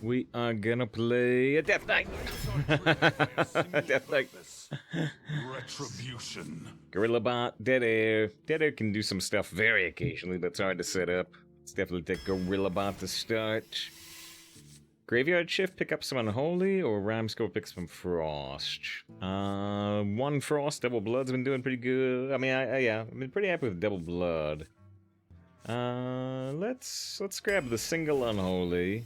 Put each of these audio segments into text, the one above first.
We are gonna play a Death Knight. A Death Knight. Retribution. Gorilla Bot, Dead Air. Dead Air can do some stuff very occasionally, but it's hard to set up. Let's definitely take Gorilla Bot to start. Graveyard Shift, pick up some Unholy, or Rhyme-Skull pick some Frost. One Frost, Double Blood's been doing pretty good. I mean, yeah, I've been pretty happy with Double Blood. Let's grab the single Unholy.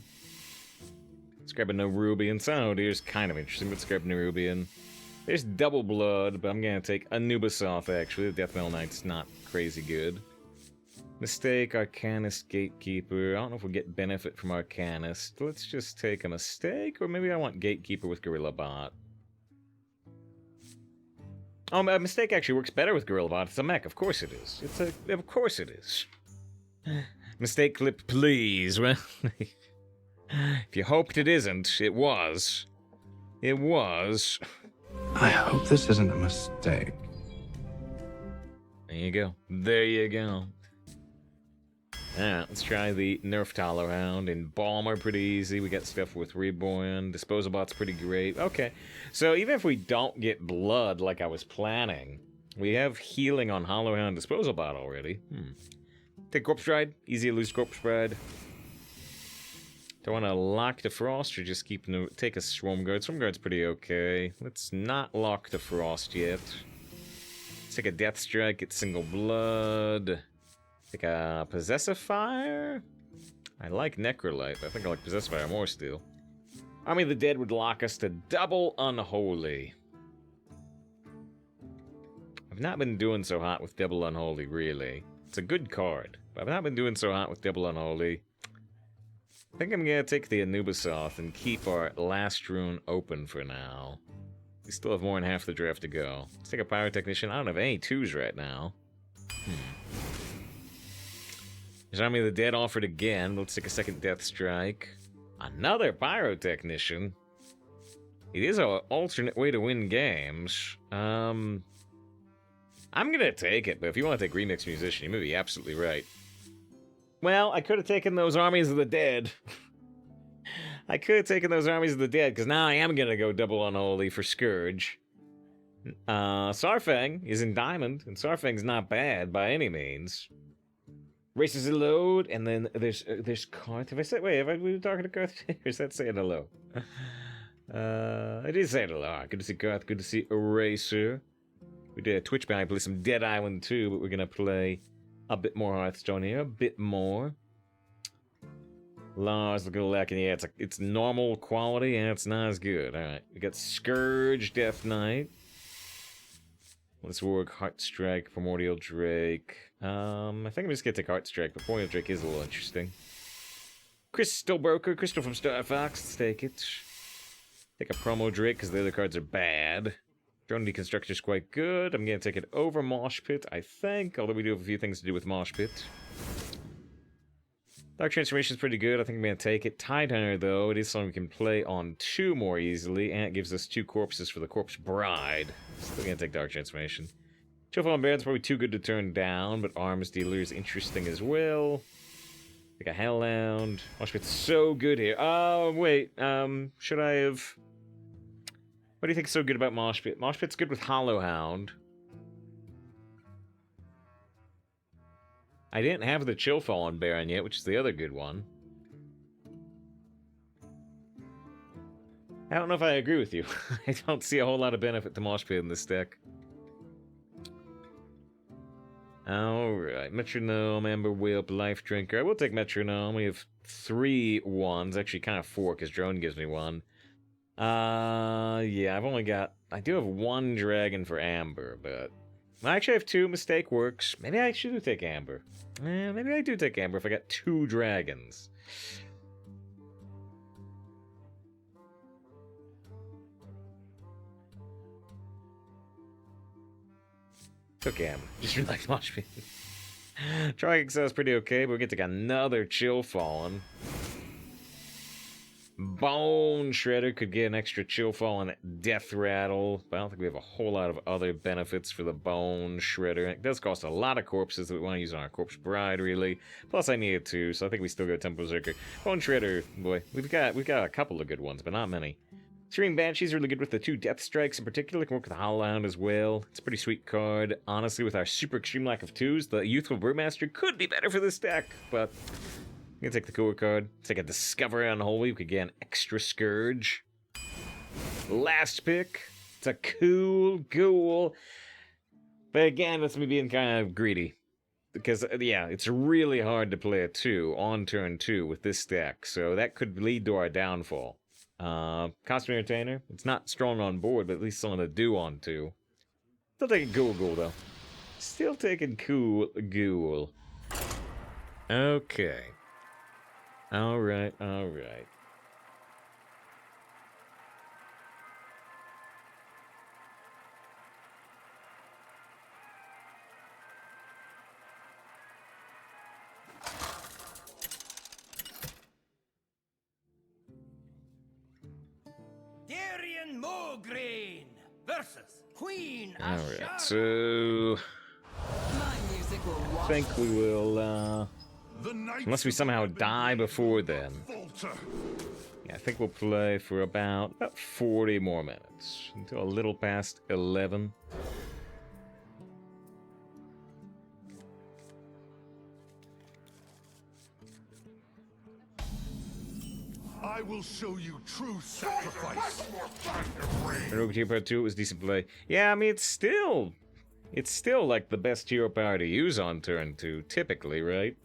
Let's grab a Nerubian. Sun Deer's kind of interesting. Let's grab Nerubian. There's Double Blood, but I'm gonna take Anubisoth, actually. The Death Metal Knight's not crazy good. Mistake, Arcanist, Gatekeeper. I don't know if we'll get benefit from Arcanist. Let's just take a Mistake, or maybe I want Gatekeeper with Gorilla Bot. Oh, a Mistake actually works better with Gorilla Bot. It's a mech, of course it is. Of course it is. Mistake clip, please. Well, if you hoped it isn't, it was. It was. I hope this isn't a mistake. There you go. There you go. Alright, let's try the Nerf All-Around. And Balmer, pretty easy. We got stuff with Reborn. Disposal Bot's pretty great. Okay, so even if we don't get blood like I was planning, we have healing on Hollowhound Disposal Bot already. Take Corpse Ride. Easy to lose Corpse Ride. Do I want to lock the Frost or just take a Swarm Guard? Swarm Guard's pretty okay. Let's not lock the Frost yet. Let's take a Death Strike, get single blood. Take a Possessifier? I like Necrolite, but I think I like Possessifier more still. Army of the Dead would lock us to double Unholy. I've not been doing so hot with double Unholy, really. It's a good card, but I've not been doing so hot with double Unholy. I think I'm gonna take the Anubisoth and keep our last rune open for now. We still have more than half the draft to go. Let's take a Pyrotechnician. I don't have any 2s right now. There's Army of the Dead offered again. Let's take a second Death Strike. Another Pyrotechnician. It is an alternate way to win games. I'm gonna take it, but if you want to take Remix Musician, you may be absolutely right. Well, I could have taken those Armies of the Dead. I could have taken those Armies of the Dead, because now I am gonna go double Unholy for Scourge. Sarfang is in Diamond, and Sarfang's not bad by any means. Races a load, and then there's Karth. Have I said, wait, have we been talking to Karth? Or is that saying hello? It is saying hello. Good to see Karth, good to see Eraser. We did a Twitch ban, I play some Dead Island 2, but we're gonna play a bit more Hearthstone here, a bit more. Lars, the good luck, and yeah, it's normal quality, and it's not as good. Alright, we got Scourge, Death Knight. Let's work Heartstrike, Primordial Drake. I think I'm just gonna take Heartstrike, but Primordial Drake is a little interesting. Crystal Broker, Crystal from Star Fox, let's take it. Take a Promo Drake, because the other cards are bad. Drone Deconstructor's quite good. I'm gonna take it over Mosh Pit, I think, although we do have a few things to do with Mosh Pit. Dark Transformation's pretty good. I think I'm gonna take it. Tide Hunter, though, it is something we can play on 2 more easily, and it gives us 2 corpses for the Corpse Bride. Still gonna take Dark Transformation. Chillfall and Baron's probably too good to turn down, but Arms Dealer is interesting as well. Take a Hellhound. Mosh Pit's so good here. Oh, wait. Should I have... What do you think is so good about Mosh Pit? Mosh Pit's good with Hollowhound. I didn't have the Chillfall on Baron yet, which is the other good one. I don't know if I agree with you. I don't see a whole lot of benefit to Mosh Pit in this deck. Alright, Metronome, Amber Whip, Life Drinker. I will take Metronome. We have 3 ones. Actually, kind of 4, because Drone gives me 1. Yeah, I've only got... I do have 1 dragon for Amber, but... I actually have 2. Mistake works. Maybe I should take Amber. Maybe I do take Amber if I got 2 dragons. Took Amber. Just realized Mosh Pit. Trigon is pretty okay, but we get to get another Chill Fallen. Bone Shredder could get an extra chill fall on that Death Rattle, but I don't think we have a whole lot of other benefits for the Bone Shredder. It does cost a lot of corpses that we want to use on our Corpse Bride, really. Plus, I need it too, so I think we still go Temple Berserker. Bone Shredder, boy, we've got a couple of good ones, but not many. Searing Banshee's really good with the 2 Death Strikes in particular. Can work with the Howlhound as well. It's a pretty sweet card. Honestly, with our super extreme lack of 2s, the Youthful Brewmaster could be better for this deck, but I'm gonna take the cooler card. Take a Discovery Unholy. We could get an extra Scourge. Last pick. It's a cool ghoul. But again, that's me being kind of greedy. Because, yeah, it's really hard to play a 2 on turn 2 with this deck. So that could lead to our downfall. Costume Entertainer. It's not strong on board, but at least something to do on 2. Still taking Cool Ghoul, though. Still taking Cool Ghoul. Okay. Alright, alright. Darian Mograine versus Queen Alright, Ashara. so My music will I walk. think we will, unless we somehow die before then. Yeah, I think we'll play for about 40 more minutes. Until a little past 11. I will show you true sacrifice. Rogue Tier Part 2 was decent play. Yeah, I mean, it's still like the best hero power to use on turn 2, typically, right?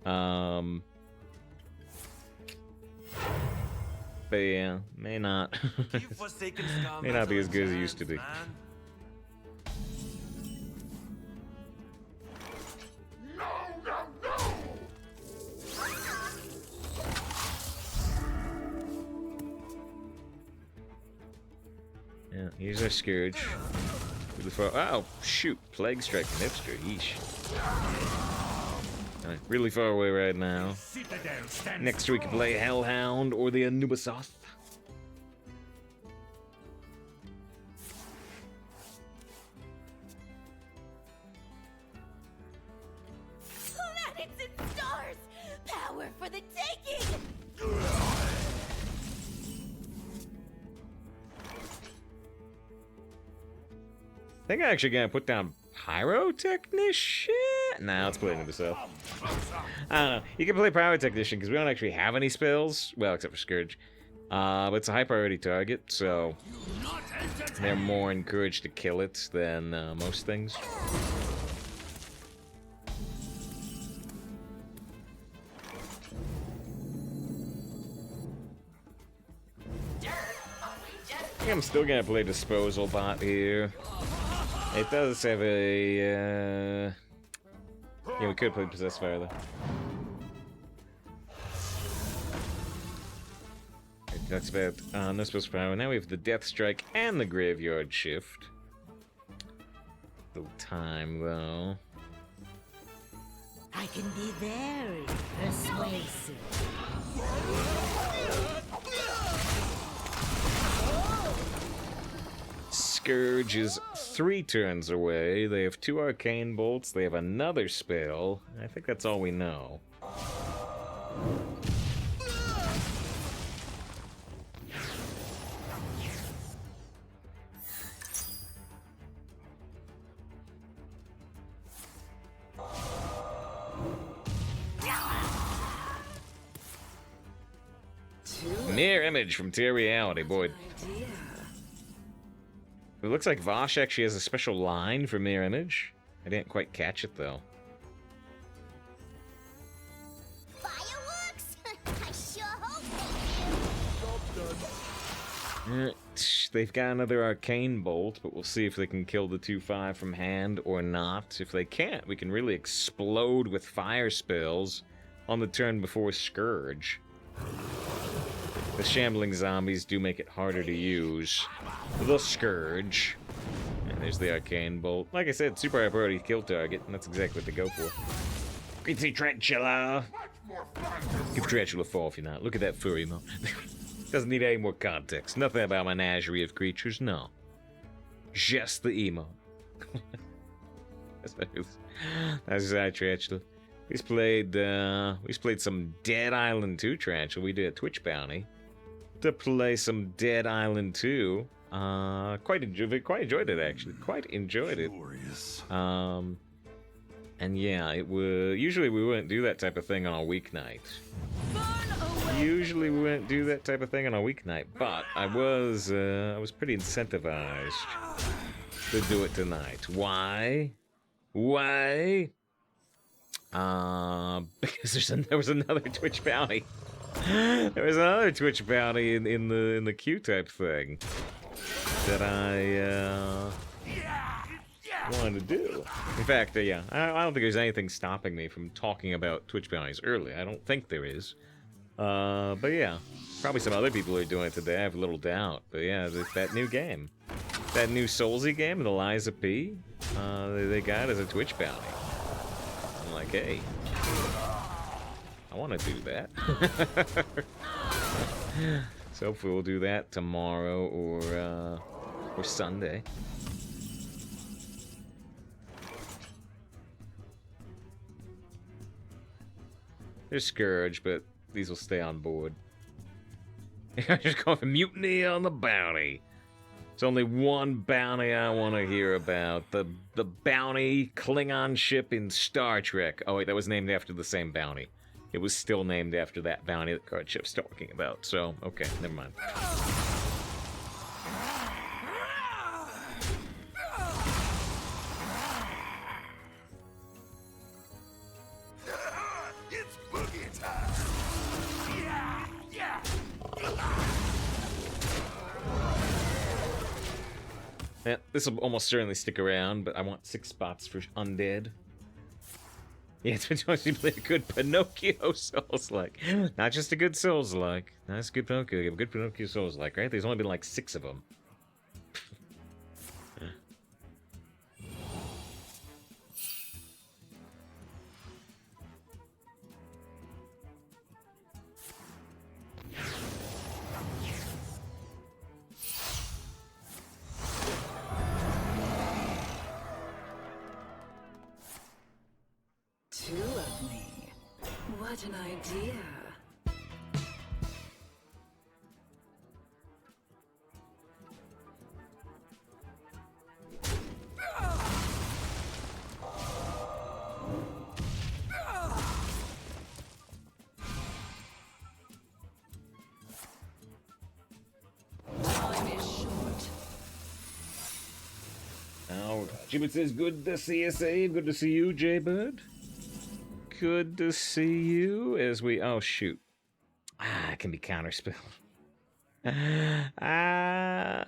But yeah, may not. May not be as good as it used to be. Yeah, here's our Scourge. Oh, shoot. Plague Strike from Hipster. Yeesh. Really far away right now. Next we can play Hellhound or the Anubisoth. Planets and stars! Power for the taking! I think I'm actually gonna put down Pyrotechnician? Nah, let's play Anubisoth. I don't know. You can play Pyrotechnician because we don't actually have any spells. Well, except for Scourge. But it's a high priority target, so they're more encouraged to kill it than most things. I think I'm still gonna play Disposal Bot here. It does have a, yeah, we could play Possessed Fire, though. That's about, no Possessed Fire. Now we have the Death Strike and the Graveyard Shift. Little time, though. I can be very persuasive. Scourge is 3 turns away. They have 2 Arcane Bolts. They have another spell. I think that's all we know. Mirror Image from Tear Reality, boy. It looks like Vosh actually has a special line for Mirror Image. I didn't quite catch it, though. Fireworks? I sure hope they They've got another Arcane Bolt, but we'll see if they can kill the 2/5 from hand or not. If they can't, we can really explode with fire spells on the turn before Scourge. The Shambling Zombies do make it harder to use. The Scourge. And there's the Arcane Bolt. Like I said, super high priority kill target, and that's exactly what they go for. Great Tarantula! Give Tarantula a fall if you're not. Look at that furry, though. Doesn't need any more context. Nothing about menagerie of creatures, no. Just the emo. That's that Tarantula. We played some Dead Island 2 Tarantula. We did a Twitch bounty to play some Dead Island 2. Quite enjoyed it actually. Quite enjoyed it. Glorious. And yeah, it was usually we wouldn't do that type of thing on a weeknight. Usually we wouldn't do that type of thing on a weeknight, but I was pretty incentivized to do it tonight. Why? Why? Because there was another Twitch bounty. There was another Twitch bounty in the queue type thing that I wanted to do. In fact, yeah, I don't think there's anything stopping me from talking about Twitch bounties early. I don't think there is. But yeah, probably some other people are doing it today. I have little doubt. But yeah, that new game, that new Soulsy game with Eliza P. They got as a Twitch bounty. I'm like, hey, I want to do that. So hopefully we'll do that tomorrow or Sunday. There's Scourge, but these will stay on board. I'm just going for mutiny on the bounty. There's only one bounty I want to hear about. The bounty Klingon ship in Star Trek. Oh wait, that was named after the same bounty. It was still named after that bounty that Card Chip's talking about. So, okay, never mind. It's boogie time. Yeah, this will almost certainly stick around, but I want 6 spots for undead. Yeah, it's been supposed to be a good Pinocchio Souls-like. Not just a good Souls-like. Not just a good Pinocchio, a good Pinocchio Souls-like, right? There's only been like 6 of them. Two of me. What an idea. Time is short. Now, Jimmy says, good to see you, Save. Good to see you, Jaybird. Good to see you as we... Oh, shoot. Ah, it can be counterspelled. Ah...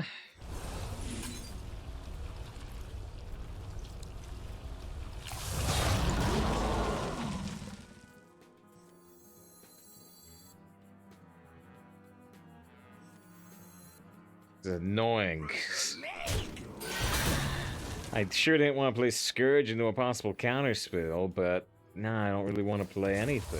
It's annoying. I sure didn't want to play Scourge into a possible counterspell, but... Nah, I don't really want to play anything.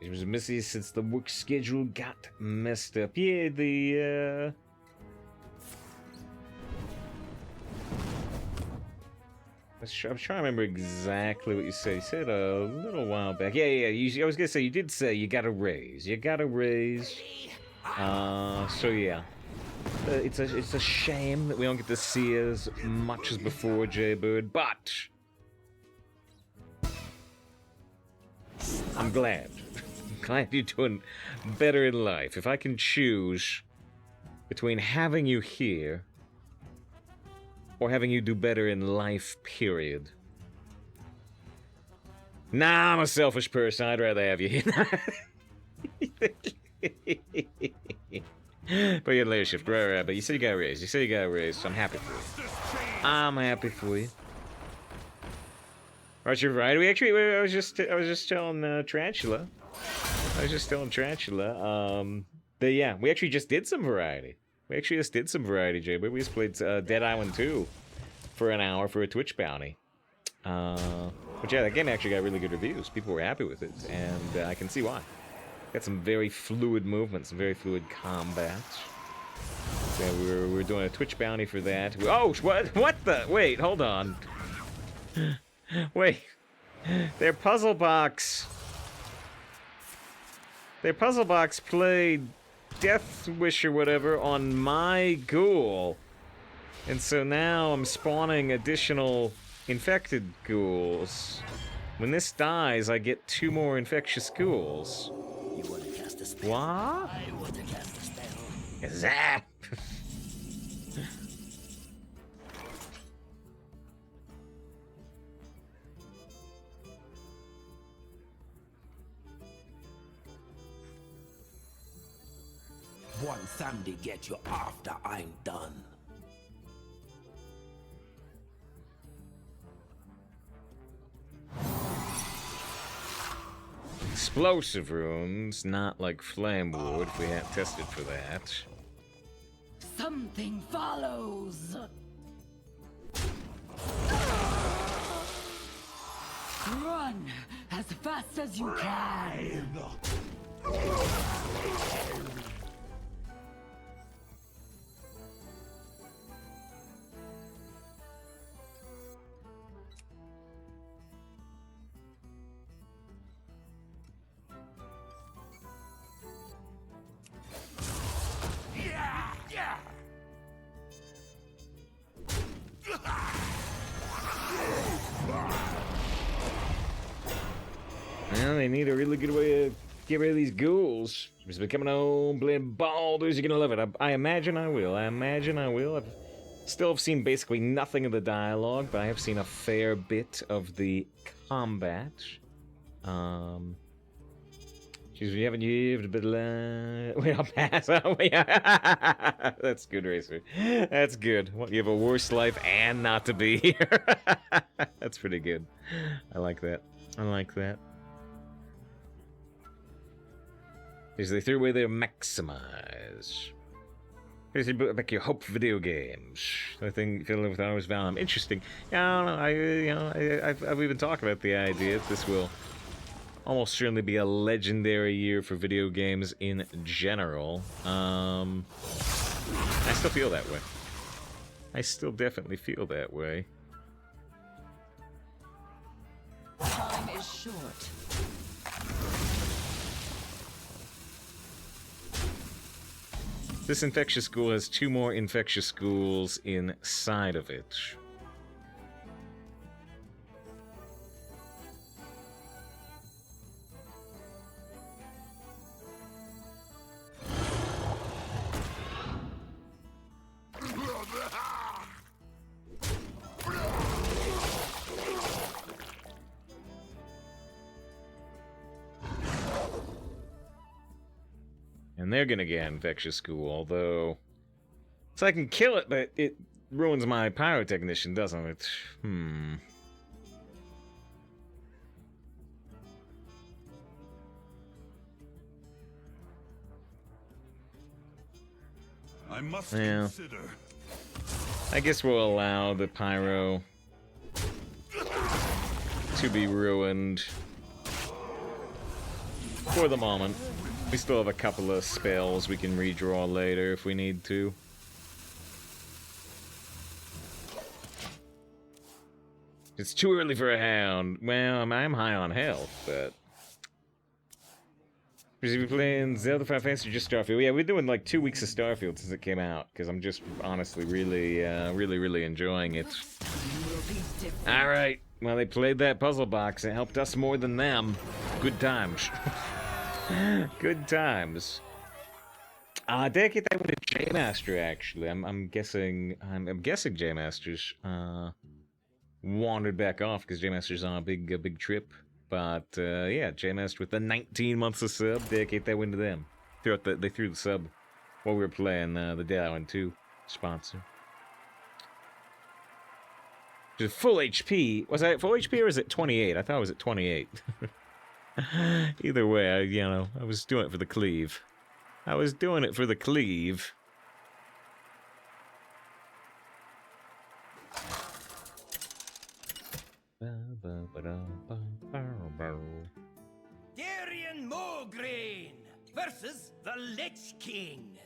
It was missing since the work schedule got messed up. Yeah, I'm trying to remember exactly what you said. You said a little while back. Yeah. I was gonna say, you did say you got a raise. You got a raise. So yeah. It's a shame that we don't get to see as much as before, Jaybird, but I'm glad. I'm glad you're doing better in life. If I can choose between having you here or having you do better in life, period. Nah, I'm a selfish person. I'd rather have you here. But you had layer shift, right, but you said you got a raise. So I'm happy for you. I'm happy for you. Aren't you right? I was just telling Tarantula. Yeah, we actually just did some variety. We actually just did some variety, Jay, but we just played Dead Island 2 for an hour for a Twitch bounty. Which, yeah, that game actually got really good reviews. People were happy with it, and I can see why. Got some very fluid movements, some very fluid combat. So we're doing a Twitch bounty for that. Oh, what the? Wait, hold on. Wait. Their puzzle box played Death Wish or whatever on my ghoul. And so now I'm spawning additional infected ghouls. When this dies, I get 2 more infectious ghouls. You want to cast a spell? What? I want to cast a spell. Zap! One Sunday get you after I'm done. Explosive runes, not like flame wood if we hadn't tested for that. Something follows. Run as fast as you can. Well, they need a really good way to get rid of these ghouls. It's becoming home, playing Baldur's. You're gonna love it. I imagine I will. I imagine I will. I've still have seen basically nothing of the dialogue, but I have seen a fair bit of the combat. You haven't lived, but wait, I'll pass. Oh, yeah. That's good, Racer. That's good. What, you have a worse life and not to be here. That's pretty good. I like that. I like that. Because they threw away their maximize. Here's back your hope video games. I think filling with hours Valheim. Interesting. Yeah, I don't know. I've even talked about the idea that this will almost certainly be a legendary year for video games in general. I still feel that way. I still definitely feel that way. Time is short. This infectious ghoul has 2 more infectious ghouls inside of it. And they're gonna get infectious ghoul, although... So I can kill it, but it ruins my pyrotechnician, doesn't it? I must consider. I guess we'll allow the pyro to be ruined for the moment. We still have a couple of spells we can redraw later if we need to. It's too early for a hound. Well, I'm high on health, but... Because if you're playing Zelda Final Fantasy or just Starfield, yeah, we're doing like 2 weeks of Starfield since it came out, because I'm just honestly really enjoying it. Alright, well, they played that puzzle box. It helped us more than them. Good times. Good times. Dedicate that one to J-Master, actually. I'm guessing J-Master's wandered back off because J-Master's on a big trip. But yeah, J-Master with the 19 months of sub, dedicate that one to them. They threw the sub while we were playing the Dead Island 2 sponsor. Just full HP. Was I at full HP or was it 28? I thought I was at 28. Either way, I was doing it for the cleave. I was doing it for the cleave. Darian Mograine versus the Lich King.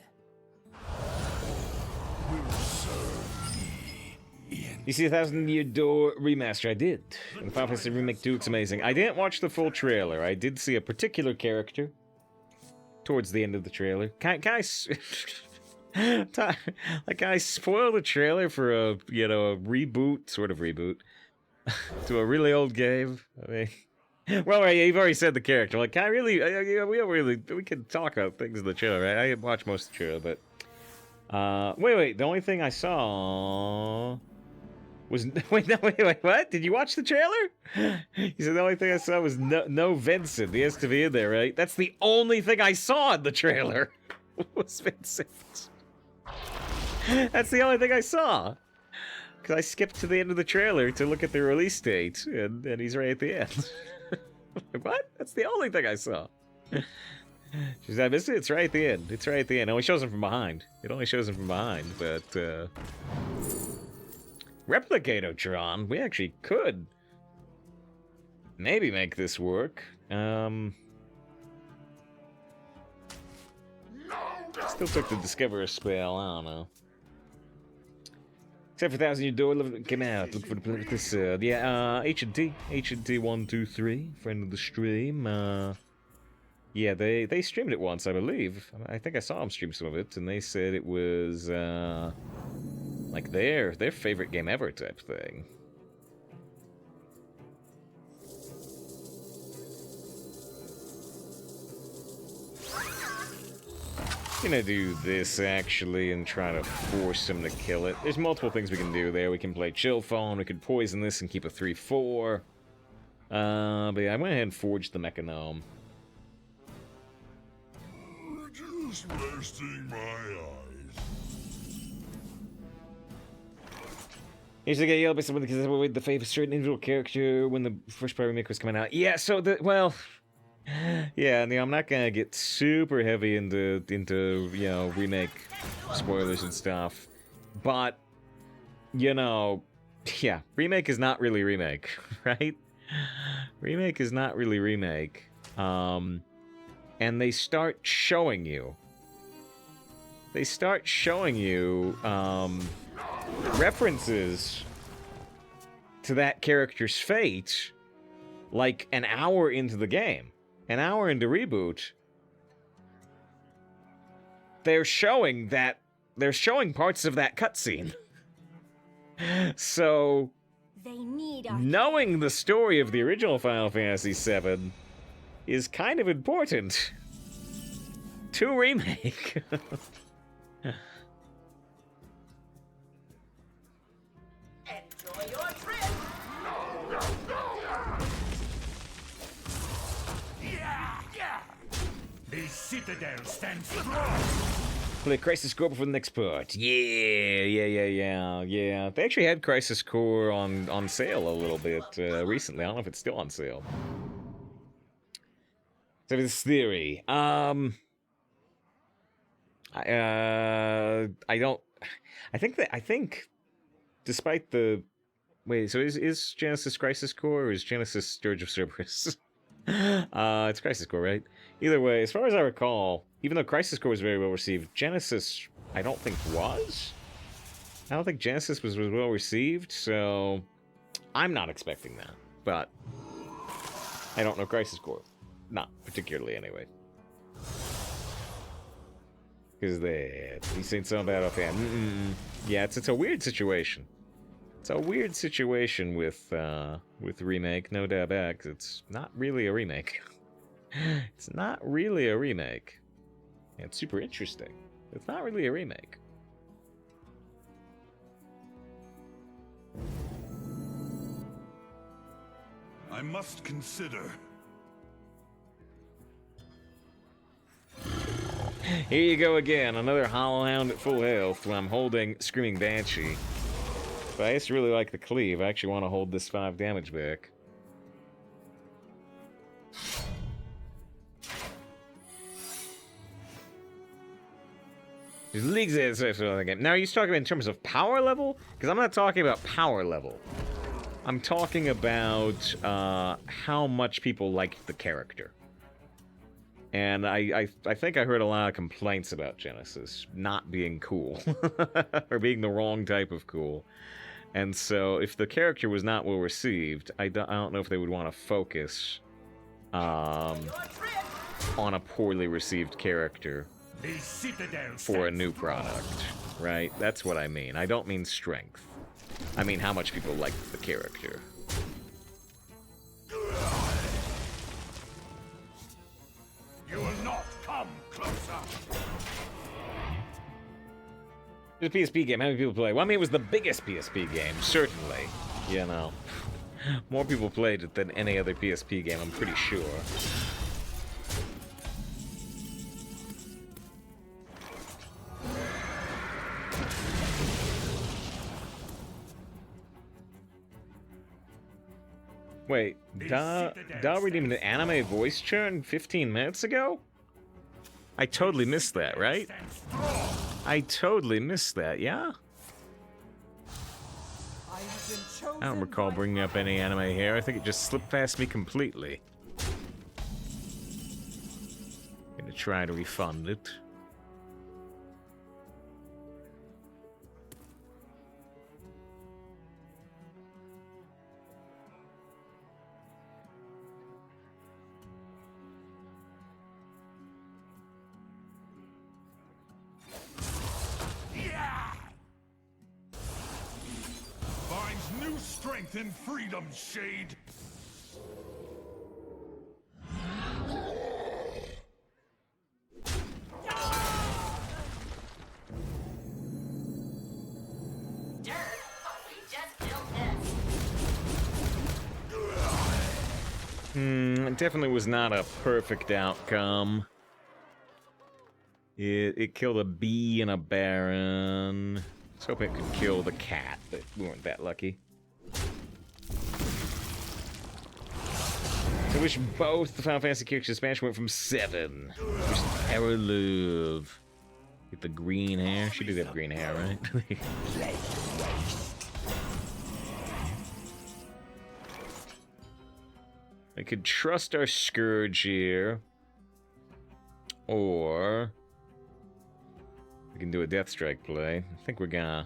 You see 1,000 Year Door remaster? I did. And the Final Fantasy Remake 2 looks amazing. I didn't watch the full trailer. I did see a particular character towards the end of the trailer. Can I spoil the trailer for a reboot, sort of reboot, to a really old game? I mean, well, right, you've already said the character. Like, can I really? We can talk about things in the trailer, right? I didn't watch most of the trailer, but wait. The only thing I saw was wait, what? Did you watch the trailer? You said the only thing I saw was no Vincent. He has to be in there, right? That's the only thing I saw in the trailer. Was Vincent. That's the only thing I saw. Because I skipped to the end of the trailer to look at the release date, and he's right at the end. What? That's the only thing I saw. She's I missed it? It's right at the end. It's right at the end. It only shows him from behind. It only shows him from behind, but Replicator-tron, we actually could maybe make this work. Still took the Discover a spell, I don't know. Except for 1,000 Year Door, came out. Look for this. Yeah, H&T 123, friend of the stream. Yeah, they streamed it once, I believe. I think I saw them stream some of it, and they said it was like their favorite game ever type thing. Gonna do this actually and try to force him to kill it. There's multiple things we can do there. We can play Chill Phone, we could poison this and keep a 3-4. But yeah, I went ahead and forged the Mechanome. Just resting my eyes. Used to get yelled by someone because they would the favorite certain individual character when the first part remake was coming out. Yeah, so yeah, I'm not gonna get super heavy into remake spoilers and stuff, but yeah, remake is not really remake, right? Remake is not really remake, and they start showing you references to that character's fate like an hour into the game. An hour into Reboot, they're showing parts of that cutscene. So, knowing the story of the original Final Fantasy VII is kind of important to remake. Enjoy your trip. The citadel stands strong. Play Crisis Core before the next part. Yeah. They actually had Crisis Core on sale a little bit recently. I don't know if it's still on sale. So this theory. I think despite the wait, so is Genesis Crisis Core or is Genesis Scourge of Cerberus? It's Crisis Core, right? Either way, as far as I recall, even though Crisis Core was very well received, Genesis I don't think was. I don't think Genesis was well received, so I'm not expecting that. But I don't know Crisis Core. Not particularly, anyway. Because you seen something about offhand. Yeah, it's a weird situation. It's a weird situation with remake, no doubt about it, 'cause it's not really a remake. It's not really a remake. Yeah, it's super interesting. It's not really a remake. I must consider. Here you go again, another Hollow Hound at full health when I'm holding Screaming Banshee. But I just really like the cleave. I actually want to hold this 5 damage back. There's leagues of the game. Now, are you talking about in terms of power level? Because I'm not talking about power level. I'm talking about how much people liked the character. And I think I heard a lot of complaints about Genesis not being cool. Or being the wrong type of cool. And so, if the character was not well received, I don't know if they would want to focus on a poorly received character for a new product, right? That's what I mean. I don't mean strength. I mean how much people like the character. You will not come closer. The PSP game, how many people play? Well, I mean, it was the biggest PSP game, certainly. You know. More people played it than any other PSP game, I'm pretty sure. Wait, Da redeemed an anime voice churn 15 minutes ago? I totally missed that, right? I totally missed that, yeah? I don't recall bringing up any anime here. I think it just slipped past me completely. Gonna try to refund it. Strength and freedom, Shade. It definitely was not a perfect outcome. It killed a bee and a baron. Let's hope it could kill the cat, but we weren't that lucky. I wish both the Final Fantasy characters expansion went from 7. Wish Terra Love. Get the green hair. She did have green hair, right? I could trust our Scourge here. Or we can do a Death Strike play. I think we're gonna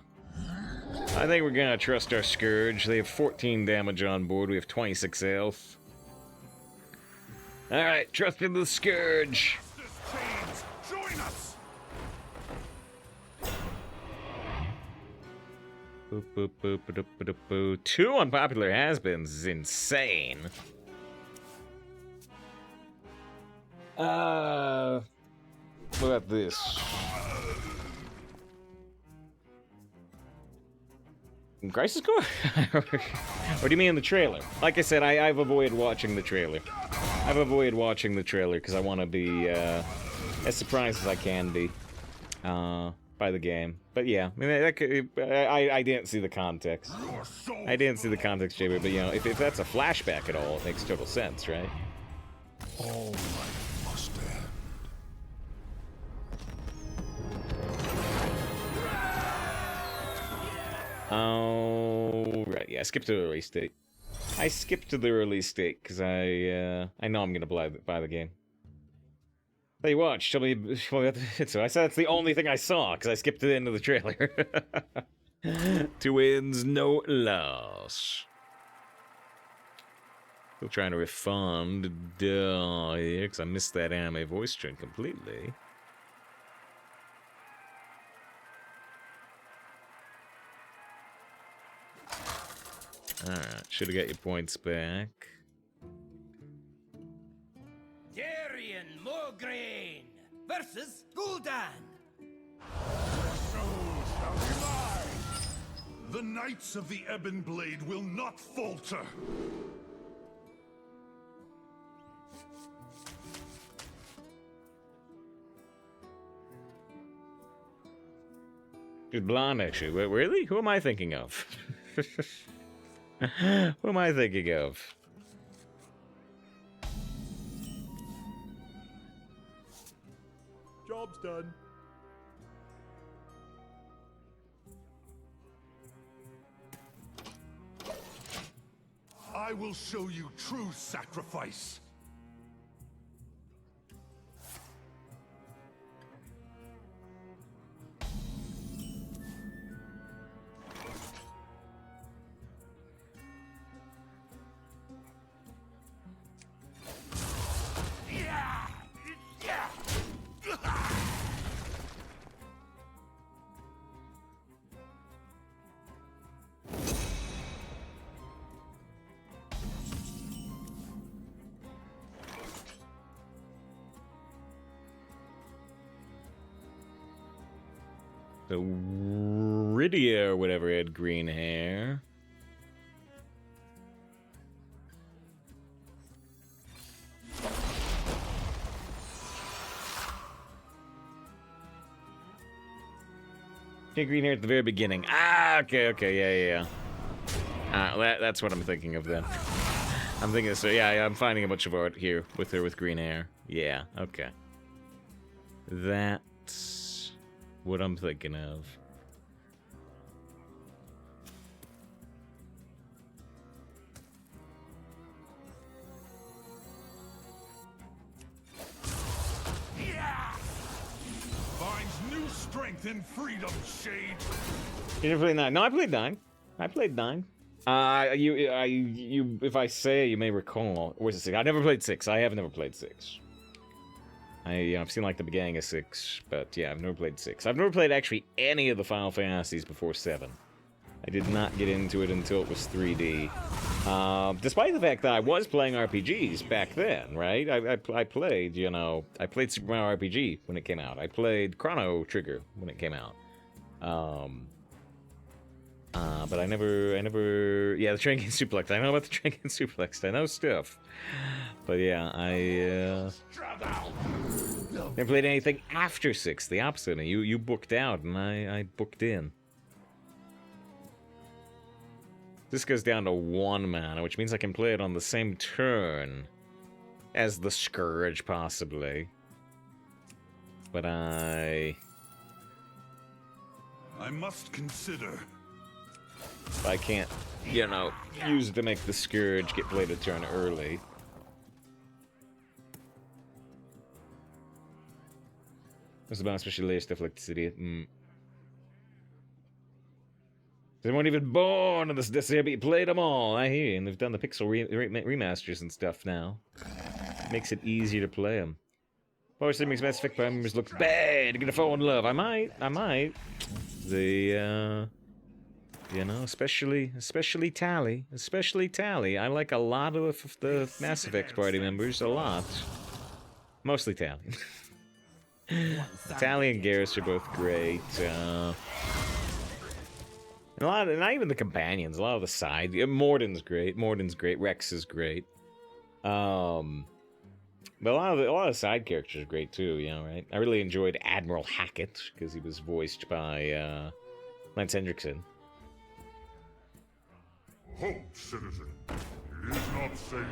trust our Scourge. They have 14 damage on board. We have 26 health. Alright, trust in the Scourge. Join us. Boop, boop, boop, boop, boop, boop. 2 unpopular has-beens is insane. What about this? Crisis Core? Or do you mean in the trailer? Like I said, I've avoided watching the trailer. I've avoided watching the trailer because I want to be as surprised as I can be by the game. But yeah, I mean, I didn't see the context. I didn't see the context, JB, but you know, if that's a flashback at all, it makes total sense, right? All life must end. Oh, right, yeah, I skipped to the release date. I skipped to the release date because I know I'm gonna buy the game. Hey, watch. Tell me. So I said that's the only thing I saw because I skipped to the end of the trailer. 2 wins, no loss. Still trying to refund. Duh, yeah, because I missed that anime voice trend completely. Alright, should have got your points back. Darien Mograine versus Gul'dan. So shall be mine. The Knights of the Ebon Blade will not falter. She's blonde, actually. Wait, really? Who am I thinking of? Who am I thinking of? Job's done. I will show you true sacrifice. So Rydia or whatever had green hair. She had green hair at the very beginning. Ah, okay, yeah. That's what I'm thinking of then. I'm thinking, so yeah, I'm finding a bunch of art here with her with green hair. Yeah, okay. That's what I'm thinking of. Finds new strength in freedom, Shade. You never played 9? No, I played 9. I played 9. You, if I say, you may recall. Where's the 6? I never played 6. I have never played 6. I've seen like the beginning of 6, but yeah, I've never played 6. I've never played actually any of the Final Fantasies before 7. I did not get into it until it was 3D. Despite the fact that I was playing RPGs back then, right? I played, you know, I played Super Mario RPG when it came out. I played Chrono Trigger when it came out. But I never, yeah, the Trangan Suplex. I know about the Trangan Suplex. I know stuff. But yeah, I never played anything after 6. The opposite. You booked out, and I booked in. This goes down to 1 mana, which means I can play it on the same turn as the Scourge, possibly. But I must consider. I can't, you know, use it to make the Scourge get played a turn early. What's about special layer stuff like the city? They weren't even born in this year, but you played them all. I hear you. And they've done the pixel remasters and stuff now. Makes it easier to play them. Fortunately, makes Mass Effect Prime members look bad. Gonna fall in love. I might. The you know, especially Tally. I like a lot of the Mass Effect party members. A lot. Mostly Tally. Tally and Garrus are both great. And a lot of, not even the companions, a lot of the side. Morden's great. Rex is great. But a lot of the side characters are great too, you know, right? I really enjoyed Admiral Hackett because he was voiced by Lance Hendrickson. Hope, citizen. It is not safe.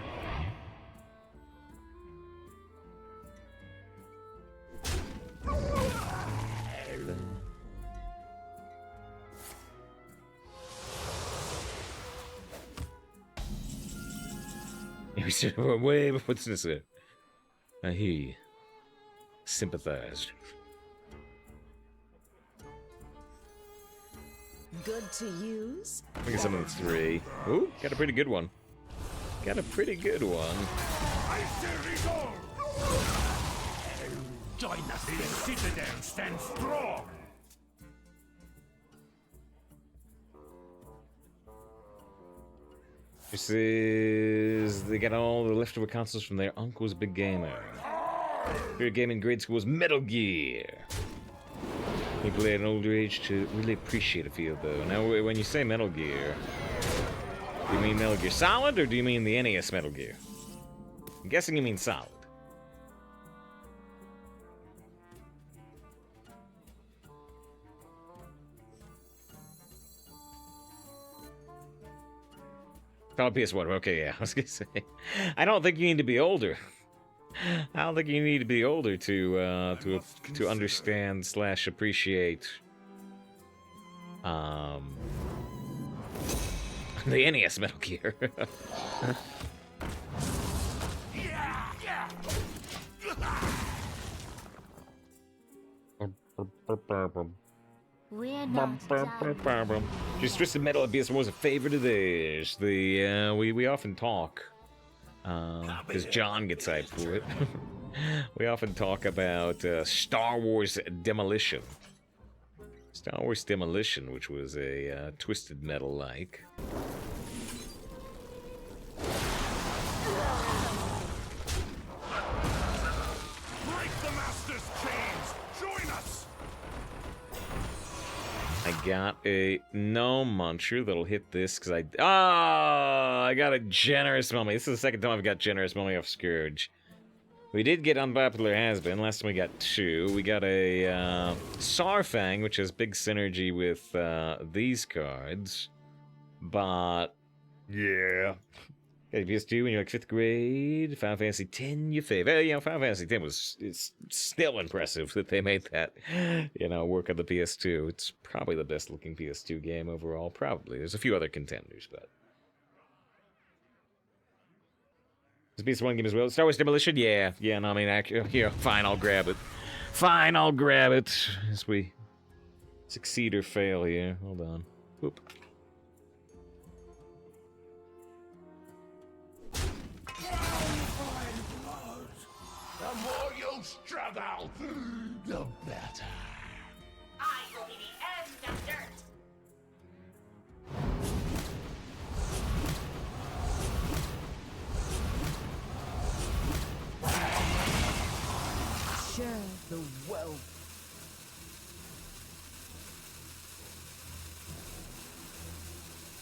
We said, way before this. He sympathized. Good to use? I think some of the 3. Ooh, got a pretty good one. I say resolve. Join us. The citadel stands strong. This is... They got all the leftover consoles from their uncle's big gamer. Favorite game in grade school was Metal Gear. We play at an older age to really appreciate a feel, though. Now, when you say Metal Gear, do you mean Metal Gear Solid, or do you mean the NES Metal Gear? I'm guessing you mean Solid. Oh, PS1. Okay, yeah. I was gonna say, I don't think you need to be older. I don't think you need to be older to understand / appreciate The NES Metal Gear. We're not done. Just Twisted Metal at PS1 was a favorite of theirs. We often talk, because John gets hyped for it. We often talk about Star Wars Demolition. Star Wars Demolition, which was a Twisted Metal-like. Break the Master's chains! Join us! I got a gnome muncher that'll hit this because I got a generous mummy. This is the second time I've got generous mummy off Scourge. We did get unpopular has-been. Last time we got 2. We got a Sarfang, which has big synergy with these cards. But yeah. Got PS2 when you're like 5th grade. Final Fantasy X, your favorite. You know, Final Fantasy X it's still impressive that they made that, work on the PS2. It's probably the best looking PS2 game overall. Probably. There's a few other contenders, but. It's a PS1 game as well. Star Wars Demolition? Yeah. Yeah, no, I mean, here, fine, I'll grab it. Fine, I'll grab it. As we succeed or fail here. Hold on. Whoop. The more you struggle, the better. I will be the end of dirt. Share the wealth.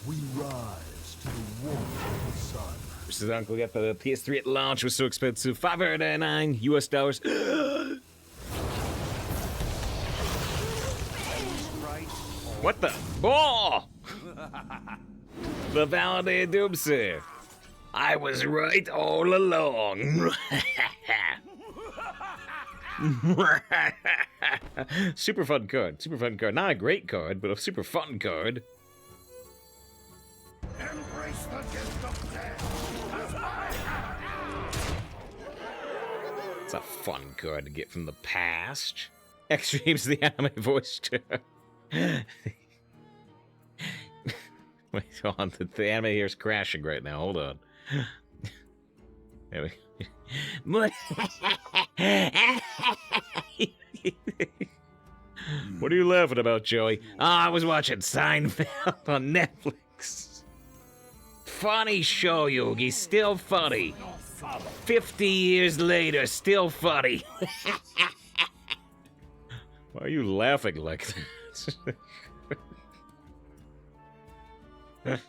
We rise to the warmth of the sun. This is Uncle got the PS3 at launch. Was so expensive. $599 US dollars. What the? Oh! The validated doomsayer. I was right all along. Super fun card. Super fun card. Not a great card, but a super fun card. Embrace the gift of death, as I have. It's a fun card to get from the past. Extreme's the anime voice too. Wait, hold on. The anime here is crashing right now. Hold on. There we go. What are you laughing about, Joey? I was watching Seinfeld on Netflix. Funny show, Yogi. Still funny. 50 years later, still funny. Why are you laughing like that?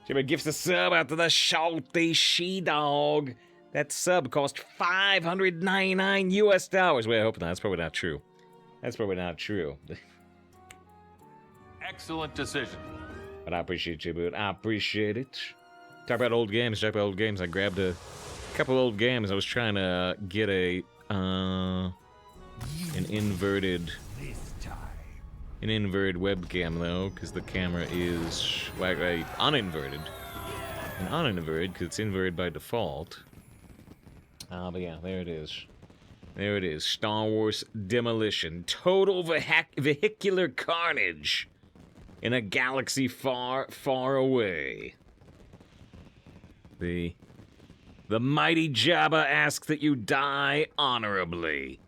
Jimmy gifts a sub out to the salty she-dog. That sub cost $599 US dollars. Wait, I hope not. That's probably not true. That's probably not true. Excellent decision. But I appreciate you, dude. I appreciate it. Talk about old games. Talk about old games. I grabbed a couple old games. I was trying to get an inverted webcam though, because the camera is uninverted. And uninverted because it's inverted by default. But yeah, there it is. There it is. Star Wars Demolition. Total vehicular carnage in a galaxy far, far away. The mighty Jabba asks that you die honorably.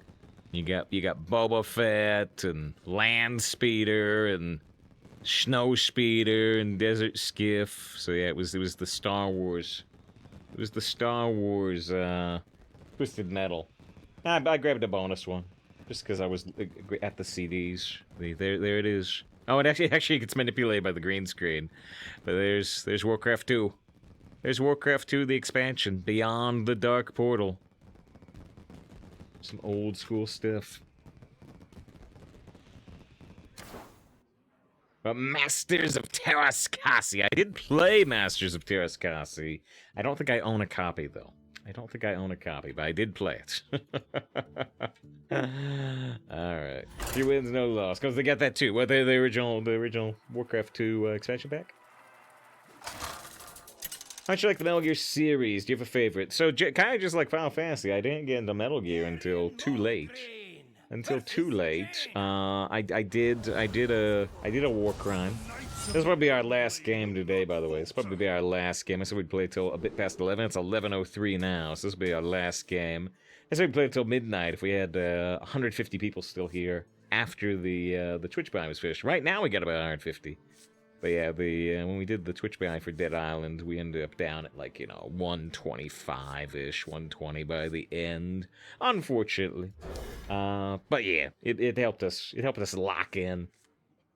You got Boba Fett and Land Speeder and Snow Speeder and Desert Skiff. So yeah, it was the Star Wars. It was the Star Wars Twisted Metal. I grabbed a bonus one just because I was at the CDs. There it is. Oh, it actually gets manipulated by the green screen. But there's Warcraft 2. There's Warcraft 2, the expansion, Beyond the Dark Portal. Some old school stuff. But Masters of Terraskasi. I did play Masters of Terraskasi. I don't think I own a copy, though. I don't think I own a copy, but I did play it. Alright. 3 wins, no loss. Because they got that too. What, the original Warcraft 2 expansion pack? How much you like the Metal Gear series? Do you have a favorite? So, kind of just like Final Fantasy, I didn't get into Metal Gear until too late. I did a war crime. This will probably be our last game today, by the way. This will probably be our last game. I said we'd play till a bit past 11. It's 11:03 now, so this will be our last game. I said we'd play till midnight if we had 150 people still here after the Twitch buy was finished. Right now we got about 150. But yeah, when we did the Twitch buy for Dead Island, we ended up down at like, 125-ish, 120 by the end, unfortunately. But yeah, it helped us. It helped us lock in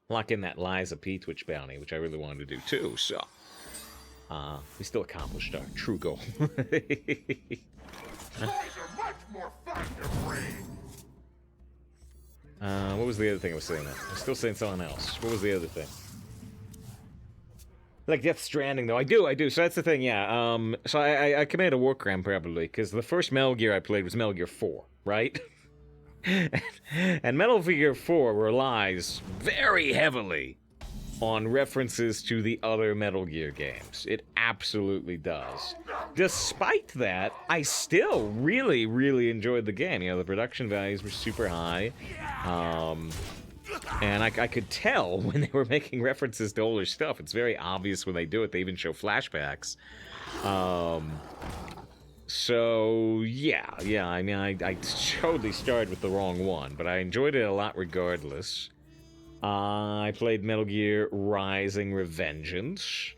that Liza P Twitch bounty, which I really wanted to do too. So, we still accomplished our true goal. What was the other thing I was saying? I was still saying something else. What was the other thing? Like Death Stranding, though. I do. So that's the thing, yeah. So I committed a war crime, probably, because the first Metal Gear I played was Metal Gear 4, right? And Metal Gear 4 relies very heavily on references to the other Metal Gear games. It absolutely does. Despite that, I still really, really enjoyed the game. The production values were super high. And I could tell when they were making references to older stuff. It's very obvious when they do it. They even show flashbacks. So, yeah, I mean, I totally started with the wrong one, but I enjoyed it a lot regardless. I played Metal Gear Rising Revengeance,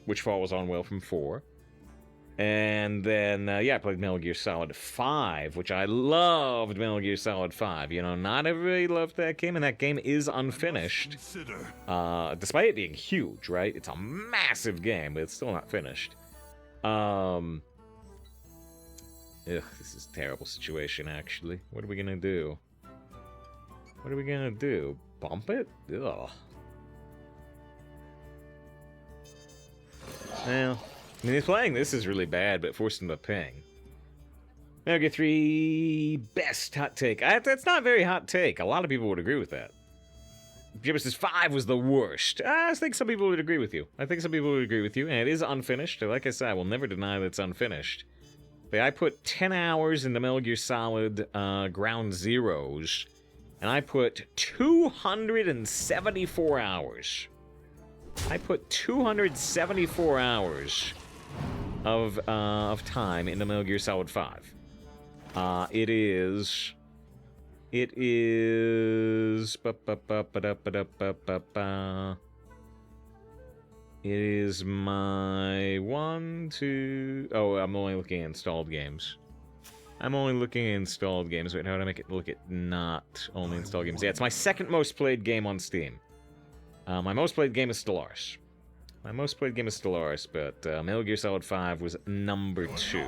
which follows on well from 4. And then, I played Metal Gear Solid 5, which I loved Metal Gear Solid 5. Not everybody loved that game, and that game is unfinished. Despite it being huge, right? It's a massive game, but it's still not finished. This is a terrible situation, actually. What are we gonna do? Bump it? Ugh. Well, I mean, playing this is really bad, but forced him to ping. Metal Gear 3 best hot take. That's not a very hot take. A lot of people would agree with that. Jibber says 5 was the worst. I think some people would agree with you. And it is unfinished. Like I said, I will never deny that it's unfinished. But I put 10 hours into Metal Gear Solid Ground Zeroes, and I put 274 hours. 274 hours of time into Metal Gear Solid 5. It is my 1, 2... Oh, I'm only looking at installed games. Wait, how do I make it look at not only installed games? Yeah, it's my second most played game on Steam. My most played game is Stellaris. But Metal Gear Solid 5 was number 2.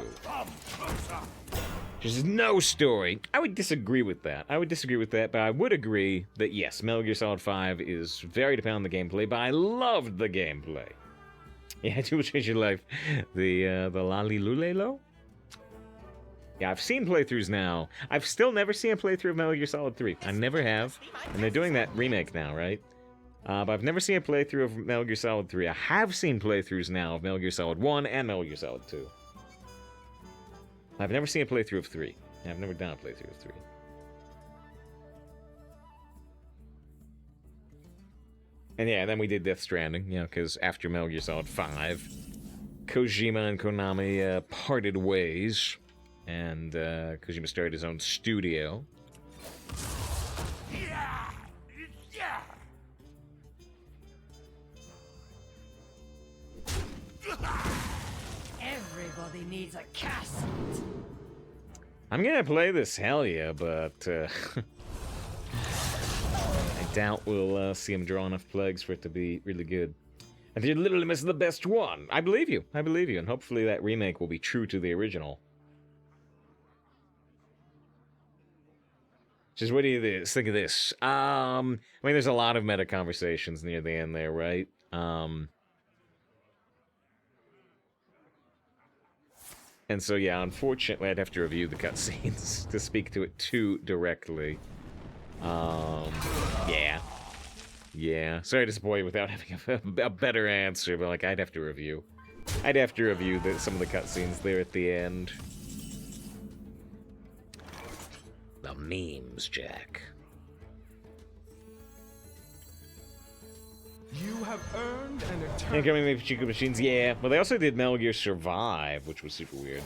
There's no story. I would disagree with that, but I would agree that, yes, Metal Gear Solid 5 is very dependent on the gameplay, but I loved the gameplay. Yeah, it will change your life. The Lali Lulelo? Yeah, I've seen playthroughs now. I've still never seen a playthrough of Metal Gear Solid 3. I never have. And they're doing that remake now, right? But I've never seen a playthrough of Metal Gear Solid 3. I have seen playthroughs now of Metal Gear Solid 1 and Metal Gear Solid 2. I've never seen a playthrough of 3. I've never done a playthrough of 3. And yeah, then we did Death Stranding, because after Metal Gear Solid 5, Kojima and Konami parted ways, and Kojima started his own studio. Everybody needs a cast. I'm gonna play this, hell yeah, but I doubt we'll see him draw enough plagues for it to be really good. And you're literally missing the best one. I believe you, and hopefully that remake will be true to the original. Just what do you think of this? I mean, there's a lot of meta conversations near the end there, right? And so, yeah, unfortunately, I'd have to review the cutscenes to speak to it too directly. Yeah. Yeah, sorry to disappoint you without having a better answer, but like I'd have to review some of the cutscenes there at the end. The memes, Jack. You have earned an eternal. Incoming with Chico Machines, yeah. Well, they also did Metal Gear Survive, which was super weird.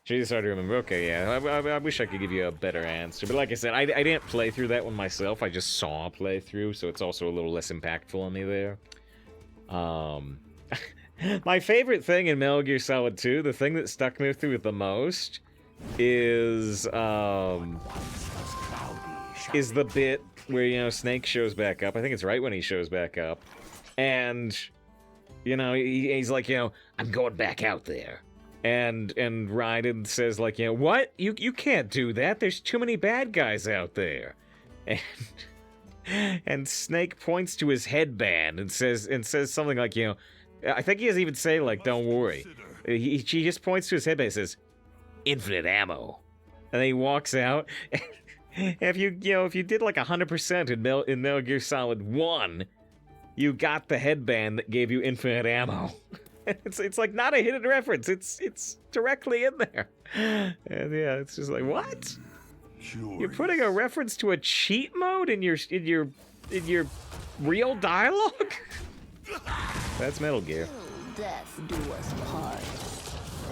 It's hard to remember. Okay, yeah. I wish I could give you a better answer. But like I said, I didn't play through that one myself. I just saw a playthrough, so it's also a little less impactful on me there. My favorite thing in Metal Gear Solid 2, the thing that stuck me through it the most, is the bit where, you know, Snake shows back up. I think it's right when he shows back up. And, you know, he's like, you know, I'm going back out there. And Raiden says, like, you know, what? You can't do that. There's too many bad guys out there. And Snake points to his headband and says something like, you know, I think he doesn't even say, like, don't worry. He just points to his headband and says, infinite ammo. And then he walks out. If you did like 100% in Metal Gear Solid 1, you got the headband that gave you infinite ammo. It's like not a hidden reference. It's directly in there. And yeah, it's just like, what? You're putting a reference to a cheat mode in your real dialogue? That's Metal Gear. Death do us part.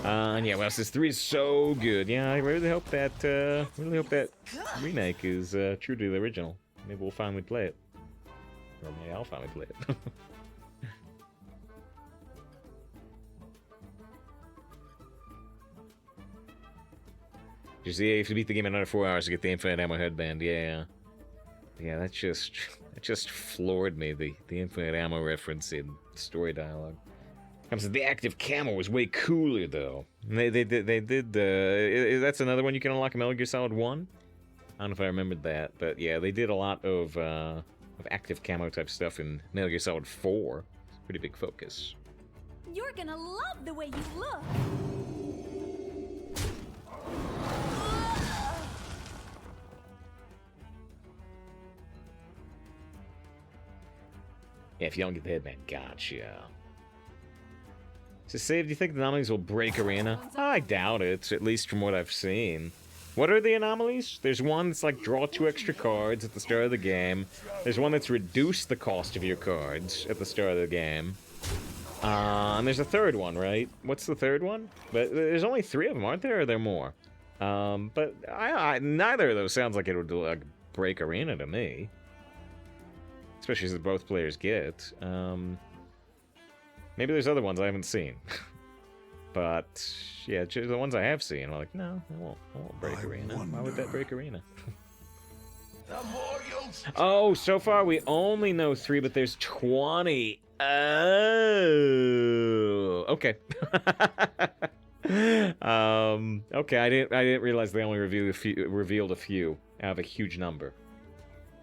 And yeah, well, this 3 is so good. Yeah, I really hope that remake is true to the original. Maybe we'll finally play it. Or maybe I'll finally play it. You see, you have to beat the game in under 4 hours to get the infinite ammo headband. Yeah, that just floored me. The infinite ammo reference in story dialogue. Comes the active camo was way cooler though. They did. That's another one you can unlock in Metal Gear Solid 1. I don't know if I remembered that, but yeah, they did a lot of active camo type stuff in Metal Gear Solid 4. It's a pretty big focus. You're gonna love the way you look. Yeah, if you don't get the headband, gotcha. So, Save, do you think the anomalies will break Arena? I doubt it, at least from what I've seen. What are the anomalies? There's one that's like draw 2 extra cards at the start of the game. There's one that's reduce the cost of your cards at the start of the game. And there's a third one, right? What's the third one? But there's only 3 of them, aren't there? Or are there more? But neither of those sounds like it would like, break Arena to me. Especially as both players get. Maybe there's other ones I haven't seen. But, yeah, the ones I have seen, I'm like, no, it won't break Arena. Why would that break Arena? Oh, so far we only know 3, but there's 20. Oh, okay. Okay, I didn't realize they only revealed a few out of a huge number.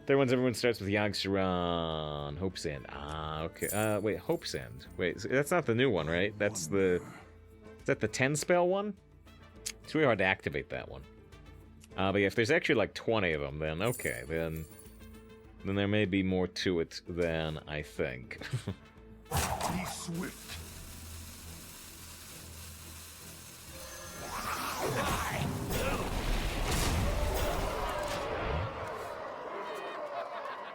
Third one's everyone starts with Yogg-Saron. Hope's End. Ah, okay. Wait, Hope's End. Wait, that's not the new one, right? That's the... Is that the 10 spell one? It's really hard to activate that one. But yeah, if there's actually like 20 of them, then okay, then there may be more to it than I think. Be swift.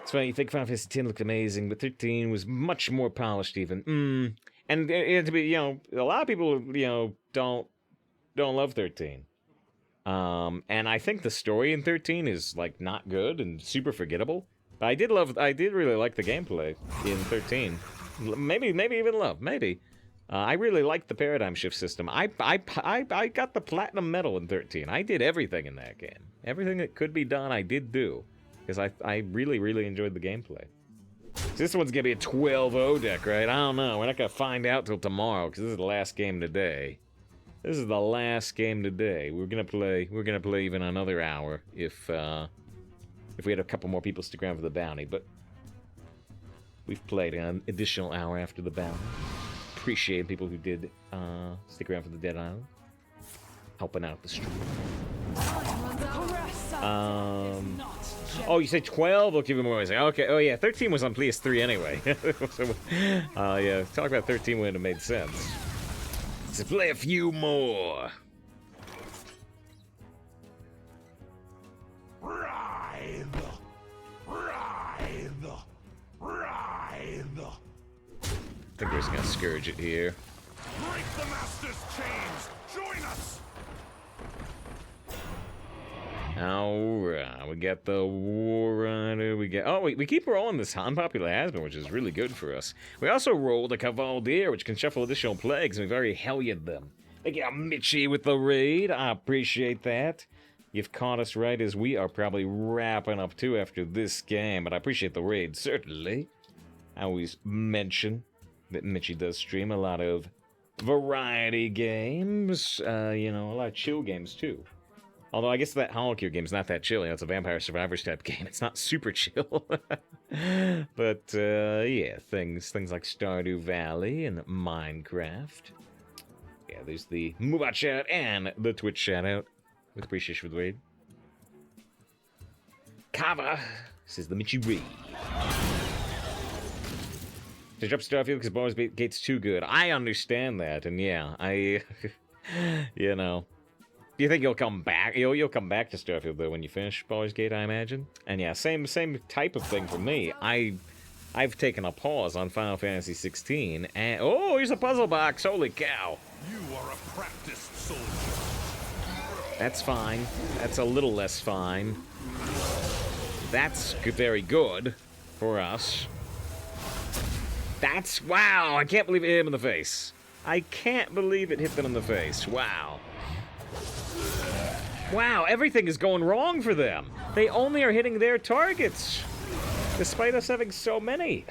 It's funny, you think Final Fantasy X looked amazing, but 13 was much more polished even. And to be, you know, a lot of people, you know, don't love 13. And I think the story in 13 is like not good and super forgettable. But I did really like the gameplay in 13. Maybe even love, maybe. I really liked the paradigm shift system. I got the platinum medal in 13. I did everything in that game. Everything that could be done, I did do. Because I really enjoyed the gameplay. So this one's gonna be a 12-0 deck, right? I don't know. We're not gonna find out till tomorrow, because this is the last game today. This is the last game today. We're gonna play even another hour if we had a couple more people stick around for the bounty, but we've played an additional hour after the bounty. Appreciate people who did stick around for the Dead Island. Helping out the stream. Oh, you said 12? Look even more amazing. Okay, oh yeah, 13 was on PS3 anyway. Yeah, talk about 13 when it made sense. Let's play a few more. Writhe! Writhe! Writhe! I think we're just gonna Scourge it here. Break the Master's chains! Join us! Alright, we got the War Rider, we get... Oh, we keep rolling this unpopular has-been, which is really good for us. We also rolled a Cavaldier, which can shuffle additional plagues, and we've already hell-yed them. Thank you, Mitchie, with the raid. I appreciate that. You've caught us right as we are probably wrapping up, too, after this game, but I appreciate the raid, certainly. I always mention that Mitchie does stream a lot of variety games, you know, a lot of chill games, too. Although I guess that Holocure game's not that chill. You know, it's a Vampire Survivors type game. It's not super chill. But, yeah, things like Stardew Valley and Minecraft. Yeah, there's the move out shout and the Twitch shout out. With appreciation for the raid. Kava says the Mitchie Reed. To drop Starfield because Baldur's Gate's too good. I understand that, and yeah, you know. Do you think you'll come back? You'll come back to Starfield though when you finish Baldur's Gate, I imagine. And yeah, same type of thing for me. I've taken a pause on Final Fantasy 16, and oh, here's a puzzle box. Holy cow! You are a practiced soldier. That's fine. That's a little less fine. That's very good for us. That's wow! I can't believe it hit him in the face. I can't believe it hit them in the face. Wow. Wow, everything is going wrong for them. They only are hitting their targets, despite us having so many.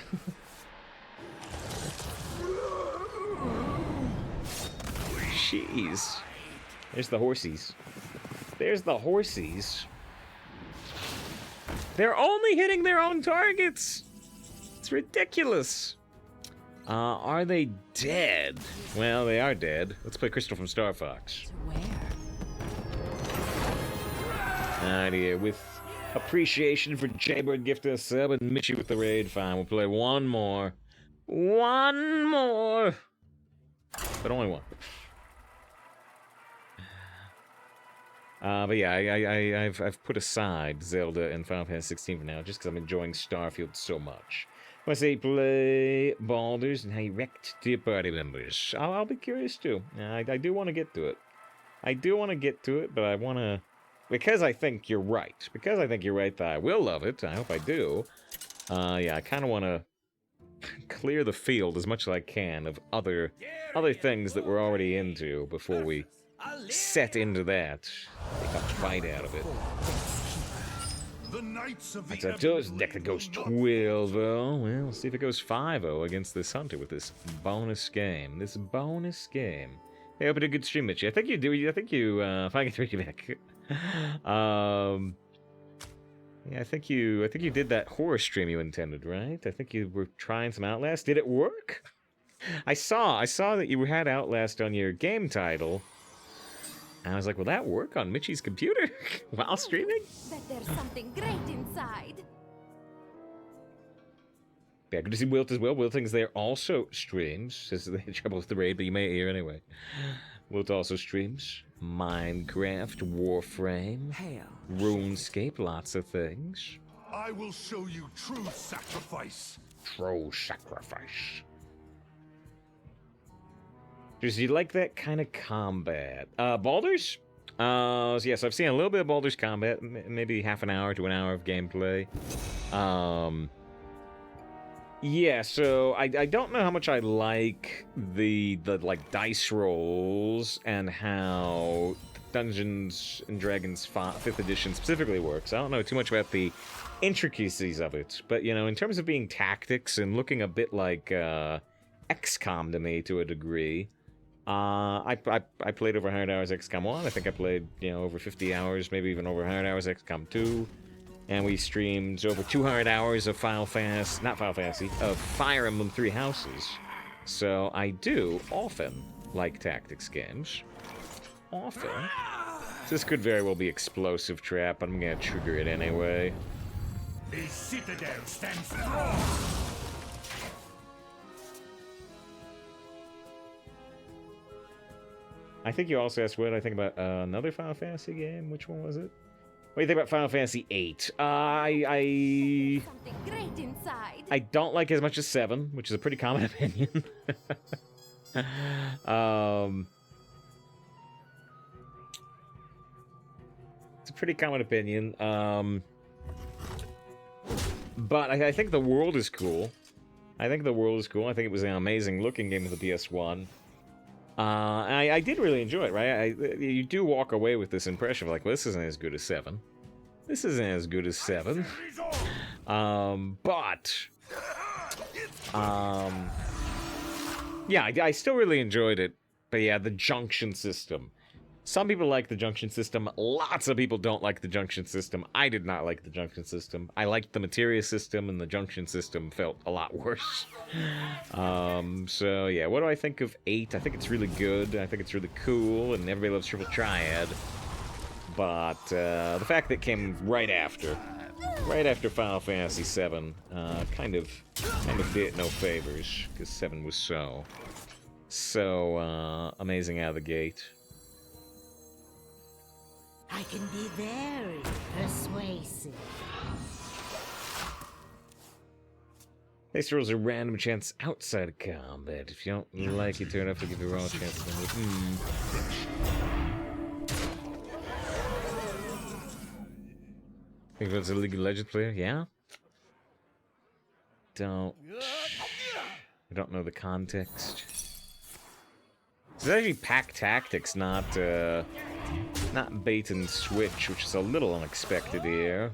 Jeez. There's the horsies. There's the horsies. They're only hitting their own targets. It's ridiculous. Are they dead? Well, they are dead. Let's play Crystal from Star Fox. Idea with appreciation for Jaybird gifting a sub and Mitchie with the raid. Fine, we'll play one more. One more! But only one. But yeah, I've put aside Zelda and Final Fantasy 16 for now, just because I'm enjoying Starfield so much. I say play Baldur's and how you wrecked to your party members. I'll be curious too. I do want to get to it. I do want to get to it, but I want to... Because I think you're right. Because I think you're right that I will love it. I hope I do. Yeah, I kind of want to clear the field as much as I can of other things that we're already into before we set into that. Take a fight out of it. That's a deck that goes 12-0. Well, we'll see if it goes 5-0 against this hunter with this bonus game. This bonus game. Hey, I hope you did a good stream, Mitchie. I think you do. I think you, if I can read you back. Yeah, I think you did that horror stream you intended, right? I think you were trying some Outlast. Did it work? I saw that you had Outlast on your game title. And I was like, will that work on Mitchie's computer while streaming? Bet there's something great inside. Yeah, good to see Wilt as well. Wilting's there also streams. Says they had trouble with the raid, but you may hear anyway. Wilt also streams Minecraft, Warframe, RuneScape, lots of things. I will show you true sacrifice. True sacrifice. Do you like that kind of combat? Baldur's? Yes, I've seen a little bit of Baldur's combat, maybe half an hour to an hour of gameplay. Yeah, so I don't know how much I like the like dice rolls and how Dungeons and Dragons 5th edition specifically works. I don't know too much about the intricacies of it, but you know, in terms of being tactics and looking a bit like XCOM to me to a degree. I played over 100 hours XCOM 1. I think I played, you know, over 50 hours, maybe even over 100 hours XCOM 2. And we streamed over 200 hours of Fire Emblem Three Houses. So I do often like tactics games. Often. This could very well be Explosive Trap, but I'm gonna trigger it anyway. A citadel stands strong. I think you also asked what I think about another Final Fantasy game. Which one was it? What do you think about Final Fantasy VIII? Something great inside. I don't like it as much as 7, which is a pretty common opinion. It's a pretty common opinion. But I think the world is cool. I think the world is cool. I think it was an amazing looking game with the PS1. I did really enjoy it, right? You do walk away with this impression of like, well, this isn't as good as 7. This isn't as good as 7. Yeah, I still really enjoyed it. But yeah, the junction system. Some people like the junction system. Lots of people don't like the junction system. I did not like the junction system. I liked the materia system, and the junction system felt a lot worse. So yeah, what do I think of 8? I think it's really good. I think it's really cool, and everybody loves Triple Triad. But the fact that it came right after Final Fantasy VII, kind of did it no favors, because 7 was so amazing out of the gate. I can be very persuasive. This rolls a random chance outside of combat. If you don't like it, turn off to give you a raw chance. Think it's a League of Legends player? Yeah. I don't know the context. It's actually Pack Tactics, not bait and switch, which is a little unexpected here.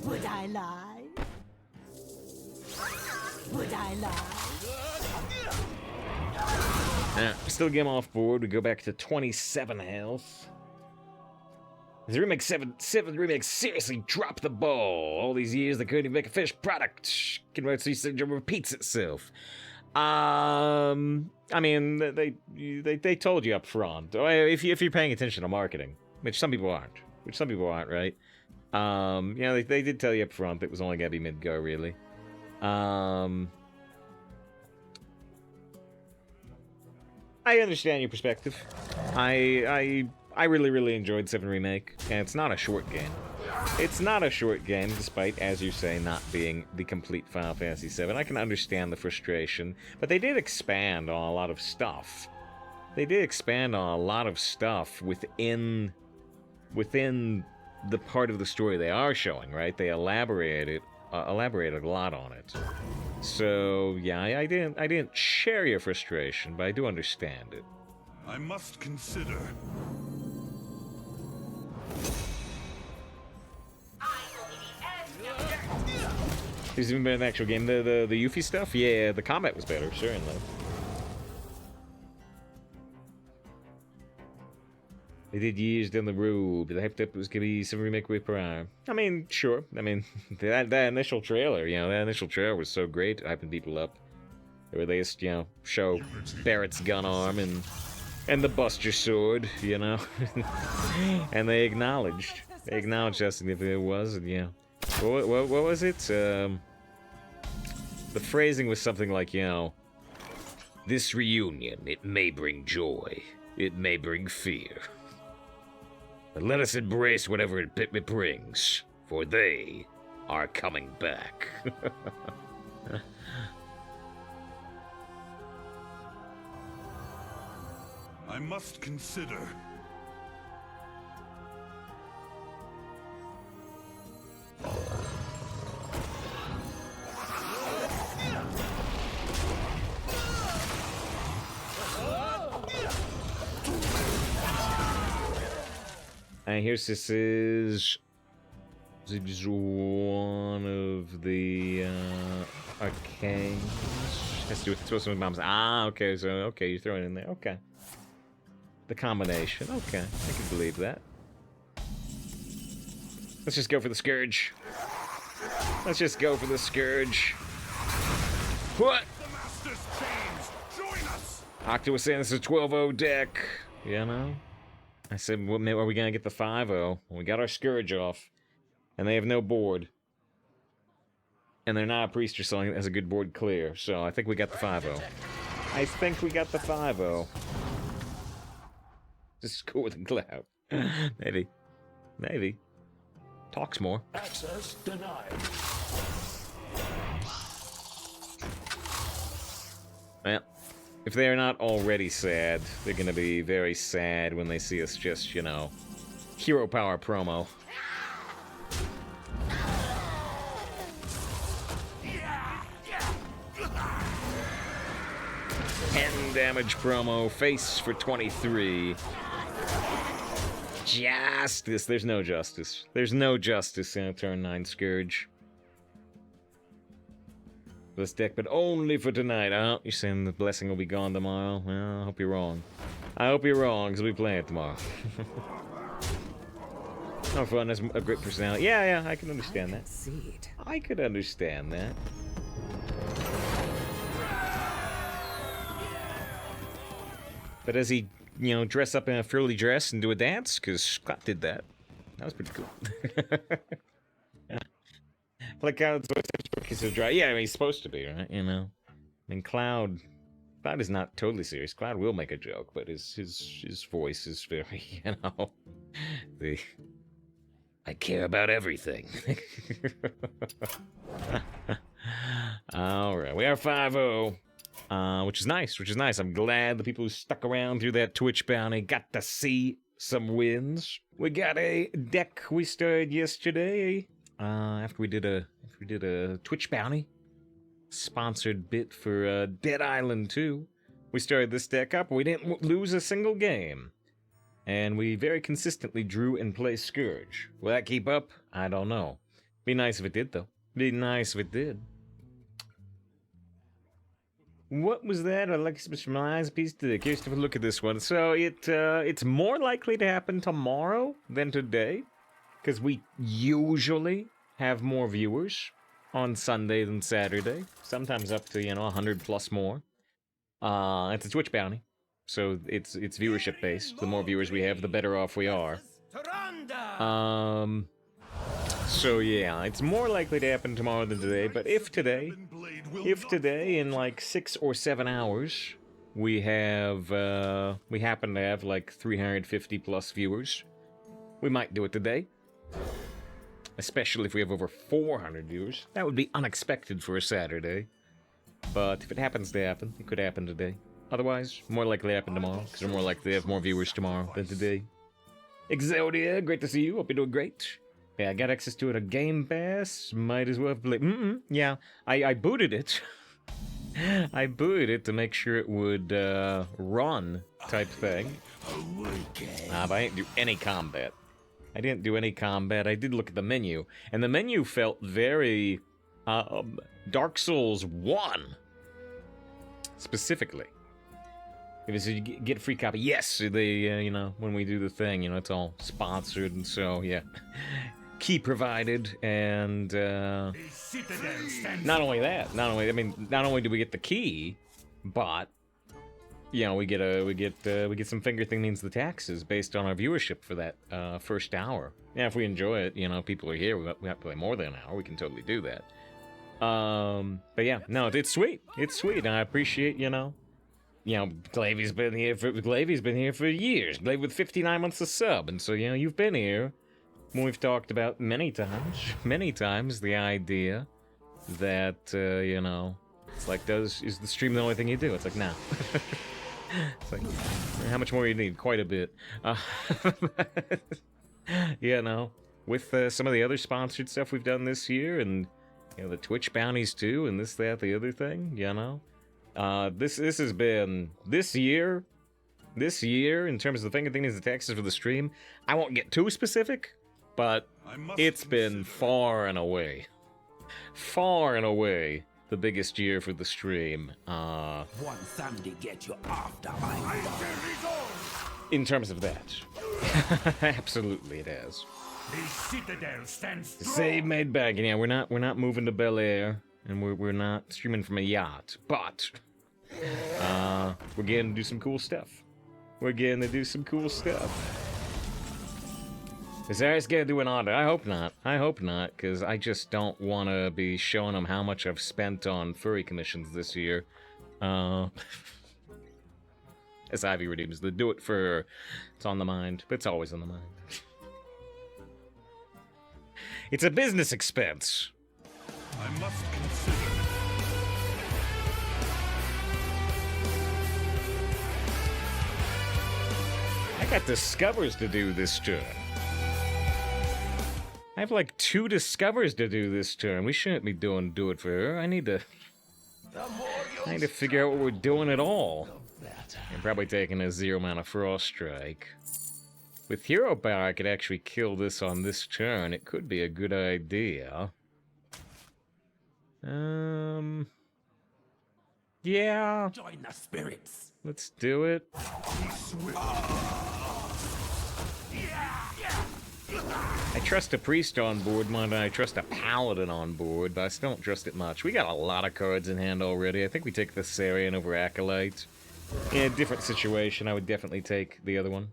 Would I lie? Would I lie? Still game off board. We go back to 27 health. The remake 7 remake seriously dropped the ball. All these years they couldn't even make a finished product. Convergency syndrome repeats itself. I mean, they told you up front. If you're paying attention to marketing, which some people aren't, right? You know, they did tell you up front it was only gonna be mid-go, really. I understand your perspective. I really enjoyed 7 Remake, and it's not a short game. It's not a short game, despite, as you say, not being the complete Final Fantasy VII. I can understand the frustration, but they did expand on a lot of stuff. They did expand on a lot of stuff within the part of the story they are showing, right? They elaborated a lot on it. So yeah, I didn't share your frustration, but I do understand it. I must consider. There's even been an actual game. The Yuffie stuff? Yeah, the combat was better, certainly. They did years down the road, but I hyped up it was gonna be 7 Remake with per hour. I mean, sure. I mean, that initial trailer, you know, that initial trailer was so great, hyping people up. Where they just, you know, show Barrett's gun arm and the Buster sword, you know, and they acknowledged how significant it was, and yeah. What was it? The phrasing was something like, you know, this reunion, it may bring joy, it may bring fear. But let us embrace whatever it brings, for they are coming back. I must consider. And here's this is one of the arcanes. Has to do with supposed to be mom's. Ah, okay, so okay, you're throwing it in there. Okay. The combination. Okay, I can believe that. Let's just go for the Scourge. Let's just go for the Scourge. What? The Master's chains! Join us! Octa was saying this is a 12-0 deck. You know? I said, well, are we gonna get the 5-0? Well, we got our Scourge off. And they have no board. And they're not a priest or something that has a good board clear. So I think we got the 5-0. I think we got the 5-0. Just go with the cloud. Maybe. Maybe. Talks more. Access denied. Well, if they're not already sad, they're gonna be very sad when they see us just, you know, hero power promo. 10 damage promo, face for 23. Justice. There's no justice. There's no justice in a turn 9 Scourge. This deck, but only for tonight. Oh, you're saying the blessing will be gone tomorrow? Well, I hope you're wrong. I hope you're wrong, because we'll be playing it tomorrow. Oh, fun. Has a great personality. Yeah, I can understand that. I could understand that. But does he, you know, dress up in a frilly dress and do a dance? Because Scott did that. That was pretty cool. Like Cloud's voice is so dry. Yeah, I mean, he's supposed to be, right? You know? I mean, Cloud is not totally serious. Cloud will make a joke, but his voice is very, you know... I care about everything. Alright, we are 5-0. Which is nice, I'm glad the people who stuck around through that Twitch bounty got to see some wins. We got a deck we started yesterday, after we did a Twitch bounty. Sponsored bit for Dead Island 2. We started this deck up, we didn't lose a single game. And we very consistently drew and played Scourge. Will that keep up? I don't know. Be nice if it did, though. Be nice if it did. What was that? I'd like to spend my eyes piece today. Curious to look at this one. So it's more likely to happen tomorrow than today, because we usually have more viewers on Sunday than Saturday. Sometimes up to 100 plus more. It's a Twitch bounty, so it's viewership based. The more viewers we have, the better off we are. So yeah, it's more likely to happen tomorrow than today. But if today in like 6 or 7 hours we happen to have like 350 plus viewers, we might do it today. Especially if we have over 400 viewers. That would be unexpected for a Saturday. But if it happens to happen, it could happen today. Otherwise, more likely to happen tomorrow, because we're more likely to have more viewers tomorrow than today. Exodia, great to see you. Hope you're doing great. Yeah, I got access to it on Game Pass. Might as well play. Yeah, I booted it. I booted it to make sure it would run, type thing. But I didn't do any combat. I did look at the menu, and the menu felt very Dark Souls 1 specifically. If it said you get a free copy, yes, they when we do the thing, it's all sponsored, and so yeah. Key provided, and not only do we get the key, but we get some finger thingings the taxes based on our viewership for that first hour. Yeah, if we enjoy it, people are here, we have to play more than an hour, we can totally do that. But yeah, no, it's sweet. It's sweet, and I appreciate, Glavy's been here for years. Glavy with 59 months of sub, and so, you've been here. We've talked about many times, the idea that, it's like, is the stream the only thing you do? It's like, nah. It's like, how much more you need? Quite a bit. With some of the other sponsored stuff we've done this year, and, the Twitch bounties too, and this, that, the other thing, this has been, this year, in terms of the finger things, the taxes for the stream, I won't get too specific, but it's been far and away the biggest year for the stream. One Sunday get you after I'm done. In terms of that. Absolutely it has. The citadel stands strong. Save made back, and yeah, we're not moving to Bel Air. and we're not streaming from a yacht, but we're getting to do some cool stuff. We're getting to do some cool stuff. Is Aris gonna do an order? I hope not. I hope not, because I just don't want to be showing them how much I've spent on furry commissions this year. As Ivy redeems the do it for her. It's on the mind, but it's always on the mind. It's a business expense. I must consider. I got discovers to do this turn. I have like 2 discovers to do this turn. We shouldn't be doing do it for her. I need to figure out what we're doing at all. I'm probably taking a 0 mana frost strike. With hero power, I could actually kill this on this turn. It could be a good idea. Yeah. Join the spirits. Let's do it. I trust a priest on board more than I trust a paladin on board, but I still don't trust it much. We got a lot of cards in hand already. I think we take the Sarian over Acolyte. In a different situation, I would definitely take the other one.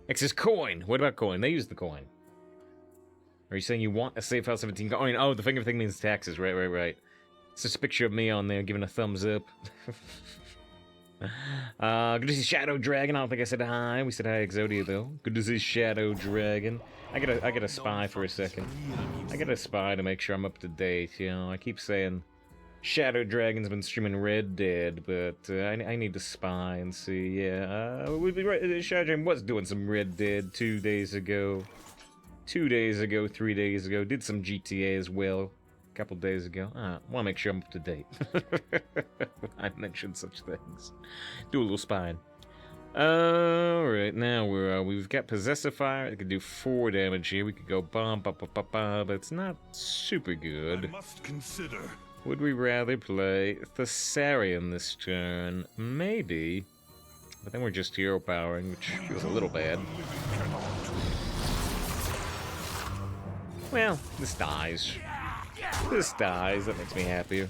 X is coin. What about coin? They use the coin. Are you saying you want a safe house 17 coin? Oh, the finger thing means taxes. Right. It's just a picture of me on there giving a thumbs up. Good to see Shadow Dragon. I don't think I said hi. We said hi, Exodia, though. Good to see Shadow Dragon. I gotta spy for a second. I gotta spy to make sure I'm up to date, you know. I keep saying Shadow Dragon's been streaming Red Dead, but I need to spy and see. Yeah, Shadow Dragon was doing some Red Dead 2 days ago. 2 days ago, 3 days ago. Did some GTA as well a couple days ago. I want to make sure I'm up to date. I mentioned such things. Do a little spying. Alright, now we've got Possessive Fire. It could do 4 damage here. We could go bum, but it's not super good. I must consider. Would we rather play Thessarian this turn? Maybe. But then we're just hero powering, which feels a little bad. Well, this dies. This dies. That makes me happier.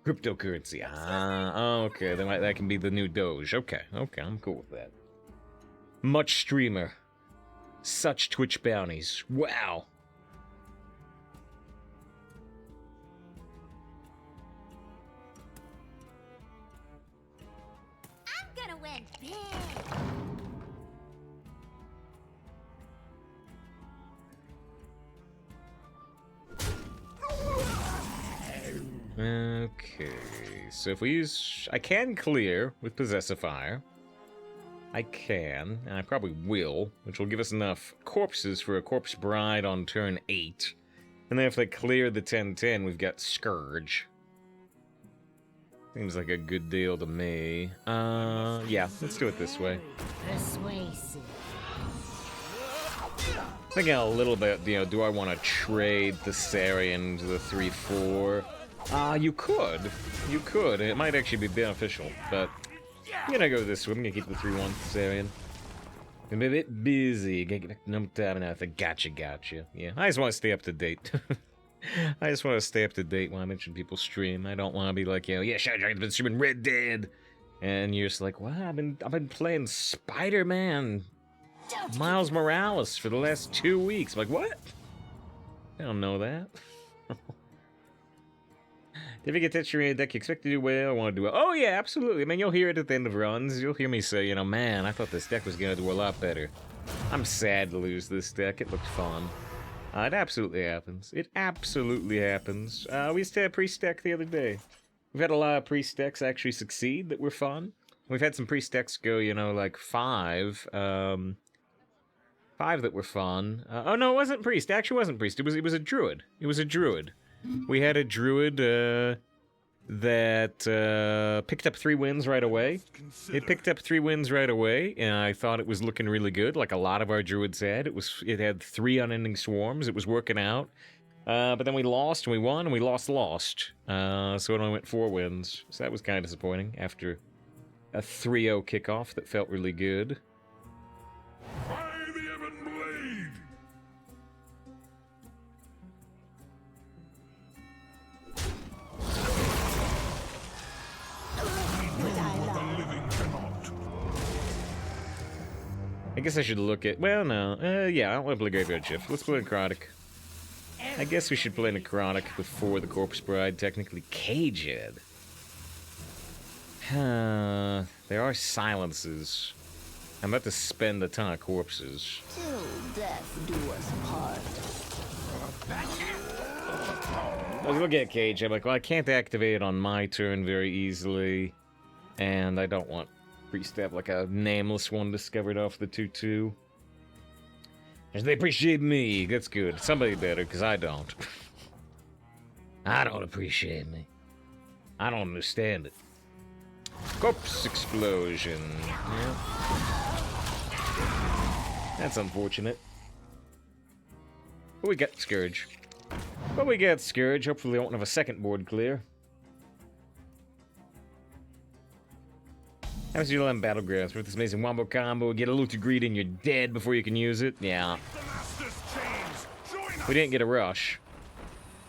Cryptocurrency. Ah, okay. That can be the new Doge. Okay, I'm cool with that. Much streamer. Such Twitch bounties. Wow. I'm gonna win big. Okay, so if we use... I can clear with Possessive Fire. I can, and I probably will, which will give us enough corpses for a Corpse Bride on turn 8. And then if they clear the 10-10, we've got Scourge. Seems like a good deal to me. Yeah, let's do it this way. Persuasive. Thinking a little bit, you know, do I want to trade the Sarian to the 3-4? You could. You could. It might actually be beneficial, but I'm gonna go this way. I'm gonna keep the 3-1 Sarian. I'm a bit busy. No time enough. Gotcha. Yeah, I just want to stay up to date. I just want to stay up to date when I mention people stream. I don't want to be like, you know, yeah, Shadow Dragon's been streaming Red Dead, and you're just like, what? I've been playing Spider-Man, Miles Morales for the last 2 weeks. I'm like, what? I don't know that. If you get that Shireen deck, you expect to do well, I want to do well. Oh yeah, absolutely. I mean, you'll hear it at the end of runs. You'll hear me say, you know, man, I thought this deck was going to do a lot better. I'm sad to lose this deck. It looked fun. It absolutely happens. It absolutely happens. We used to have Priest deck the other day. We've had a lot of Priest decks actually succeed that were fun. We've had some Priest decks go, you know, like 5. 5 that were fun. Oh no, it wasn't Priest. It actually wasn't Priest. It was a Druid. It was a Druid. We had a Druid that picked up 3 wins right away. It picked up 3 wins right away, and I thought it was looking really good, like a lot of our Druids had. It had 3 unending swarms. It was working out. But then we lost, and we won, and we lost. So it only went 4 wins. So that was kind of disappointing after a 3-0 kickoff that felt really good. By the guess I should look at... Well, no. Yeah, I don't want to play Graveyard Shift. Let's play Necrotic. I guess we should play Necrotic before the Corpse Bride. Technically, Caged. There are silences. I'm about to spend a ton of corpses. Till death do us part. I was looking at Cage. I'm like, well, I can't activate it on my turn very easily. And I don't want Priest to have like a nameless one discovered off the 2/2. They appreciate me. That's good. Somebody better, because I don't. I don't appreciate me. I don't understand it. Corpse explosion. Yeah. That's unfortunate. But we got Scourge. Hopefully we won't have a second board clear. Happens to you on Battlegrounds with this amazing wombo combo. Get a little too greedy and you're dead before you can use it. Yeah. We didn't get a rush.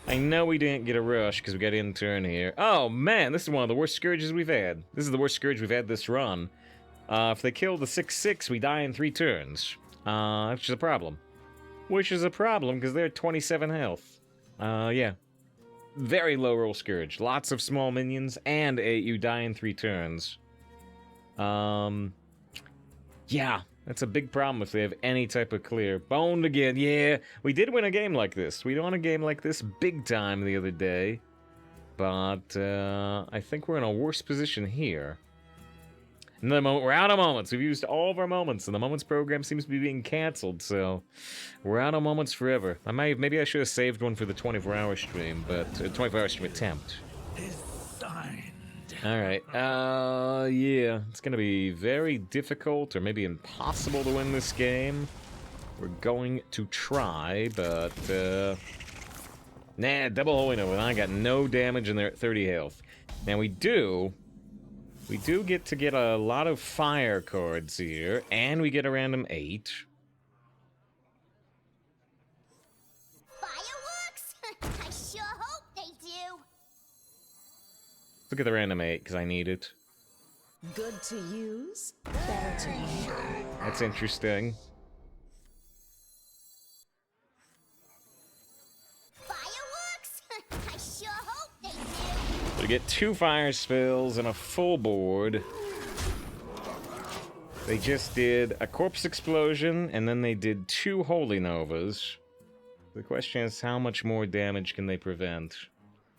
I know we didn't get a rush because we got in turn here. Oh man, this is one of the worst Scourges we've had. This is the worst Scourge we've had this run. If they kill the 6/6, we die in 3 turns. Which is a problem. Which is a problem because they're 27 health. Yeah. Very low roll Scourge. Lots of small minions and you die in 3 turns. Yeah, that's a big problem if they have any type of clear. Boned again, yeah. We did win a game like this. We won a game like this big time the other day. But, I think we're in a worse position here. Another moment. We're out of moments. We've used all of our moments, and the moments program seems to be being canceled, so we're out of moments forever. Maybe I should have saved one for the 24-hour stream, but 24-hour stream attempt. Alright, yeah, it's gonna be very difficult, or maybe impossible to win this game. We're going to try, but, nah, double Holy Nova, I got no damage and they're at 30 health. Now we do get to get a lot of fire cards here, and we get a random 8. Fireworks? I sure hope they do. Look at the random 8, because I need it. Good to use, better to use. That's interesting. Fireworks? I sure hope they do. We get 2 fire spells and a full board. They just did a corpse explosion, and then they did 2 holy novas. The question is, how much more damage can they prevent?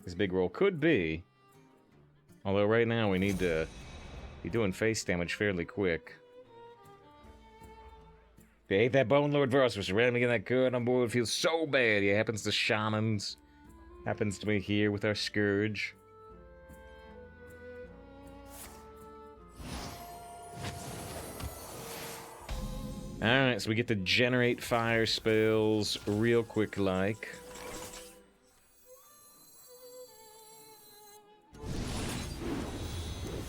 This big roll could be. Although right now we need to be doing face damage fairly quick. They hate that Bone Lord Verse, which randomly getting that card on board feels so bad. Yeah, happens to shamans. Happens to me here with our Scourge. Alright, so we get to generate fire spells real quick like.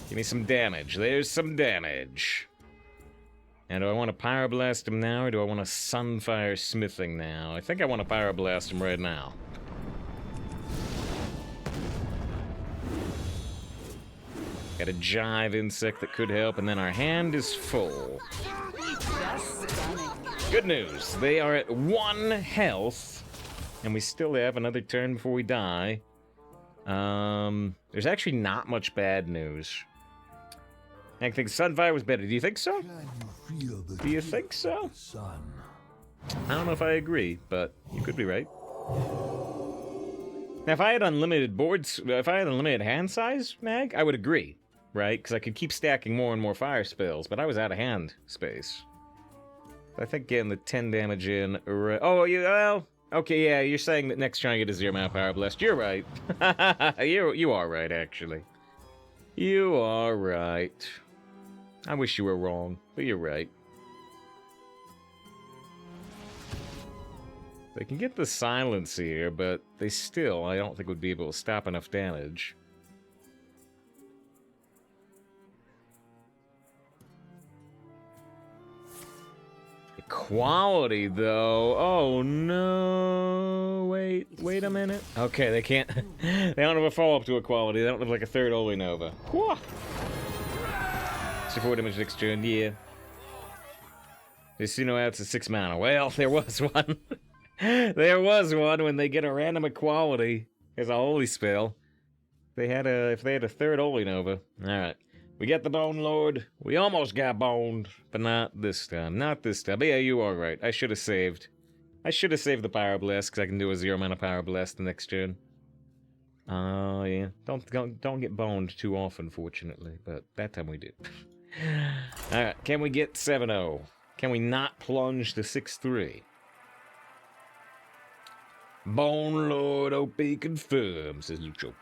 Give me some damage. There's some damage. And do I want to Pyroblast him now, or do I want to Sunfire Smithing now? I think I want to Pyroblast him right now. Got a Jive Insect that could help, and then our hand is full. Good news. They are at 1 health, and we still have another turn before we die. There's actually not much bad news. I think Sunfire was better. Do you think so? Do you think so? I don't know if I agree, but you could be right. Now, if I had unlimited boards, if I had unlimited hand size, Mag, I would agree, right? Because I could keep stacking more and more fire spells, but I was out of hand space. I think getting the 10 damage in... Oh, well... Okay, yeah, you're saying that next trying to get a 0-mana Power Blast. You're right. You are right, actually. You are right. I wish you were wrong, but you're right. They can get the silence here, but they still, I don't think, would be able to stop enough damage. Equality, though. Oh, no. Wait a minute. Okay, they can't... They don't have a follow-up to Equality. They don't have, like, a third Holy Nova. Whoa! So 4 damage next turn, yeah. Just so you know, it's a 6 mana. Well, there was one. There was one when they get a random equality as a holy spell. If they had a third holy nova. Alright. We get the Bone Lord. We almost got boned, but not this time. Not this time. But yeah, you are right. I should have saved. I should have saved the Power Blast, because I can do a 0 mana Power Blast the next turn. Oh, yeah. Don't get boned too often, fortunately, but that time we did. Alright, can we get 7-0? Can we not plunge to 6-3? Bone Lord OP confirmed, says Lucho.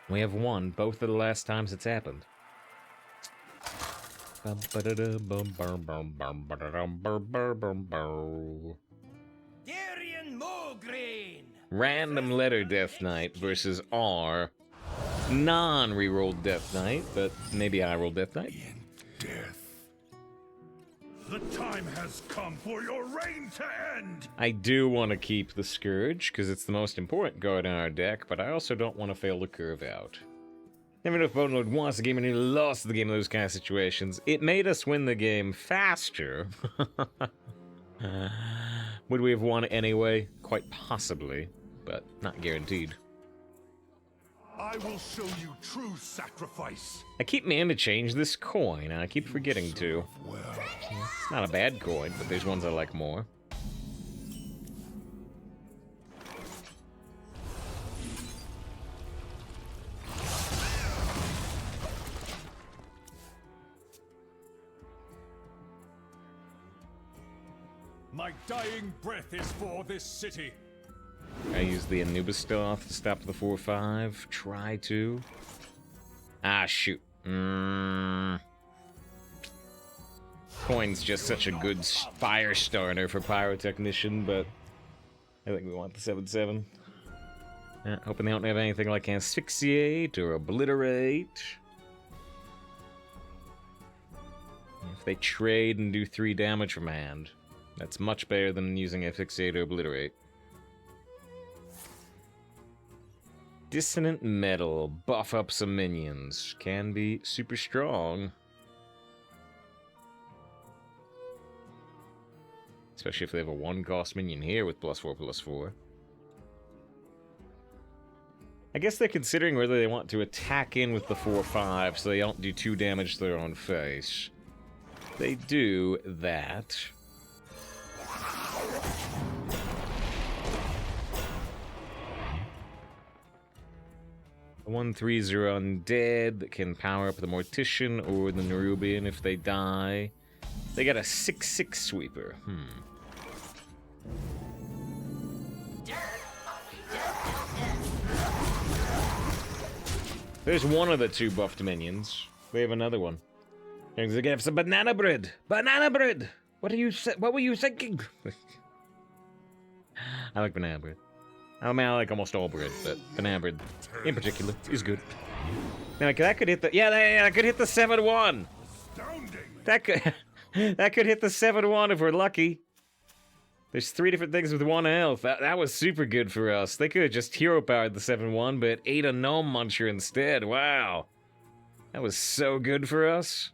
We have won both of the last times it's happened. Random letter Death Knight versus R. Non-rerolled Death Knight, but maybe I roll Death Knight. Death. The time has come for your reign to end! I do want to keep the Scourge, because it's the most important card in our deck, but I also don't want to fail to curve out. Never know if Bone Lord wants the game and he lost the game in those kind of situations. It made us win the game faster. Would we have won anyway? Quite possibly, but not guaranteed. I will show you true sacrifice. I keep meaning to change this coin, and I keep forgetting to. It's not a bad coin, but there's ones I like more. My dying breath is for this city. I use the Anubis Stealth to stop the 4-5. Try to. Ah, shoot. Coin's just such a good fire starter for Pyrotechnician, but I think we want the 7-7. Yeah, hoping they don't have anything like Asphyxiate or Obliterate. If they trade and do 3 damage from hand, that's much better than using Asphyxiate or Obliterate. Dissonant Metal, buff up some minions. Can be super strong. Especially if they have a 1-cost minion here with +4/+4. I guess they're considering whether they want to attack in with the 4-5 so they don't do 2 damage to their own face. They do that. A 1/3 undead that can power up the Mortician or the Nerubian if they die. They got a 6/6 sweeper. There's one of the 2 buffed minions. They have another one. They're gonna have some banana bread. Banana bread. What were you thinking? I like banana bread. I mean, I like almost all bread, but banana bread in particular is good. Now, that could hit the that could hit the 7-1. That could hit the 7-1 if we're lucky. There's 3 different things with 1 health. That was super good for us. They could have just hero powered the 7-1, but ate a gnome muncher instead. Wow, that was so good for us.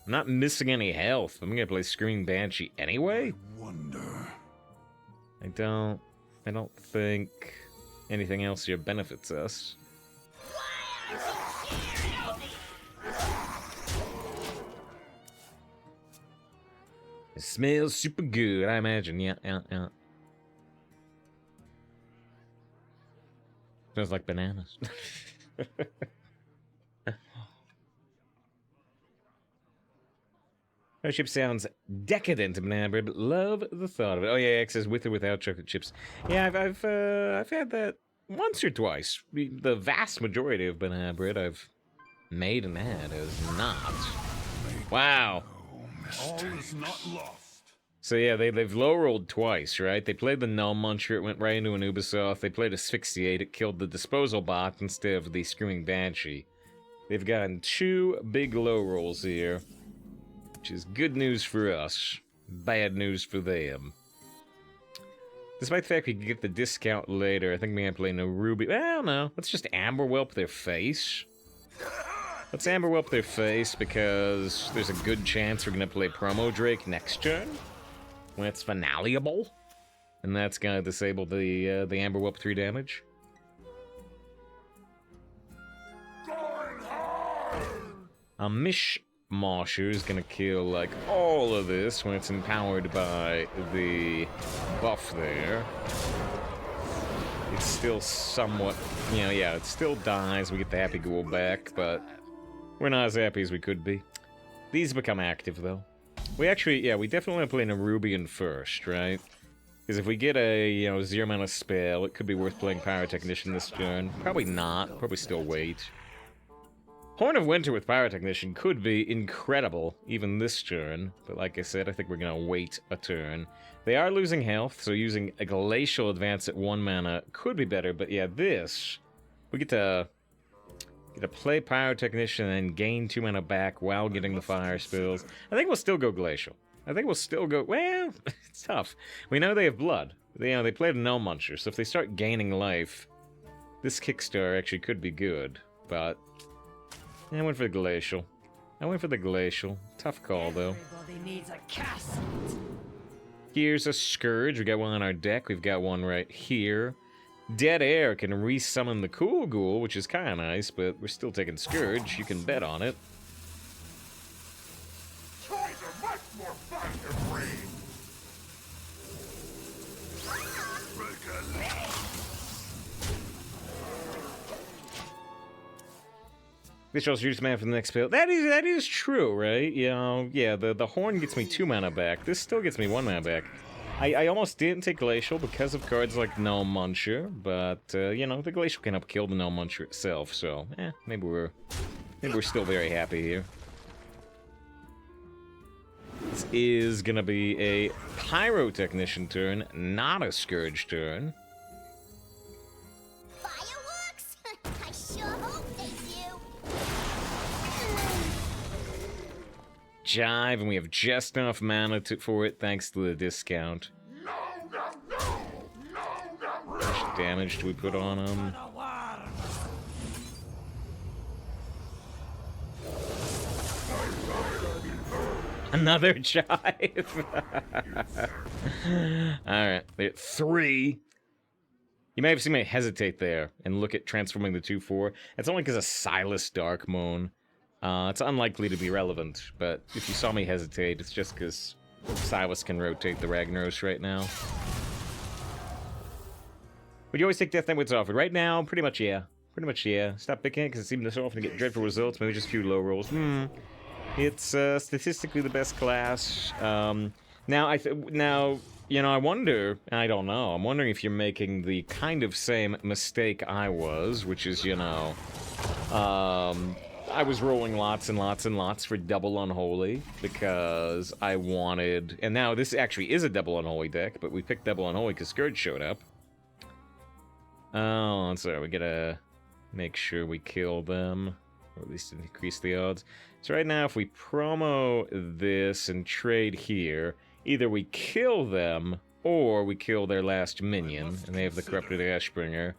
I'm not missing any health. I'm gonna play Screaming Banshee anyway. I don't think anything else here benefits us. It smells super good, I imagine. Yeah. Smells like bananas. Our chip sounds decadent, banana bread, but love the thought of it. Oh yeah, X says with or without chocolate chips. Yeah, I've had that once or twice. The vast majority of banana bread I've made and had is not. Wow. All is not lost. So yeah, they've low rolled twice, right? They played the Gnome Muncher, it went right into an Ubisoft. They played Asphyxiate, it killed the Disposal Bot instead of the Screaming Banshee. They've gotten 2 big low rolls here. Which is good news for us, bad news for them. Despite the fact we can get the discount later, I think we can play no Ruby. Well, no, let's just Amber Whelp their face. Let's Amber Whelp their face, because there's a good chance we're going to play Promo Drake next turn, when it's finaleable. And that's going to disable the Amber Whelp 3 damage. A Mishmasher is going to kill, like, all of this when it's empowered by the buff there. It's still somewhat, you know, yeah, it still dies, we get the Happy Ghoul back, but we're not as happy as we could be. These become active, though. We actually, yeah, we definitely want to play in a Rubian first, right? Because if we get a, you know, 0 mana spell, it could be worth playing Pyrotechnician this turn. Probably not, probably still wait. Horn of Winter with Pyrotechnician could be incredible, even this turn, but like I said, I think we're gonna wait a turn. They are losing health, so using a Glacial Advance at 1 mana could be better, but yeah, this, we get to play Pyrotechnician and gain 2 mana back while getting the fire spells. I think we'll still go Glacial. I think we'll still go, well, it's tough. We know they have blood. They, you know, they played a No Muncher, so if they start gaining life, this Kickstar actually could be good, but I went for the Glacial. I went for the Glacial. Tough call, though. Everybody needs a castle. Here's a Scourge. We got one on our deck. We've got one right here. Dead Air can resummon the Cool Ghoul, which is kind of nice, but we're still taking Scourge. You can bet on it. Toys are much more fun to breed. This shows use mana for the next spell. That is true, right? You know, yeah, the Horn gets me 2 mana back. This still gets me 1 mana back. I almost didn't take Glacial because of cards like No Muncher, but, you know, the Glacial can help kill the No Muncher itself, so, maybe we're still very happy here. This is gonna be a Pyrotechnician turn, not a Scourge turn. Fireworks? I sure hope they do. Jive, and we have just enough mana for it thanks to the discount. How much damage do we put on him? Another Jive! Alright, 3. You may have seen me hesitate there and look at transforming the 2/4. It's only because of Silas Darkmoon. It's unlikely to be relevant, but if you saw me hesitate, it's just because Silas can rotate the Ragnaros right now. Would you always take Death Knight Wits offered? Right now, pretty much yeah. Pretty much yeah. Stop picking it because it seems so often to get dreadful results, maybe just a few low rolls. It's statistically the best class. Now, you know, I wonder, I don't know, I'm wondering if you're making the kind of same mistake I was, which is, you know, I was rolling lots and lots and lots for double Unholy because I wanted, and now this actually is a double Unholy deck, but we picked double Unholy because Scourge showed up. Oh, sorry, we gotta make sure we kill them, or at least increase the odds. So right now, if we promo this and trade here, either we kill them, or we kill their last minion, and they have the Corrupted Ashbringer.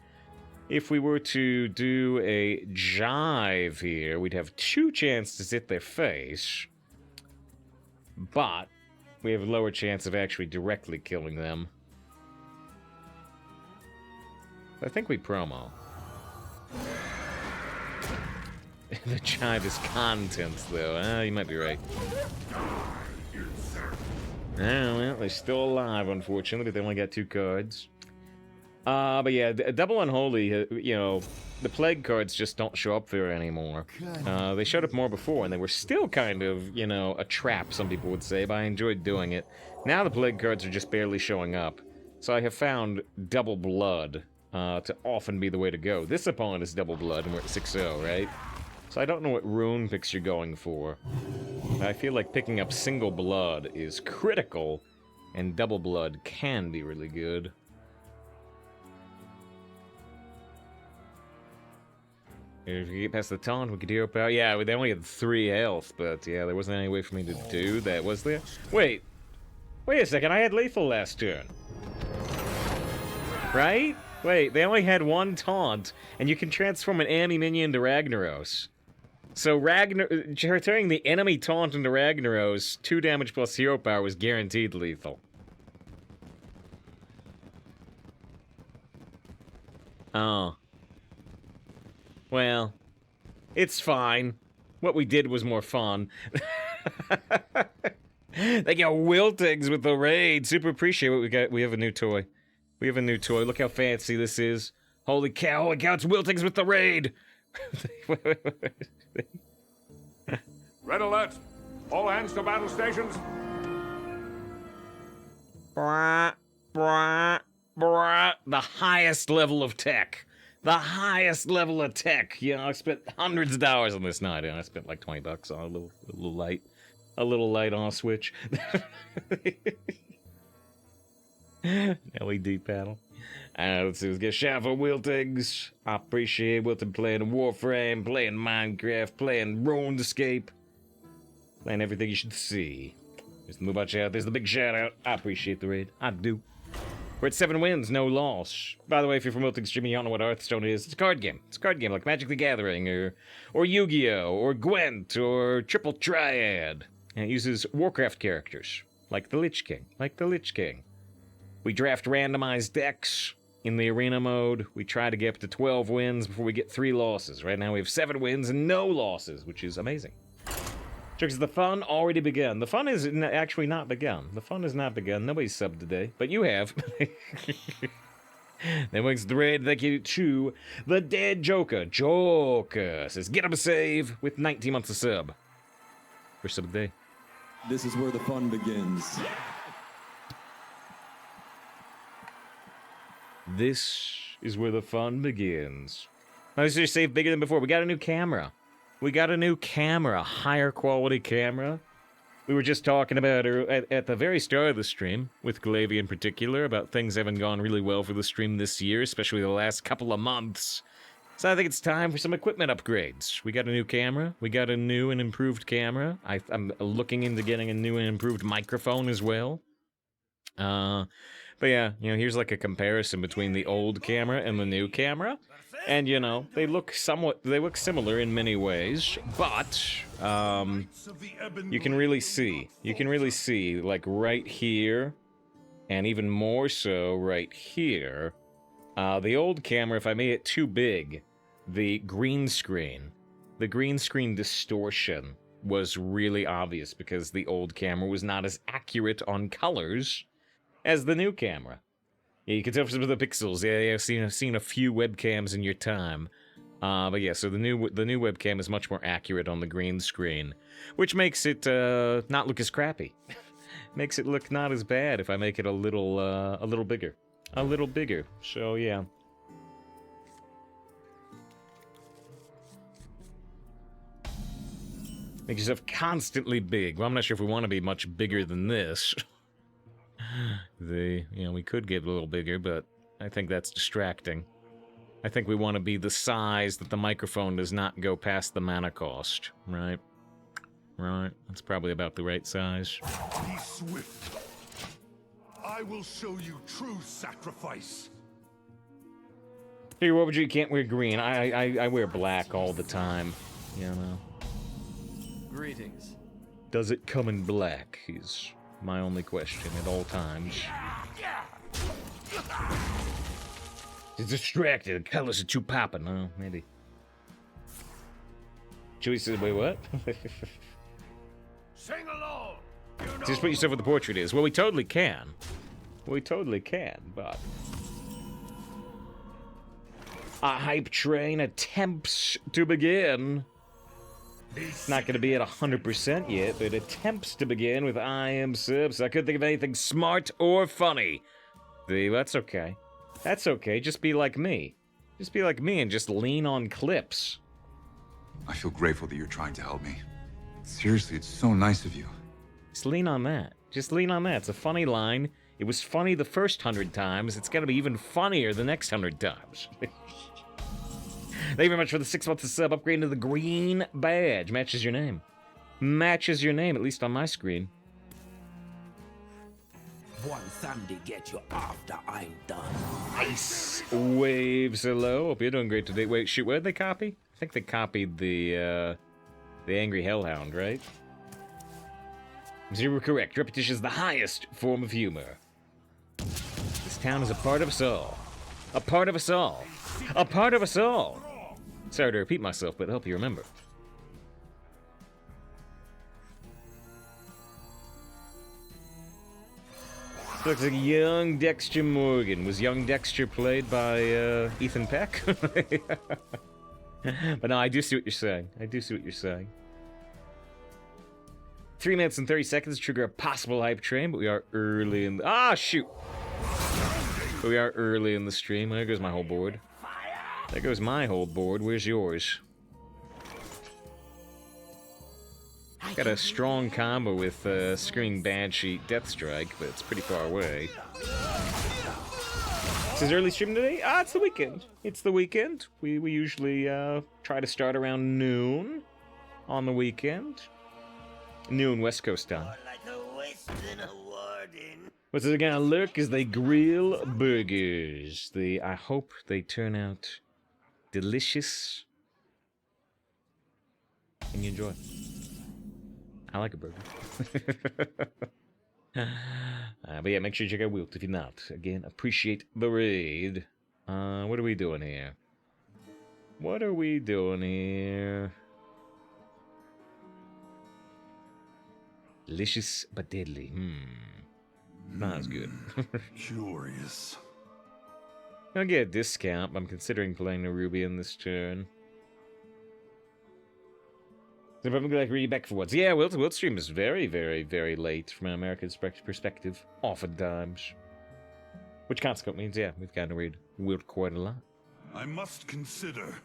If we were to do a Jive here, we'd have 2 chances to hit their face, but we have a lower chance of actually directly killing them. I think we promo. The Jive is content, though. You might be right. Well, they're still alive, unfortunately, but they only got 2 cards. But yeah, double Unholy, you know, the Plague cards just don't show up there anymore. They showed up more before, and they were still kind of, you know, a trap, some people would say, but I enjoyed doing it. Now the Plague cards are just barely showing up. So I have found Double Blood to often be the way to go. This opponent is Double Blood, and we're at 6-0, right? So I don't know what rune picks you're going for. I feel like picking up Single Blood is critical, and Double Blood can be really good. If we get past the taunt, we could heal power. Yeah, they only had 3 health, but yeah, there wasn't any way for me to do that, was there? Wait a second, I had lethal last turn. Right? Wait, they only had 1 taunt, and you can transform an Annie minion to Ragnaros. So turning the enemy taunt into Ragnaros, 2 damage plus hero power was guaranteed lethal. Oh. Well, it's fine. What we did was more fun. They got wiltings with the raid. Super appreciate what we got. We have a new toy. We have a new toy. Look how fancy this is. Holy cow, it's wiltings with the raid. Red alert! All hands to battle stations. Brah, brah, brah. The highest level of tech. The highest level of tech. You know, I spent hundreds of dollars on this night, and I spent like $20 on a little light. A little light on a Switch. LED panel. Let's see, let's get a shout for Wiltings. I appreciate Wilton playing Warframe, playing Minecraft, playing RuneScape, playing everything you should see. There's the move out shout. There's the big shout out. I appreciate the raid. I do. We're at 7 wins, no loss. By the way, if you're from Wilton streaming, you don't know what Hearthstone is. It's a card game. It's a card game like Magic the Gathering, or Yu-Gi-Oh, or Gwent, or Triple Triad. And it uses Warcraft characters, like the Lich King. We draft randomized decks in the arena mode. We try to get up to 12 wins before we get 3 losses. Right now we have 7 wins and no losses, which is amazing. Tricks, the fun already begun. The fun is actually not begun. The fun has not begun. Nobody's subbed today, but you have. Then wings the raid. Thank you to the Dead Joker. Joker says, get him a save with 19 months of sub. First sub of the day. This is where the fun begins. This is where the fun begins. Now, this is your save bigger than before. We got a new camera. Higher quality camera. We were just talking about at the very start of the stream, with Glavy in particular, about things haven't gone really well for the stream this year, especially the last couple of months. So I think it's time for some equipment upgrades. We got a new camera. We got a new and improved camera. I'm looking into getting a new and improved microphone as well. But yeah, you know, here's like a comparison between the old camera and the new camera. And, you know, they look similar in many ways, but, you can really see, like, right here, and even more so right here, the old camera, if I made it too big, the green screen distortion was really obvious because the old camera was not as accurate on colors as the new camera. Yeah, you can tell from the pixels. Yeah, I've seen a few webcams in your time. But yeah, so the new webcam is much more accurate on the green screen, which makes it not look as crappy. Makes it look not as bad if I make it a little bigger. So yeah. Make yourself constantly big. Well, I'm not sure if we want to be much bigger than this. We could get a little bigger, but I think that's distracting. I think we want to be the size that the microphone does not go past the mana cost, right? Right, that's probably about the right size. Be swift. I will show you true sacrifice. Here, what would you can't wear green? I wear black all the time, you know. Greetings. Does it come in black is my only question at all times. He's distracted. The colors are too popping. Oh, maybe. Chewie says, wait, what? Sing along. Just put yourself where the portrait is. Well, we totally can. But... a hype train attempts to begin. It's not going to be at 100% yet, but it attempts to begin with I am subs. I couldn't think of anything smart or funny. That's okay. That's okay. Just be like me. Just be like me and just lean on clips. I feel grateful that you're trying to help me. Seriously, it's so nice of you. Just lean on that. Just lean on that. It's a funny line. It was funny the first 100 times. It's got to be even funnier the next 100 times. Thank you very much for the 6 months of sub. Upgrade to the green badge. Matches your name. Matches your name, at least on my screen. One Sunday get you after I'm done. Ice Waves, hello. Hope you're doing great today. Wait, shoot, where did they copy? I think they copied the The angry hellhound, right? You were correct. Repetition is the highest form of humor. This town is a part of us all. A part of us all. A part of us all. Sorry to repeat myself, but help you remember. Looks like young Dexter Morgan. Was young Dexter played by Ethan Peck? But no, I do see what you're saying. I do see what you're saying. 3 minutes and 30 seconds to trigger a possible hype train, but we are early in the... Ah, shoot! But we are early in the stream. There goes my whole board. There goes my whole board. Where's yours? Got a strong combo with Screaming Banshee Deathstrike, but it's pretty far away. Is this early stream today? Ah, it's the weekend. It's the weekend. We usually try to start around noon on the weekend. Noon West Coast time. What's it gonna look as they grill burgers? I hope they turn out delicious and you enjoy. I like a burger. But yeah, make sure you check out Wilt if you're not. Again, appreciate the raid. What are we doing here? What are we doing here? Delicious but deadly. Not as good. Curious. I'll get a discount, but I'm considering playing the Rubian this turn. So probably like read back for once. Yeah, Wilt stream is very, very, very late from an American perspective. Oftentimes. Which consequently means, yeah, we've gotten to read Wilt quite a lot. I must consider.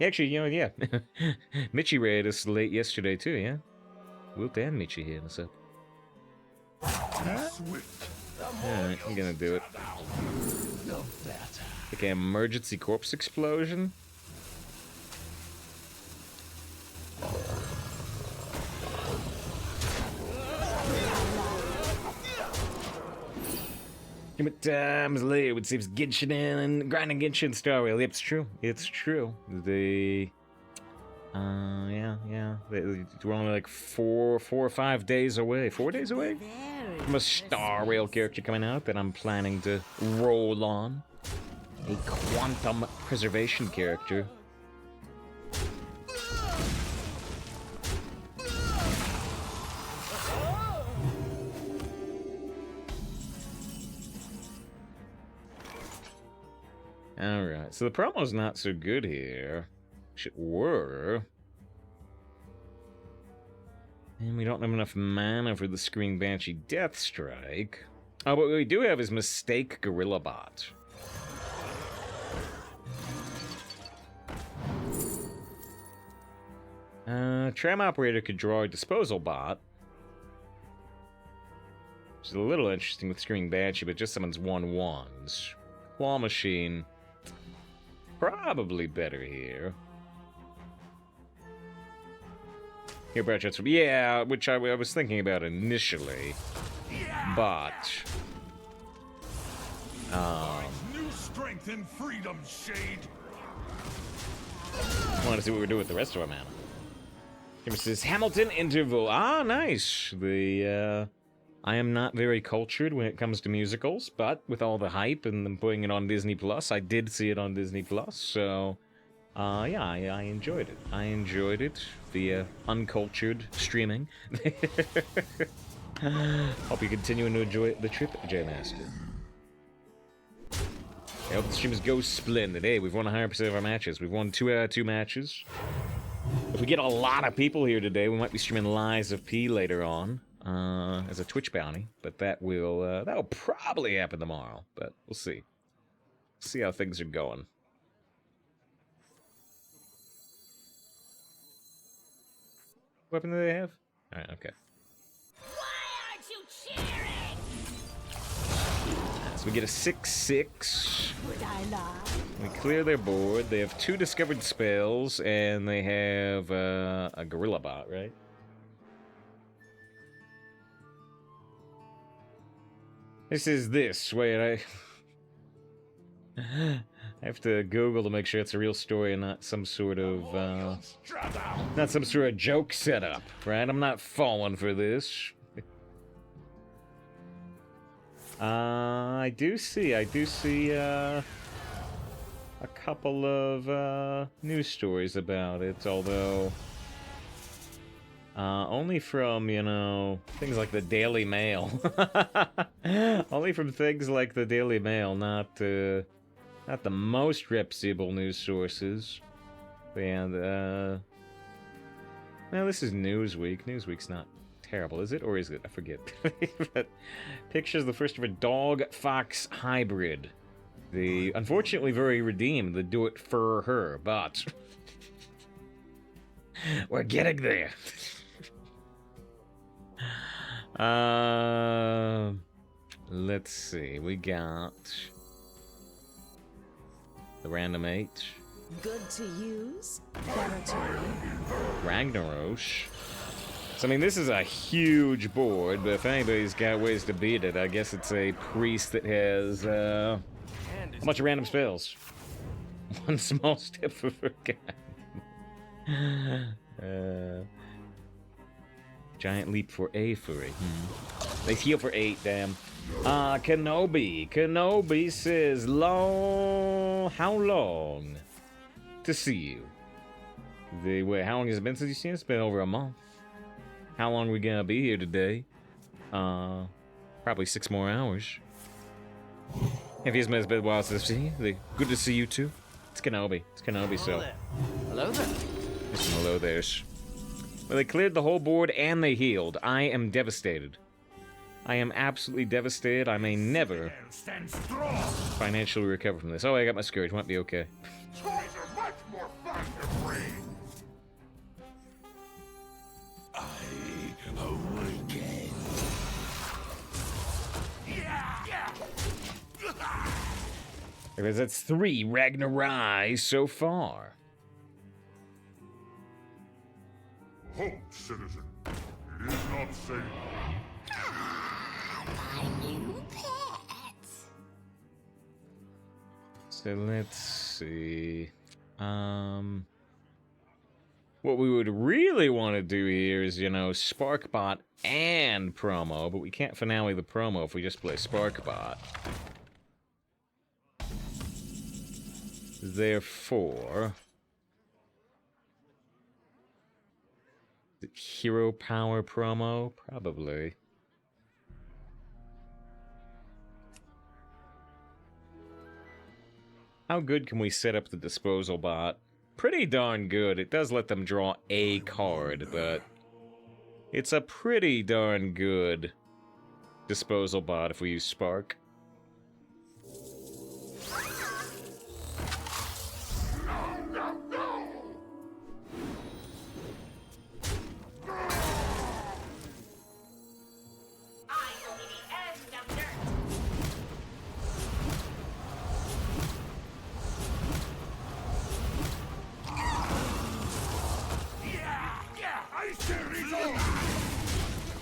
Actually, you know, yeah. Mitchie raided us late yesterday too, yeah? Wilt and Mitchie hitting us up. Alright, I'm gonna do it. Like an emergency corpse explosion? But times later, it seems Genshin and grinding Genshin Star Rail. Yep, it's true. It's true. Yeah. We're only like four or 5 days away. 4 days away from a Star Rail character coming out that I'm planning to roll on. A quantum preservation character. Alright, so the promo's not so good here. Wish it were. And we don't have enough mana for the Screaming Banshee Deathstrike. Oh, what we do have is Mistake Gorilla Bot. Tram Operator could draw a Disposal Bot. Which is a little interesting with Screaming Banshee, but just summons 1/1s. Claw Machine. Probably better here. Here, Brad, yeah, which I was thinking about initially, but New strength and freedom, Shade. want to see what we do with the rest of our mana. Here says Hamilton interval. Ah, nice. I am not very cultured when it comes to musicals, but with all the hype and them putting it on Disney Plus, I did see it on Disney Plus, so yeah, I enjoyed it. I enjoyed it via uncultured streaming. Hope you're continuing to enjoy the trip, J-Master. I hope the streams go splendid. Hey, we've won 100% of our matches. We've won 2 out of 2 matches. If we get a lot of people here today, we might be streaming Lies of P later on. As a Twitch bounty, but that'll probably happen tomorrow, but we'll see. See how things are going. What weapon do they have? Alright, okay. Why aren't you cheering? So we get a 6/6. Would I lie? We clear their board. They have 2 discovered spells, and they have a Gorilla Bot, right? This is this. Wait, I have to Google to make sure it's a real story and not some sort of, joke setup, right? I'm not falling for this. I do see, a couple of, news stories about it, although, only from, you know, things like the Daily Mail. Only from things like the Daily Mail, not the most reputable news sources. And, well, this is Newsweek. Newsweek's not terrible, is it? Or is it? I forget. But pictures of the first of a dog-fox hybrid. The, unfortunately, very redeemed, the do-it-for-her, but... we're getting there. Let's see. We got the random 8. Good to use, better to read. Ragnaros. So I mean, this is a huge board, but if anybody's got ways to beat it, I guess it's a priest that has a bunch of random spells. One small step for a giant leap for a furry. They heal for 8, damn. Kenobi says, how long to see you? Wait, how long has it been since you've seen us? It's been over a month. How long are we gonna be here today? Probably 6 more hours. If he's been a while since I've seen you, good to see you too. It's Kenobi, so. Hello there. Some hello there's. Well, they cleared the whole board and they healed. I am devastated. I am absolutely devastated. I may never Stand strong. financially recover from this. Oh, I got my Scourge. Might be okay. Toys are much more fun to bring. I awaken. Because that's 3 Ragnarai so far. Halt, citizen. It is not safe. My new pet. So let's see. What we would really want to do here is, you know, Sparkbot and promo, but we can't finale the promo if we just play Sparkbot. Therefore, hero power promo? Probably. How good can we set up the disposal bot? Pretty darn good. It does let them draw a card, but it's a pretty darn good disposal bot if we use Spark.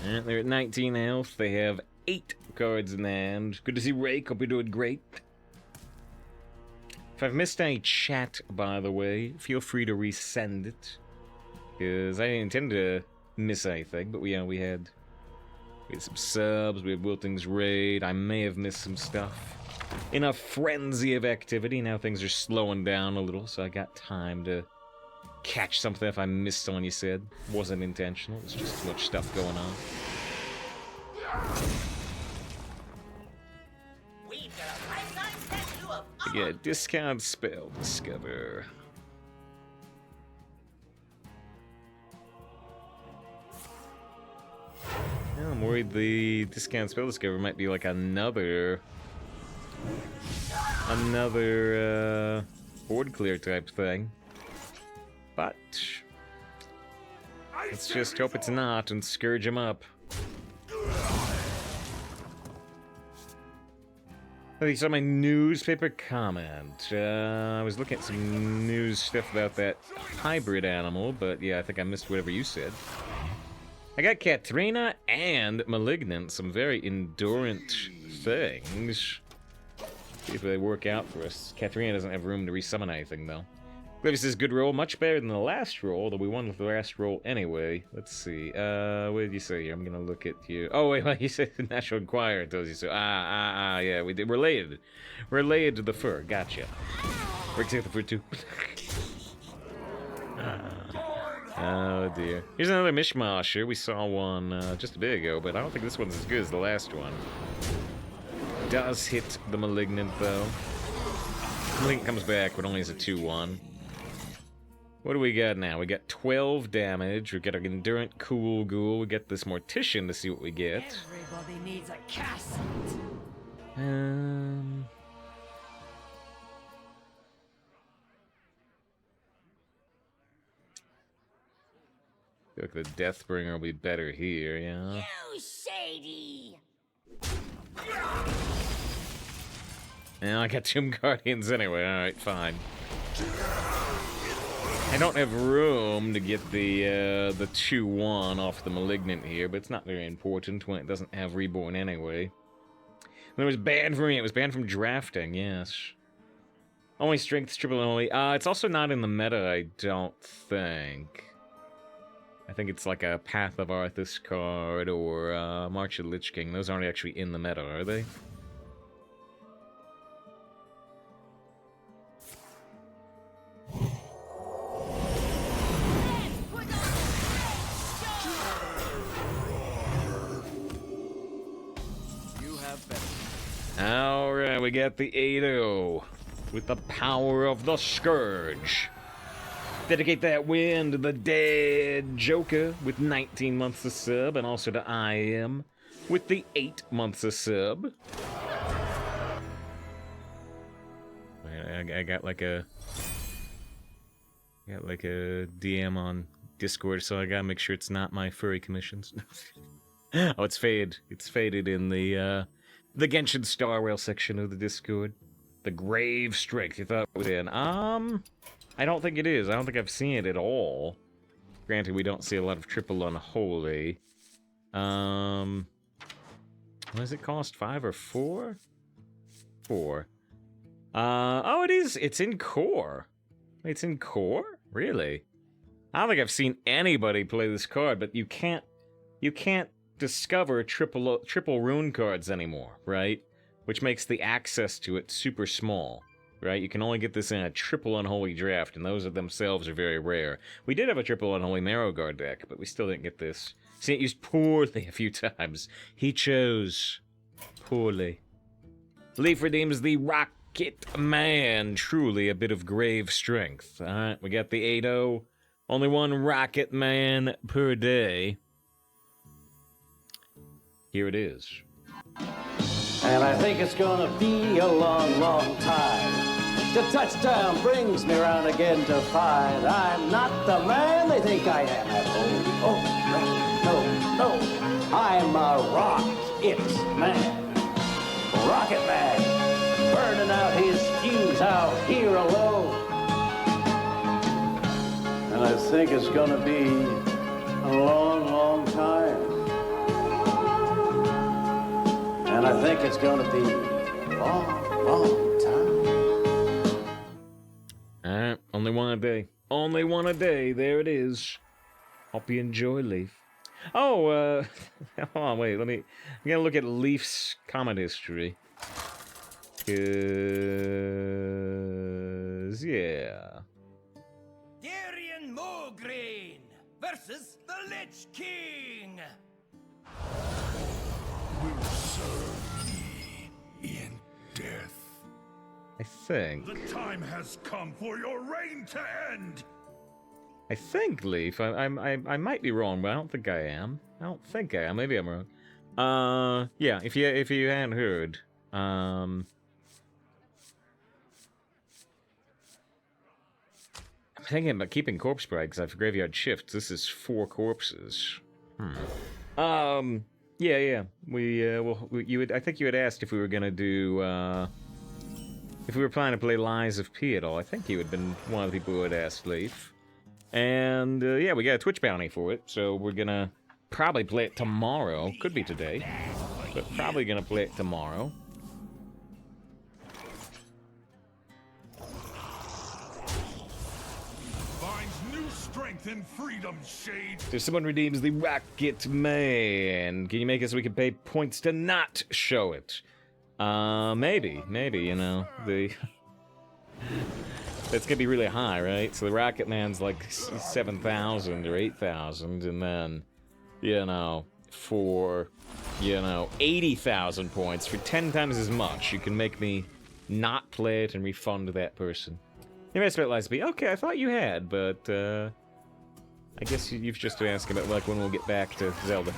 And they're at 19 health. They have 8 cards in hand. Good to see Rake. Hope you're doing great. If I've missed any chat, by the way, feel free to resend it. Because I didn't intend to miss anything, but we had some subs, we had Wilting's raid. I may have missed some stuff. In a frenzy of activity, now things are slowing down a little, so I got time to catch something if I missed someone you said. Wasn't intentional, it's just too much stuff going on. We've got a life-size statue of Yeah, discount spell discover. Yeah, I'm worried the discount spell discover might be like another board clear type thing. But let's just hope it's not and Scourge him up. I saw my newspaper comment. I was looking at some news stuff about that hybrid animal, but yeah, I think I missed whatever you said. I got Katrina and Malignant, some very endurant things. See if they work out for us. Katharina doesn't have room to resummon anything, though. Glavy says, good roll, much better than the last roll, though we won with the last roll anyway. Let's see, what did you say here? I'm gonna look at you. Oh, wait, well, you said the National Enquirer tells you so. Yeah, we did. Related. Related to the fur, gotcha. Rick, take the fur, too. Oh, dear. Here's another Mishmasher. We saw one just a bit ago, but I don't think this one's as good as the last one. Does hit the Malignant, though. Malignant comes back, but only as a 2-1. What do we got now? We got 12 damage. We got an Endurant Cool Ghoul. We got this Mortician to see what we get. Everybody needs a castle. Feel like the Deathbringer will be better here, yeah. You shady! Yeah, I got Tomb Guardians anyway. Alright, fine. I don't have room to get the 2-1 off the Malignant here, but it's not very important when it doesn't have Reborn anyway. And it was banned from me. It was banned from drafting, yes. Only strength, triple and only. It's also not in the meta, I don't think. I think it's like a Path of Arthas card or March of the Lich King. Those aren't actually in the meta, are they? Alright, we got the 8-0 with the power of the Scourge. Dedicate that win to the dead Joker with 19 months of sub, and also to I Am with the 8 months of sub. I got like a DM on Discord, so I gotta make sure it's not my furry commissions. Oh, it's faded. It's faded in the Genshin Star Rail section of the Discord. The Grave Strength, you thought it was in. I don't think it is. I don't think I've seen it at all. Granted, we don't see a lot of triple unholy. What does it cost? 5 or 4? 4. Oh, it is. It's in core. It's in core? Really? I don't think I've seen anybody play this card, but you can't discover triple rune cards anymore, right? Which makes the access to it super small, right? You can only get this in a triple unholy draft, and those of themselves are very rare. We did have a triple unholy Marrowguard deck, but we still didn't get this. See it used poorly a few times. He chose poorly. Leaf redeems the Rocket Man. Truly a bit of grave strength. Alright, we got the 8-0. Only one Rocket Man per day. Here it is. And I think it's gonna be a long, long time. The touchdown brings me round again to find I'm not the man they think I am at home. Oh, no, I'm a rocket man. Rocket man, burning out his fuse out here alone. And I think it's gonna be a long, long time. And I think it's gonna be a long, long time. Alright, only one a day. Only one a day, there it is. Hope you enjoy, Leaf. Oh, hold on, wait, I'm gonna look at Leaf's comment history. 'Cause, yeah. Darian Mograine versus the Lich King. Will serve me in death. I think. The time has come for your reign to end. I think, Leaf. I might be wrong, but I don't think I am. I don't think I am. Maybe I'm wrong. Yeah. If you hadn't heard, I'm thinking about keeping corpse bride because I have graveyard shifts. This is 4 corpses. Yeah. I think you had asked if we were gonna do, if we were planning to play Lies of P at all. I think you had been one of the people who had asked, Leaf. And, yeah, we got a Twitch bounty for it, so we're gonna probably play it tomorrow. Could be today, but probably gonna play it tomorrow. strength in freedom's shade. If someone redeems the Rocket Man, can you make it so we can pay points to not show it? Maybe, you know, that's gonna be really high, right? So the Rocket Man's like 7,000 or 8,000, and then, you know, for, you know, 80,000 points, for 10 times as much, you can make me not play it and refund that person. Maybe I spent last week. Okay, I thought you had, but, I guess you've just been asking about, like, when we'll get back to Zelda.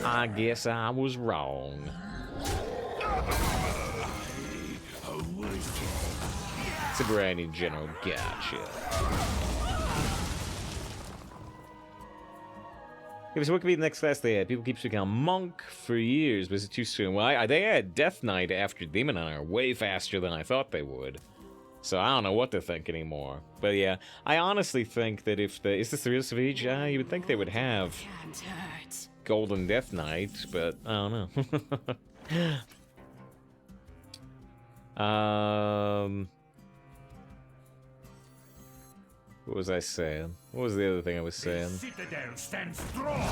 I guess I was wrong. Sobriety General, gotcha. Okay, so what could be the next class they had? People keep speaking on Monk for years, but is it too soon? Well, they had Death Knight after Demon Hunter way faster than I thought they would. So I don't know what to think anymore. But yeah, I honestly think that if the... Is this the real Savage? You would think they would have Can't hurt. Golden Death Knight, but I don't know. What was I saying? What was the other thing I was saying? Citadel stands strong.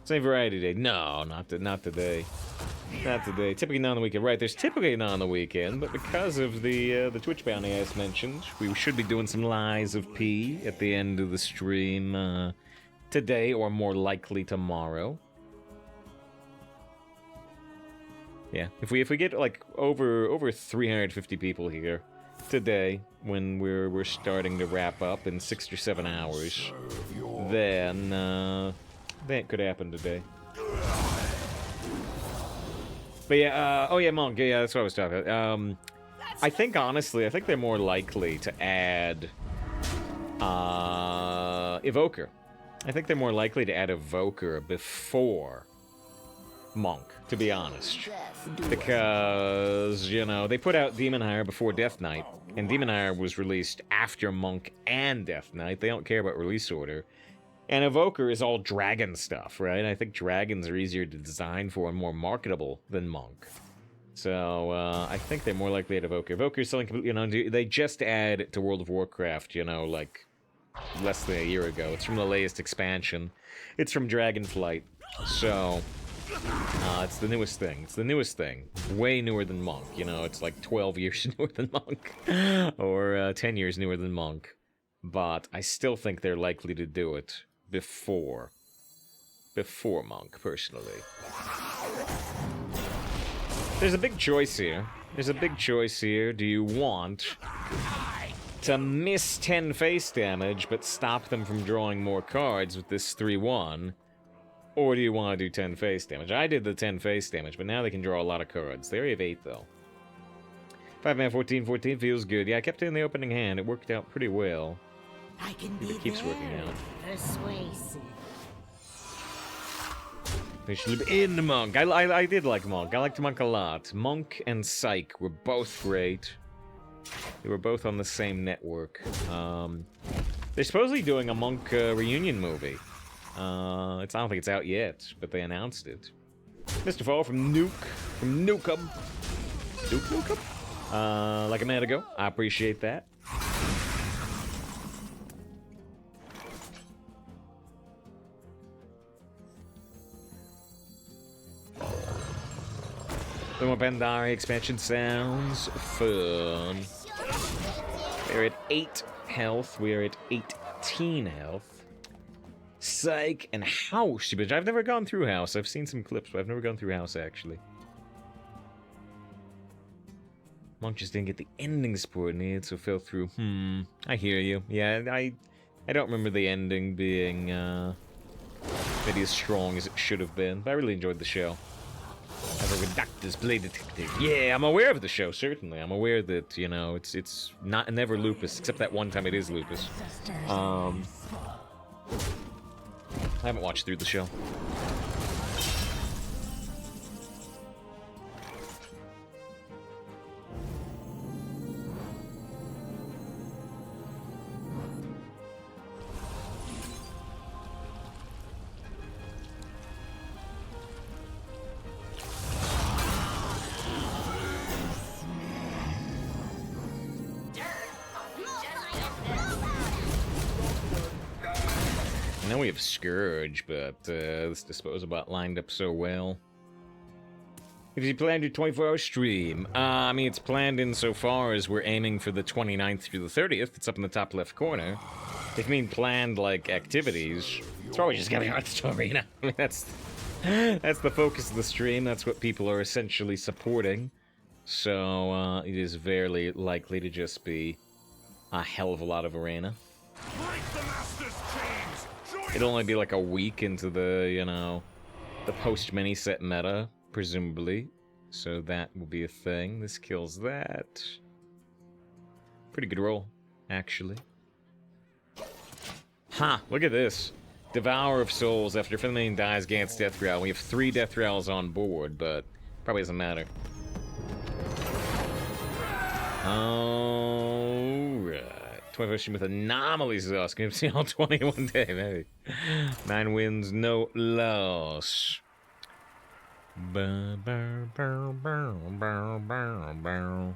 Same Variety Day. No, not today. Not today. Typically not on the weekend. Right, there's typically not on the weekend, but because of the Twitch bounty I just mentioned, we should be doing some Lies of P at the end of the stream today, or more likely tomorrow. Yeah, if we get like over 350 people here today, when we're starting to wrap up in 6 or 7 hours, then that could happen today. But yeah, oh yeah, Monk, yeah, that's what I was talking about. I think honestly, I think they're more likely to add Evoker. I think they're more likely to add Evoker before Monk, to be honest. Because, you know, they put out Demon Hire before Death Knight, and Demon Hire was released after Monk and Death Knight. They don't care about release order. And Evoker is all dragon stuff, right? I think dragons are easier to design for and more marketable than Monk. So, I think they're more likely to Evoker. Evoker is something, you know, they just add it to World of Warcraft, you know, like, less than a year ago. It's from the latest expansion. It's from Dragonflight. So, it's the newest thing. It's the newest thing. Way newer than Monk, you know, it's like 12 years newer than Monk. Or 10 years newer than Monk. But I still think they're likely to do it before Monk, personally. There's a big choice here. There's a big choice here. Do you want to miss 10 face damage, but stop them from drawing more cards with this 3-1? Or do you want to do 10 face damage? I did the 10 face damage, but now they can draw a lot of cards. They already have 8, though. 5-man, 14-14 feels good. Yeah, I kept it in the opening hand. It worked out pretty well. I can be It keeps working out. persuasive. They should be in Monk. I did like Monk. I liked Monk a lot. Monk and Psyche were both great. They were both on the same network. They're supposedly doing a Monk reunion movie. I don't think it's out yet, but they announced it. Mr. Fall from Nukem. Nukem? Like a minute ago. I appreciate that. The more Bandari expansion sounds fun. We're at 8 health. We are at 18 health. Psych and House. But I've never gone through House. I've seen some clips, but I've never gone through House, actually. Monk just didn't get the ending support needed, so fell through. I hear you. Yeah, I don't remember the ending being maybe as strong as it should have been, but I really enjoyed the show. As a Doctor's Play Detective. Yeah, I'm aware of the show, certainly. I'm aware that, you know, it's never lupus, except that one time it is lupus. I haven't watched through the show. Now we have Scourge, but this disposal bot lined up so well. If you planned your 24-hour stream, I mean, it's planned insofar as we're aiming for the 29th through the 30th. It's up in the top left corner. If you mean planned, like, activities, it's probably just gonna be Hearthstone Arena. I mean, that's the focus of the stream. That's what people are essentially supporting. So, it is very likely to just be a hell of a lot of Arena. Break the master's chains. Join It'll only be like a week into the, you know, the post-mini set meta, presumably. So that will be a thing. This kills that. Pretty good roll, actually. Ha! Look at this. Devour of Souls. After Finlane dies, gains Death Rattle. We have 3 Death Rattles on board, but probably doesn't matter. Alright. 25 stream with anomalies loss. Can you see all 21 day, maybe? 9 wins, no loss. Bow, bow, bow, bow, bow, bow, bow.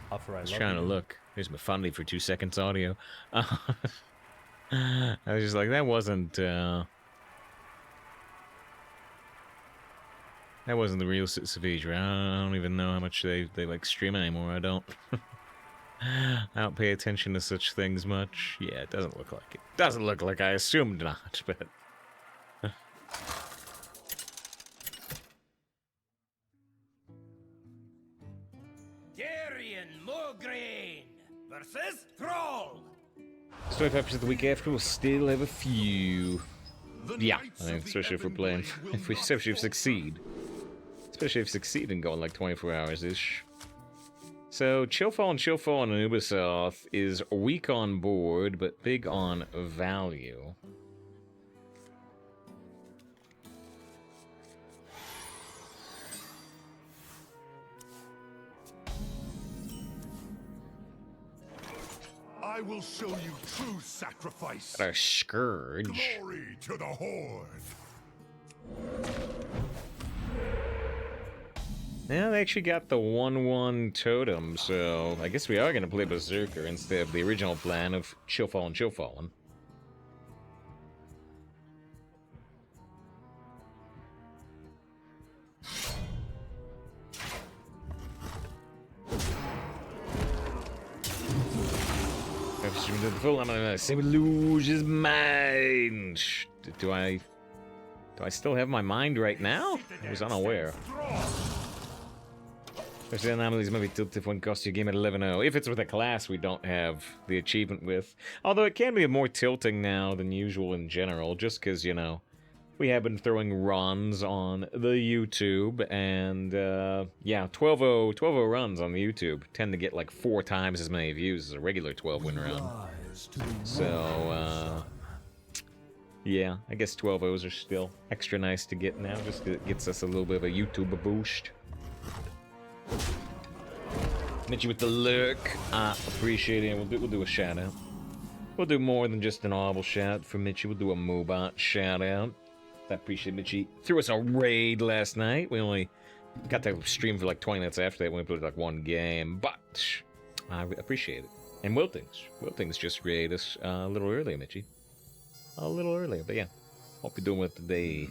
I was trying to look. Here's my funny for 2 seconds audio. I was just like, that wasn't the real Savage. I don't even know how much they like stream anymore. I don't. I don't pay attention to such things much. Yeah, it doesn't look like it. Doesn't look like I assumed not, but. Versus Troll. 25% of the week after, we'll still have a few. Yeah, I mean, especially if we're playing, especially if succeed. Especially if succeed in going like 24 hours-ish. So, Chillfall and Ubisoft is weak on board, but big on value. I will show you true sacrifice. Our Scourge. Glory to the Horde. Yeah, they actually got the 1/1 totem, so I guess we are going to play Berserker instead of the original plan of Chillfall and Chillfallen. The full, I'm gonna say lose his mind. Do I still have my mind right now? I was unaware. Especially anomalies might be tilted if one costs you a game at 11-0. If it's with a class we don't have the achievement with. Although it can be more tilting now than usual in general, just because, you know, we have been throwing runs on the YouTube, and yeah, 12-0 runs on the YouTube tend to get like 4 times as many views as a regular 12-win run. So, yeah, I guess 12-0s are still extra nice to get now, just 'cause it gets us a little bit of a YouTube boost. Mitchie with the lurk, appreciate it. We'll do a shout out. We'll do more than just an audible shout for Mitchie. We'll do a Mobot shout out. I appreciate Mitchie. Threw us a raid last night. We only got to stream for like 20 minutes after that. We played like 1 game, but I appreciate it. And Wiltings just raided us a little earlier, Mitchie. A little earlier, but yeah. Hope you're doing well today.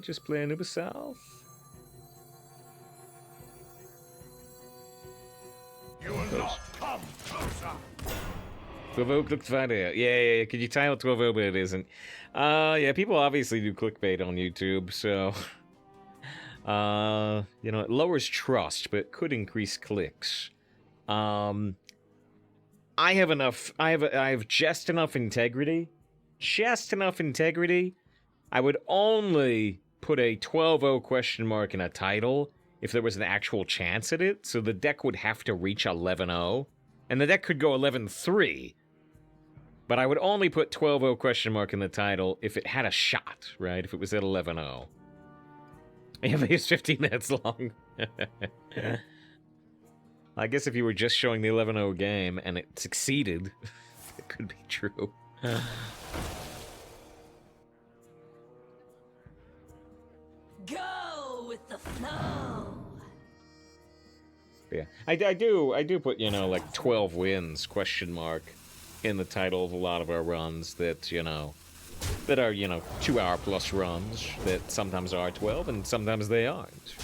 Just playing Ubisoft. You will not come closer. 12-0 looked fine out. Yeah. Could you tell 12-0, but it isn't. Yeah, people obviously do clickbait on YouTube, so you know, it lowers trust, but it could increase clicks. I have just enough integrity. I would only put a 12-0 question mark in a title if there was an actual chance at it, so the deck would have to reach 11-0, and the deck could go 11-3. But I would only put 12-0 question mark in the title if it had a shot, right? If it was at 11-0. Yeah, but it's 15 minutes long. I guess if you were just showing the 11-0 game and it succeeded, it could be true. Yeah, I do put, you know, like 12 wins, question mark, in the title of a lot of our runs that, you know, that are, you know, 2-hour plus runs that sometimes are 12 and sometimes they aren't.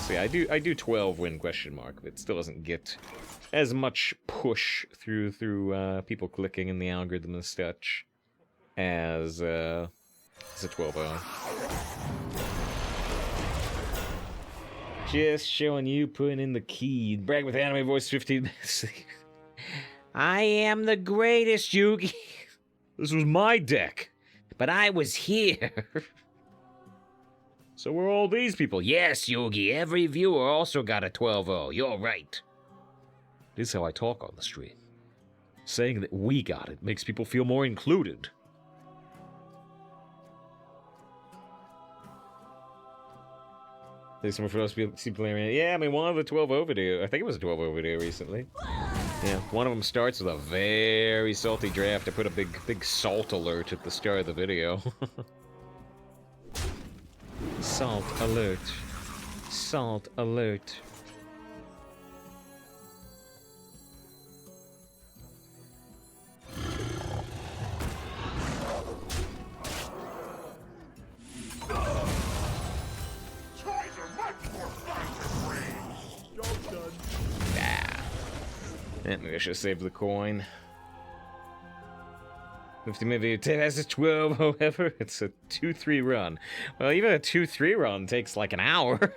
See, I do 12 win question mark, but it still doesn't get as much push through people clicking in the algorithm and such as a 12-0. Just showing you putting in the key. Brag with anime voice 15 minutes. I am the greatest, Yugi. This was my deck, but I was here. So were all these people. Yes, Yugi, every viewer also got a 12-0. You're right. This is how I talk on the stream. Saying that we got it makes people feel more included. There's someone for us to see playing. Yeah, I mean, one of the 12-0 video. I think it was a 12-0 video recently. Yeah, one of them starts with a very salty draft. I put a big salt alert at the start of the video. Salt alert. Salt alert. Yeah, maybe I should have saved the coin. 50 maybe 10 has a 12, however, it's a 2-3 run. Well, even a 2-3 run takes like an hour.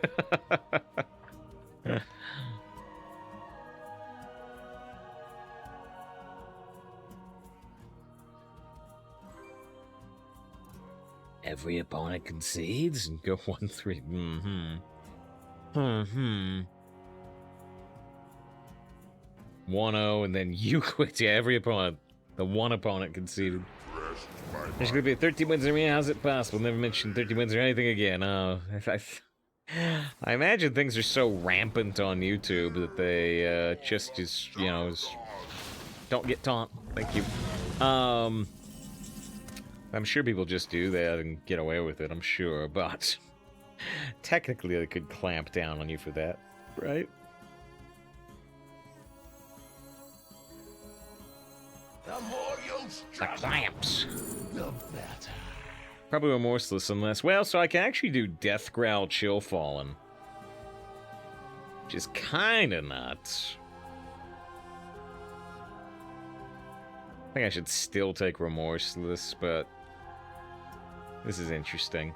Every opponent concedes and go 1-3. 1-0 and then you quit. Yeah, every opponent. The one opponent conceded. There's gonna be 13 wins in Arena. How's it possible? Never mentioned 13 wins or anything again. I imagine things are so rampant on YouTube that they just you know, don't get taunt. Thank you. I'm sure people just do that and get away with it. I'm sure, but technically they could clamp down on you for that, right? The more you The clamps. the better. Probably remorseless unless... Well, so I can actually do Death Growl Chill Fallen. Which is kinda nuts. I think I should still take Remorseless, but... This is interesting.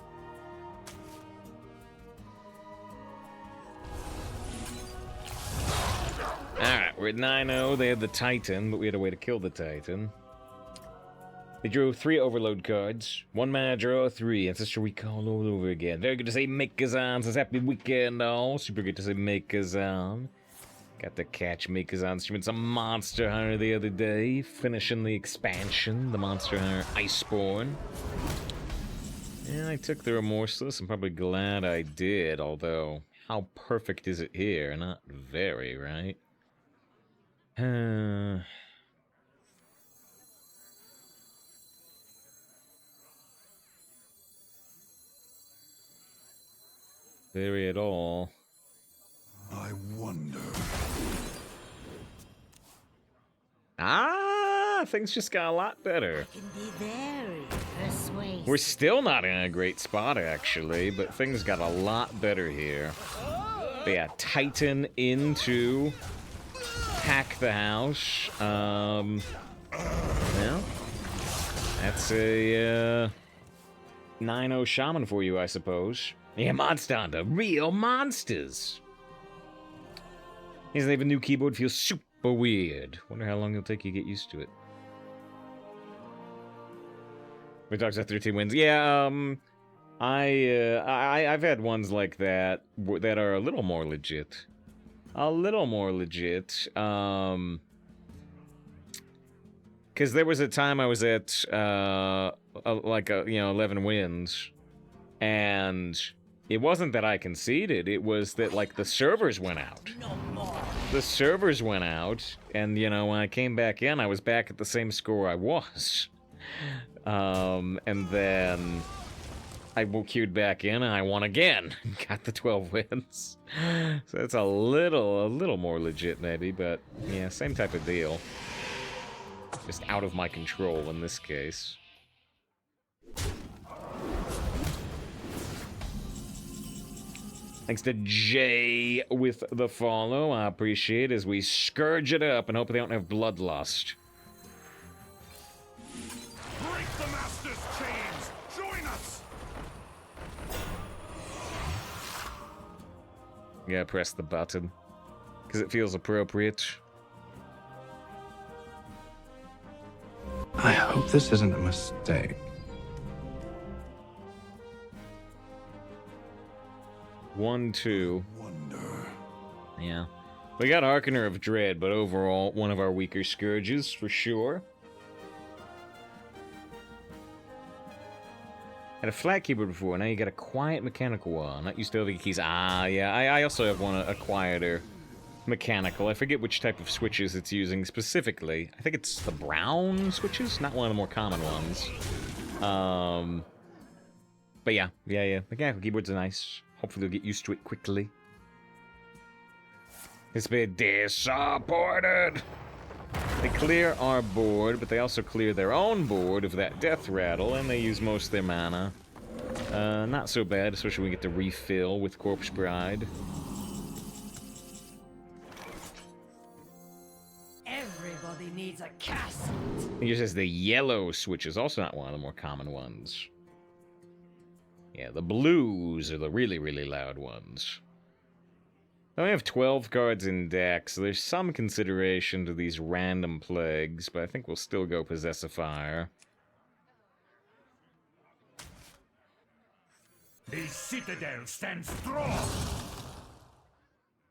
Alright, we're at 9-0. They had the Titan, but we had a way to kill the Titan. They drew 3 Overload cards. 1 mana, draw 3. Ancestor Recall all over again. Very good to say Mikazan. Says happy weekend, all. Super good to say Mikazan. Got to catch Mikazan streaming some Monster Hunter the other day. Finishing the expansion, the Monster Hunter Iceborne. And I took the Remorseless. I'm probably glad I did, although how perfect is it here? Not very, right? Very at all. I wonder. Things just got a lot better. Can be very persuasive. We're still not in a great spot, actually, but things got a lot better here. But yeah, Titan into Hack the House. Well, that's a 9-0 Shaman for you, I suppose. Yeah, Monster Hunter, real monsters. Yes, they have a new keyboard, feels super weird. Wonder how long it'll take you to get used to it. We talked about 13 wins. Yeah, I've had ones like that that are a little more legit. A little more legit. Because there was a time I was at, 11 wins. And it wasn't that I conceded. It was that, like, the servers went out. The servers went out. And, you know, when I came back in, I was back at the same score I was. And then I queued back in and I won again. Got the 12 wins. So it's a little more legit maybe, but yeah, same type of deal. Just out of my control in this case. Thanks to Jay with the follow. I appreciate it as we scourge it up and hope they don't have bloodlust. Break the master's chains! Join us! Yeah, press the button. Because it feels appropriate. I hope this isn't a mistake. One, two. Wonder. Yeah. We got Harkener of Dread, but overall, one of our weaker Scourges, for sure. Had a flat keyboard before, now you got a quiet mechanical one. Not used to having keys. Ah, yeah, I also have one, a quieter mechanical. I forget which type of switches it's using specifically. I think it's the brown switches, not one of the more common ones. But yeah. Mechanical keyboards are nice. Hopefully they'll get used to it quickly. It's been disappointed. They clear our board, but they also clear their own board of that death rattle, and they use most of their mana. Not so bad, especially when we get to refill with Corpse Bride. Everybody needs a cast. It just says the yellow switch is also not one of the more common ones. Yeah, the blues are the really, really loud ones. Now we have 12 cards in deck, so there's some consideration to these random plagues, but I think we'll still go Possessifier. The citadel stands strong!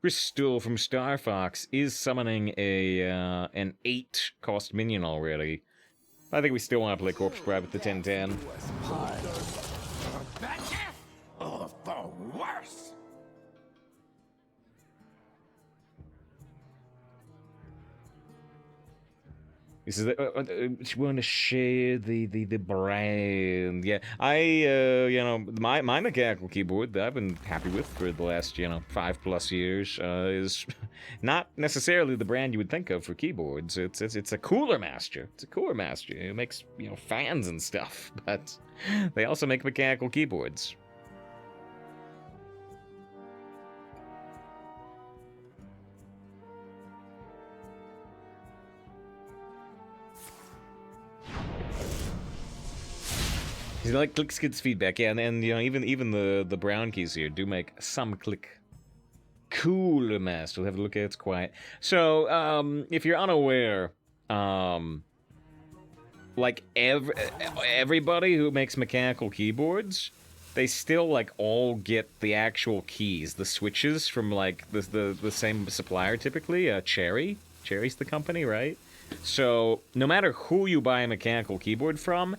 Crystal from Star Fox is summoning an 8-cost minion already. I think we still want to play Corpse Bride with the 10/10. Or for worse. This is she want to share the brand. Yeah, you know, my mechanical keyboard that I've been happy with for the last 5+ years is not necessarily the brand you would think of for keyboards. It's a Cooler Master. It's a Cooler Master. It makes fans and stuff, but they also make mechanical keyboards. You like click skids feedback, yeah, and even the brown keys here do make some click. Cooler Master. We'll have a look at it. It's quiet. So, if you're unaware, like everybody who makes mechanical keyboards, they still like all get the actual keys, the switches from like the same supplier typically. Cherry's the company, right? So no matter who you buy a mechanical keyboard from,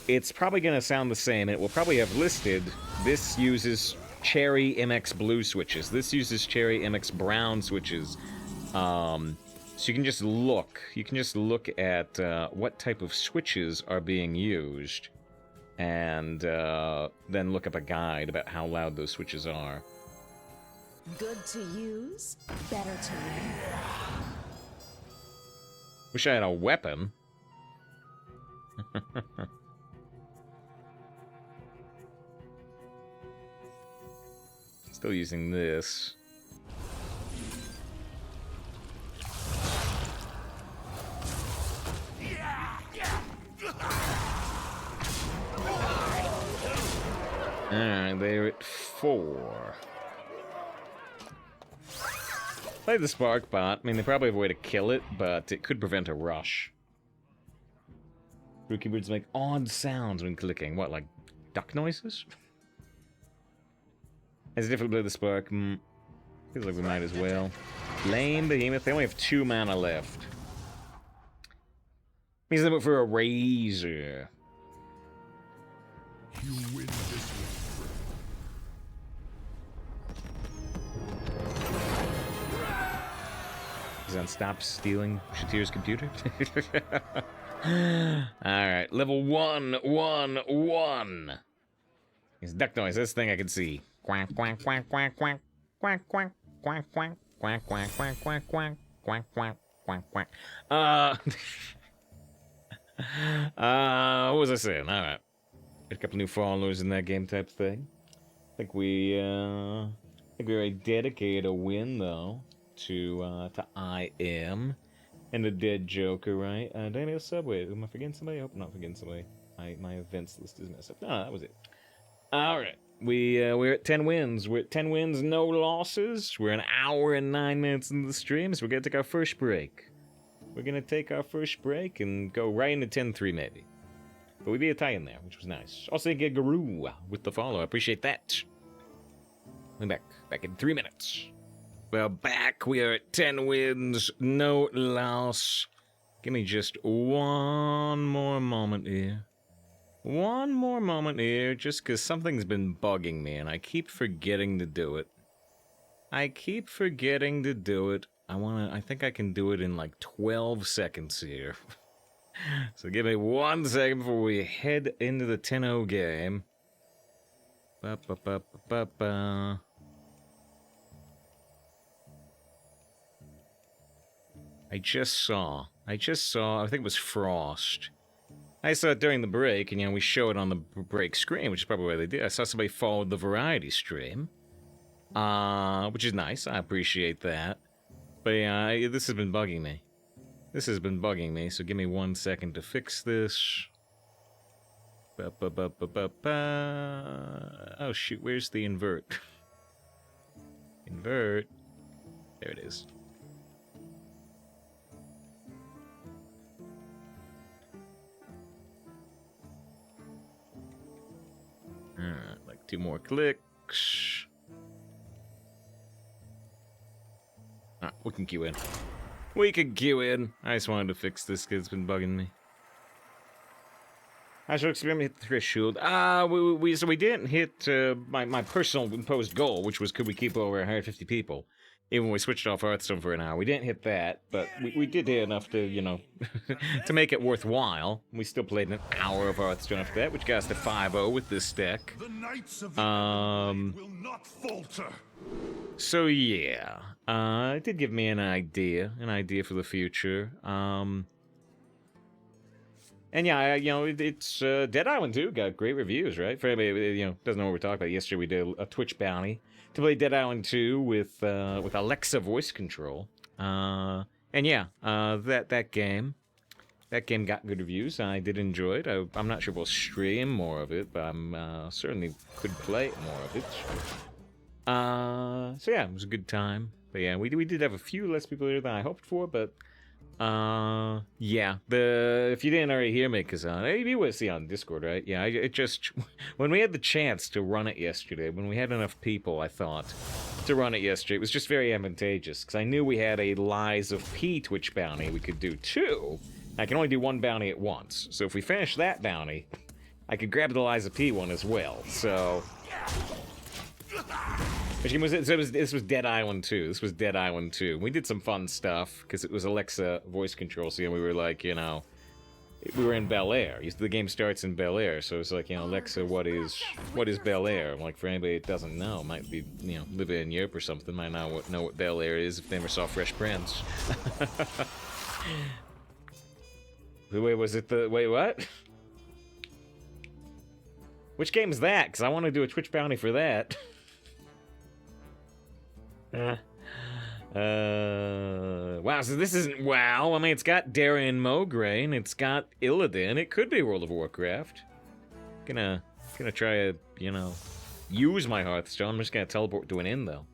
it's probably going to sound the same. It will probably have listed, this uses Cherry MX Blue switches. This uses Cherry MX Brown switches. So you can just look. You can just look at what type of switches are being used. And then look up a guide about how loud those switches are. Good to use, better to wear. Wish I had a weapon. Still using this. Alright, they're at 4. Play the Spark Bot. I mean, they probably have a way to kill it, but it could prevent a rush. Blue keyboards make odd sounds when clicking. What, like duck noises? It's difficult to play the Spark. Feels like we might as well. Lame Behemoth. They only have 2 mana left. Means they look for a Razor. You win this one. Zan, stop stealing Shatir's computer. Alright, level 1. It's duck noise. This thing I can see. Quack, quack, quack, quack, quack, quack, quack, quack, quack, quack, quack, quack, quack, quack, quack, quack, quack, quack. What was I saying? All right. Got a couple new followers in that game type thing. I think we already dedicated a win though to I Am and the Dead Joker, right? Daniel Subway. Am I forgetting somebody? I hope I'm not forgetting somebody. My events list is messed up. No, that was it. All right. We're at 10 wins. We're at 10 wins, no losses. We're an hour and 9 minutes into the stream, so we're gonna take our first break. We're gonna take our first break and go right into 10-3 maybe. But we beat a Titan there, which was nice. Also, get Guru with the follow. I appreciate that. We're back in 3 minutes. We're back. We are at 10 wins, no loss. Give me just one more moment here. One more moment here, just because something's been bugging me, and I keep forgetting to do it. I think I can do it in like 12 seconds here. So give me 1 second before we head into the 10-0 game. Ba-ba-ba-ba-ba-ba. I just saw, I think it was Frost. I saw it during the break, and, we show it on the break screen, which is probably why they did. I saw somebody followed the variety stream, which is nice. I appreciate that. But, yeah, this has been bugging me. So give me 1 second to fix this. Ba-ba-ba-ba-ba-ba. Oh, shoot, where's the invert? Invert. There it is. Alright, like 2 more clicks. Alright, we can queue in. I just wanted to fix this because it's been bugging me. I should experiment hit the threshold. So we didn't hit my personal imposed goal, which was could we keep over 150 people, even when we switched off Hearthstone for an hour. We didn't hit that, but we did hit enough to, to make it worthwhile. We still played an hour of Hearthstone after that, which got us to 5-0 with this deck. The Knights of the Blade will not falter. So yeah, it did give me an idea for the future. And yeah, it's Dead Island 2 got great reviews, right? For anybody doesn't know what we're talking about, yesterday we did a Twitch bounty to play Dead Island 2 with Alexa voice control. And yeah, that game got good reviews. I did enjoy it. I'm not sure we'll stream more of it, but I'm certainly could play more of it. So yeah, it was a good time. But yeah, we did have a few less people there than I hoped for, but yeah, if you didn't already hear me, because you would see on Discord, right? Yeah, it just when we had the chance to run it yesterday, when we had enough people, I thought to run it yesterday, it was just very advantageous because I knew we had a Lies of P Twitch bounty we could do too. I can only do one bounty at once, so if we finish that bounty, I could grab the Lies of P one as well. So. This was Dead Island 2. We did some fun stuff, because it was Alexa voice control, so we were like, we were in Bel Air. The game starts in Bel Air, so it's like, Alexa, what is Bel Air? Like, for anybody that doesn't know, might be, living in Europe or something, might not know what Bel Air is if they never saw Fresh Prince. Wait, what? Which game is that? Because I want to do a Twitch bounty for that. Wow, so this isn't WoW. I mean, it's got Darien Mograine, it's got Illidan. It could be World of Warcraft. Gonna try to, use my Hearthstone. I'm just gonna teleport to an inn, though.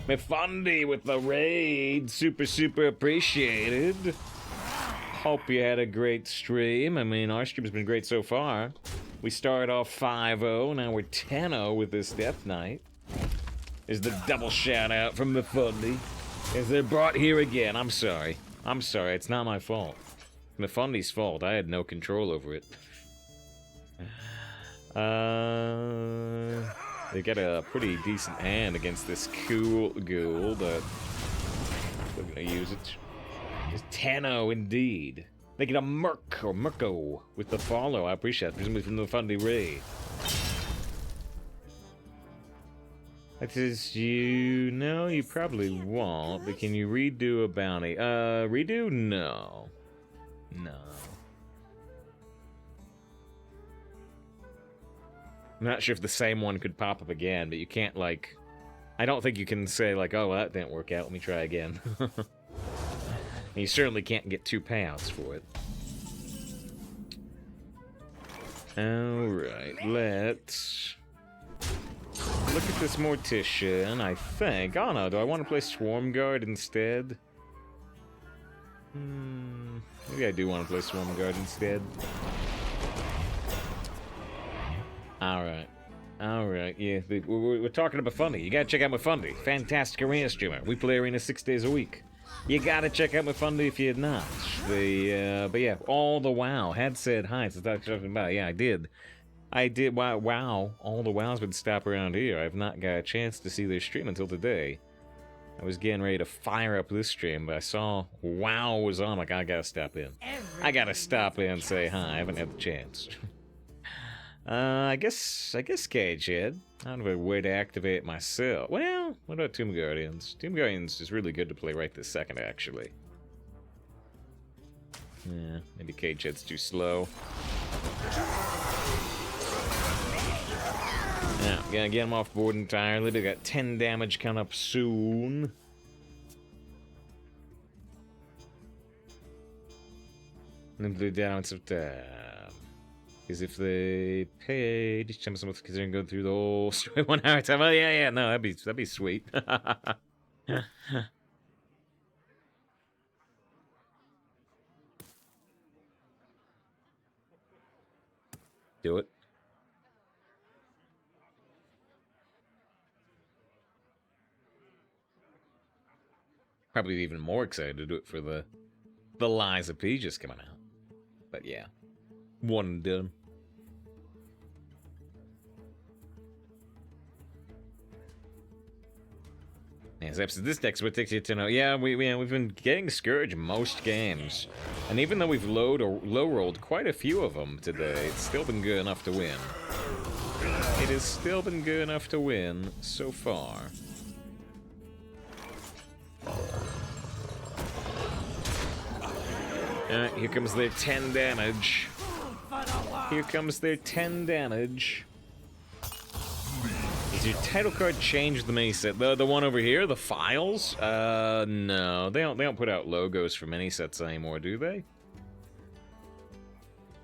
Mifundi with the raid. Super appreciated. Hope you had a great stream. I mean, our stream's been great so far. We started off 5-0, now we're 10-0 with this Death Knight. Is the double shout out from Mifundi. Is they're brought here again. I'm sorry. It's not my fault. Mifundi's fault. I had no control over it. They got a pretty decent hand against this cool ghoul, but we're gonna use it. It's 10-0 indeed. They get a Merc or Mirko with the follow. I appreciate it. Presumably from the Mifundi raid. That is you. No, you probably won't. But can you redo a bounty? Redo? No. No. I'm not sure if the same one could pop up again, but you can't, like... I don't think you can say, like, oh, well, that didn't work out, let me try again. You certainly can't get 2 payouts for it. Alright, let's... look at this Mortician, I think. Oh no, do I want to play Swarm Guard instead? Maybe I do want to play Swarm Guard instead. Alright. Alright, yeah. We're talking about Fundy. You gotta check out my Fundy. Fantastic arena streamer. We play arena 6 days a week. You gotta check out my Fundy if you had not. But yeah, all the WoW had said hi since I was talking about it. Yeah, I did. Wow. All the WoWs would stop around here. I've not got a chance to see their stream until today. I was getting ready to fire up this stream, but I saw WoW was on. I'm like, I gotta stop in. I gotta stop in and say hi. I haven't had the chance. I guess Cagehead. I don't have a way to activate it myself. Well, what about Tomb Guardians? Tomb Guardians is really good to play right this second, actually. Yeah, maybe Cagehead's too slow. Yeah, gotta get him off board entirely. They got 10 damage coming up soon. Limited balance of time. Because if they paid each time someone's considering going through the whole story 1 hour time. Oh yeah, no, that'd be sweet. Do it. Probably even more excited to do it for the Liza P just coming out. But yeah. One and done. Yeah, so this deck's what takes you to know. Yeah, we've been getting Scourge most games. And even though we've low rolled quite a few of them today, it's still been good enough to win. It has still been good enough to win so far. Alright, here comes their 10 damage. Here comes their 10 damage. Does your title card change the mini set? The one over here, the files? No, they don't put out logos for mini sets anymore, do they?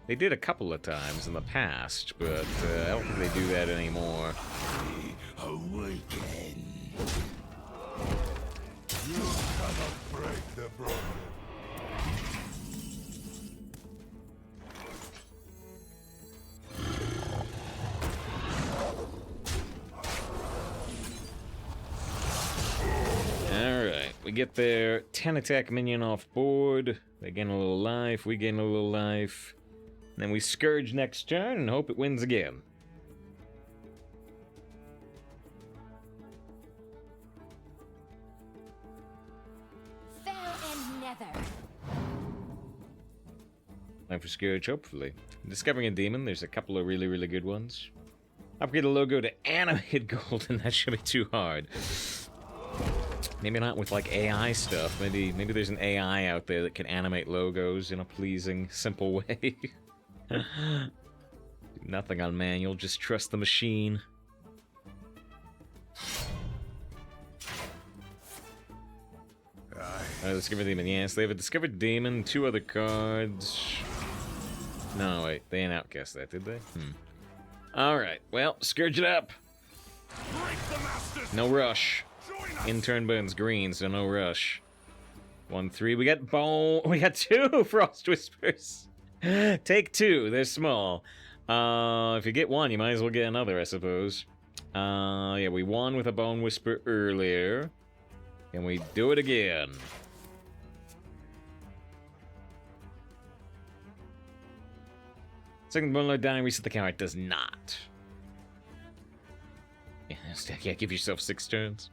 They did a couple of times in the past, but I don't think they do that anymore. Awaken. You cannot break the broken. Alright, we get their 10 attack minion off board. They gain a little life, we gain a little life. Then we Scourge next turn and hope it wins again. Fell and nether. Time for Scourge, hopefully. Discovering a demon, there's a couple of really, really good ones. Upgrade a logo to animated gold, and that should be too hard. Maybe not with, like, AI stuff. Maybe there's an AI out there that can animate logos in a pleasing, simple way. Do nothing on manual, just trust the machine. Discover demon, yes. They have a discovered demon, 2 other cards. No, wait, they didn't outcast that, did they? Alright, well, Scourge it up. No rush. In-turn burns green, so no rush. 1-3. We got bone. We got 2 Frost Whispers. Take 2. They're small. If you get 1, you might as well get another, I suppose. Yeah, we won with a Bone Whisper earlier. Can we do it again? Second Bone Lord dying, reset the counter. It does not. Yeah, give yourself 6 turns.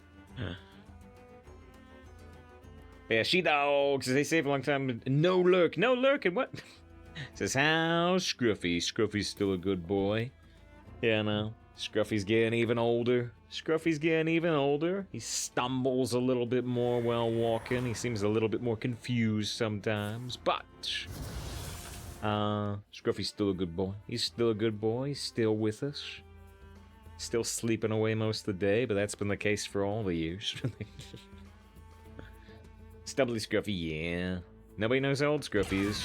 Yeah, she-dogs, they save a long time. No lurk, and what? Says how? Scruffy. Scruffy's still a good boy. Yeah, no. Scruffy's getting even older. Scruffy's getting even older. He stumbles a little bit more while walking. He seems a little bit more confused sometimes. But Scruffy's still a good boy. He's still a good boy. He's still with us. Still sleeping away most of the day, but that's been the case for all the years. Stubbly Scruffy, yeah. Nobody knows how old Scruffy is.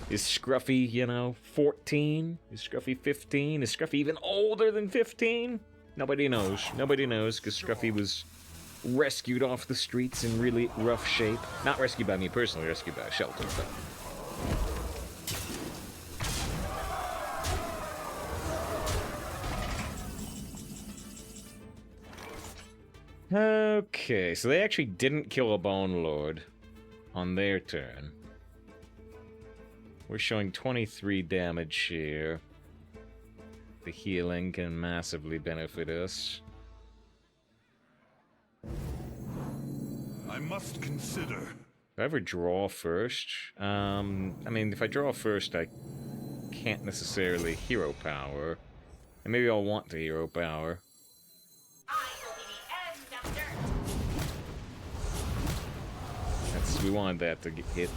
Is Scruffy, you know, 14? Is Scruffy 15? Is Scruffy even older than 15? Nobody knows. Nobody knows, because Scruffy was rescued off the streets in really rough shape. Not rescued by me personally, rescued by a shelter, but... Okay, so they actually didn't kill a Bone Lord on their turn. We're showing 23 damage here. The healing can massively benefit us. I must consider. If I ever draw first, I mean, if I draw first, I can't necessarily hero power. And maybe I'll want to hero power. We wanted that to get hit.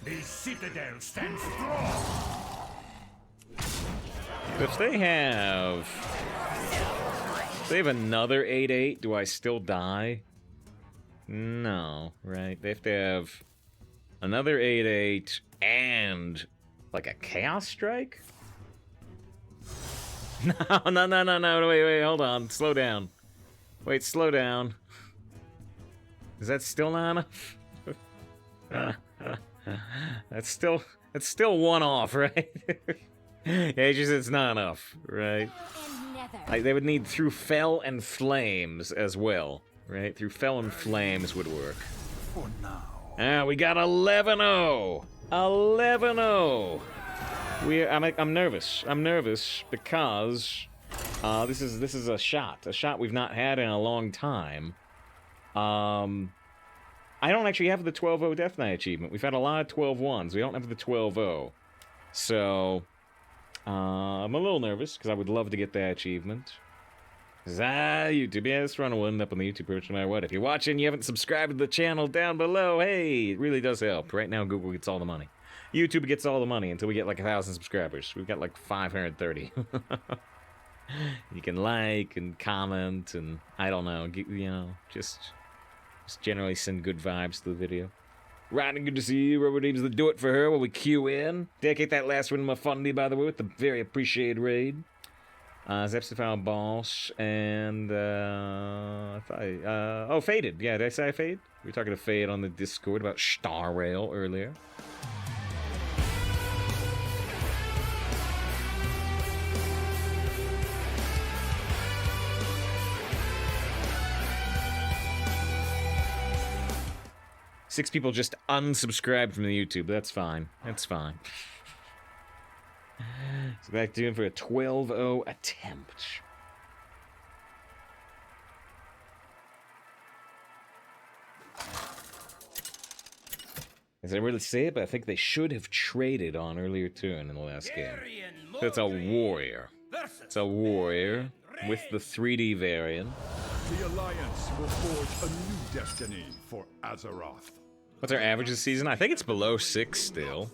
The citadel stands strong. If they have another 8/8, do I still die? No, right? They have to have another 8/8 and like a Chaos Strike? No, wait, hold on. Slow down. Wait, slow down. Is that still not enough? That's still one off, right? Yeah, it's not enough, right? Like, they would need Through Fell and Flames as well, right? Through Fell and Flames would work. For now. Ah, we got 11-0! 11-0! I'm nervous. I'm nervous because this is a shot we've not had in a long time. I don't actually have the 12-0 Death Knight achievement. We've had a lot of 12-1s. We don't have the 12-0. So I'm a little nervous because I would love to get that achievement. YouTube, yeah, this run will end up on the YouTube page no matter what. If you're watching, you haven't subscribed to the channel down below, hey, it really does help. Right now, Google gets all the money. YouTube gets all the money until we get like 1,000 subscribers. We've got like 530. You can like and comment and, I don't know, just generally send good vibes to the video. Rodney, good to see you. Robert Eames, the do it for her while we queue in. Dedicate that last one to my fundy, by the way, with the very appreciated raid. Zepsifile Boss, and, oh, Faded. Yeah, did I say I Fade? We were talking to Fade on the Discord about Star Rail earlier. Six people just unsubscribed from the YouTube. That's fine. That's fine. So back to him for a 12-0 attempt. As I really say it, but I think they should have traded on earlier turn in the last game. So it's a warrior. It's a warrior with the 3D variant. The Alliance will forge a new destiny for Azeroth. What's our average this season? I think it's below 6 still.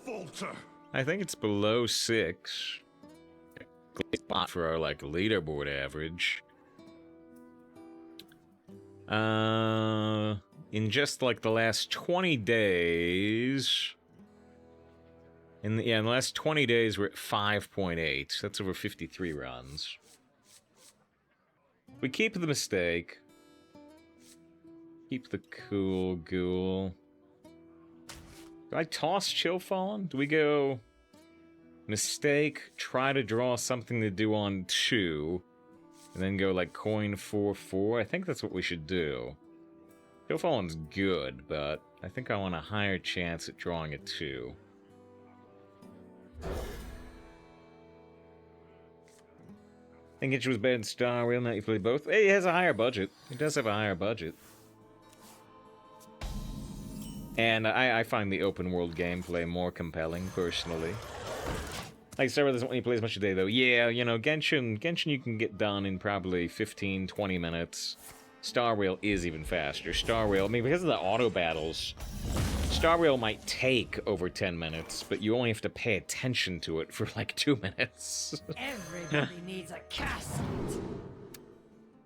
I think it's below 6. Great spot for our, like, leaderboard average. In just, like, the last 20 days... in the last 20 days, we're at 5.8. That's over 53 runs. We keep the mistake. Keep the cool ghoul. Do I toss Chill Fallen? Do we go mistake, try to draw something to do on 2, and then go like coin 4/4? I think that's what we should do. Chill Fallen's good, but I think I want a higher chance at drawing a 2. I think it was better than Star Rail, not you play both. Hey, it has a higher budget. It does have a higher budget. And I find the open world gameplay more compelling, personally. Like, Sarah doesn't want you to play as much today, though. Yeah, you know, Genshin you can get done in probably 15, 20 minutes. Star Rail is even faster. Star Rail, I mean, because of the auto battles, Star Rail might take over 10 minutes, but you only have to pay attention to it for like 2 minutes. Everybody needs a casket.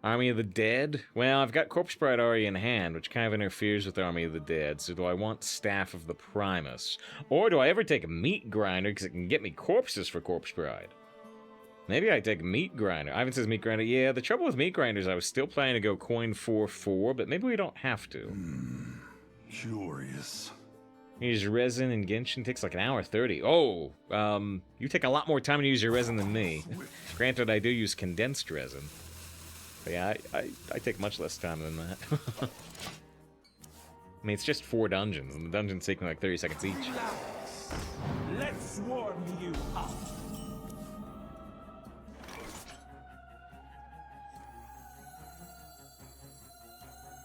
Army of the Dead? Well, I've got Corpse Bride already in hand, which kind of interferes with Army of the Dead, so do I want Staff of the Primus? Or do I ever take a Meat Grinder, because it can get me corpses for Corpse Bride? Maybe I take Meat Grinder. Ivan says Meat Grinder. Yeah, the trouble with Meat Grinders, I was still planning to go coin 4-4, but maybe we don't have to. Curious. Use resin in Genshin takes like an hour 30. Oh, you take a lot more time to use your resin than me. Granted, I do use condensed resin. But yeah, I take much less time than that. I mean, it's just 4 dungeons, and the dungeons take me like 30 seconds each. Let's warm you up.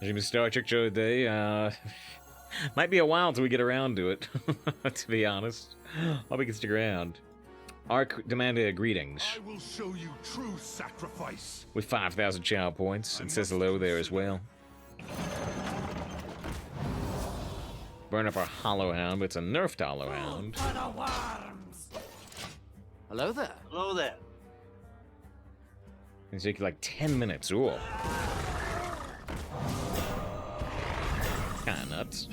Jimmy Star Trek show today. Might be a while till we get around to it, to be honest. Hope we can stick around. Ark demanded greetings. I will show you true sacrifice. With 5,000 channel points. It says hello there as well. Burn up our Hollow Hound, but it's a nerfed Hollow Hound. Hello there. Hello there. It's take you like 10 minutes. Ooh. Kinda nuts.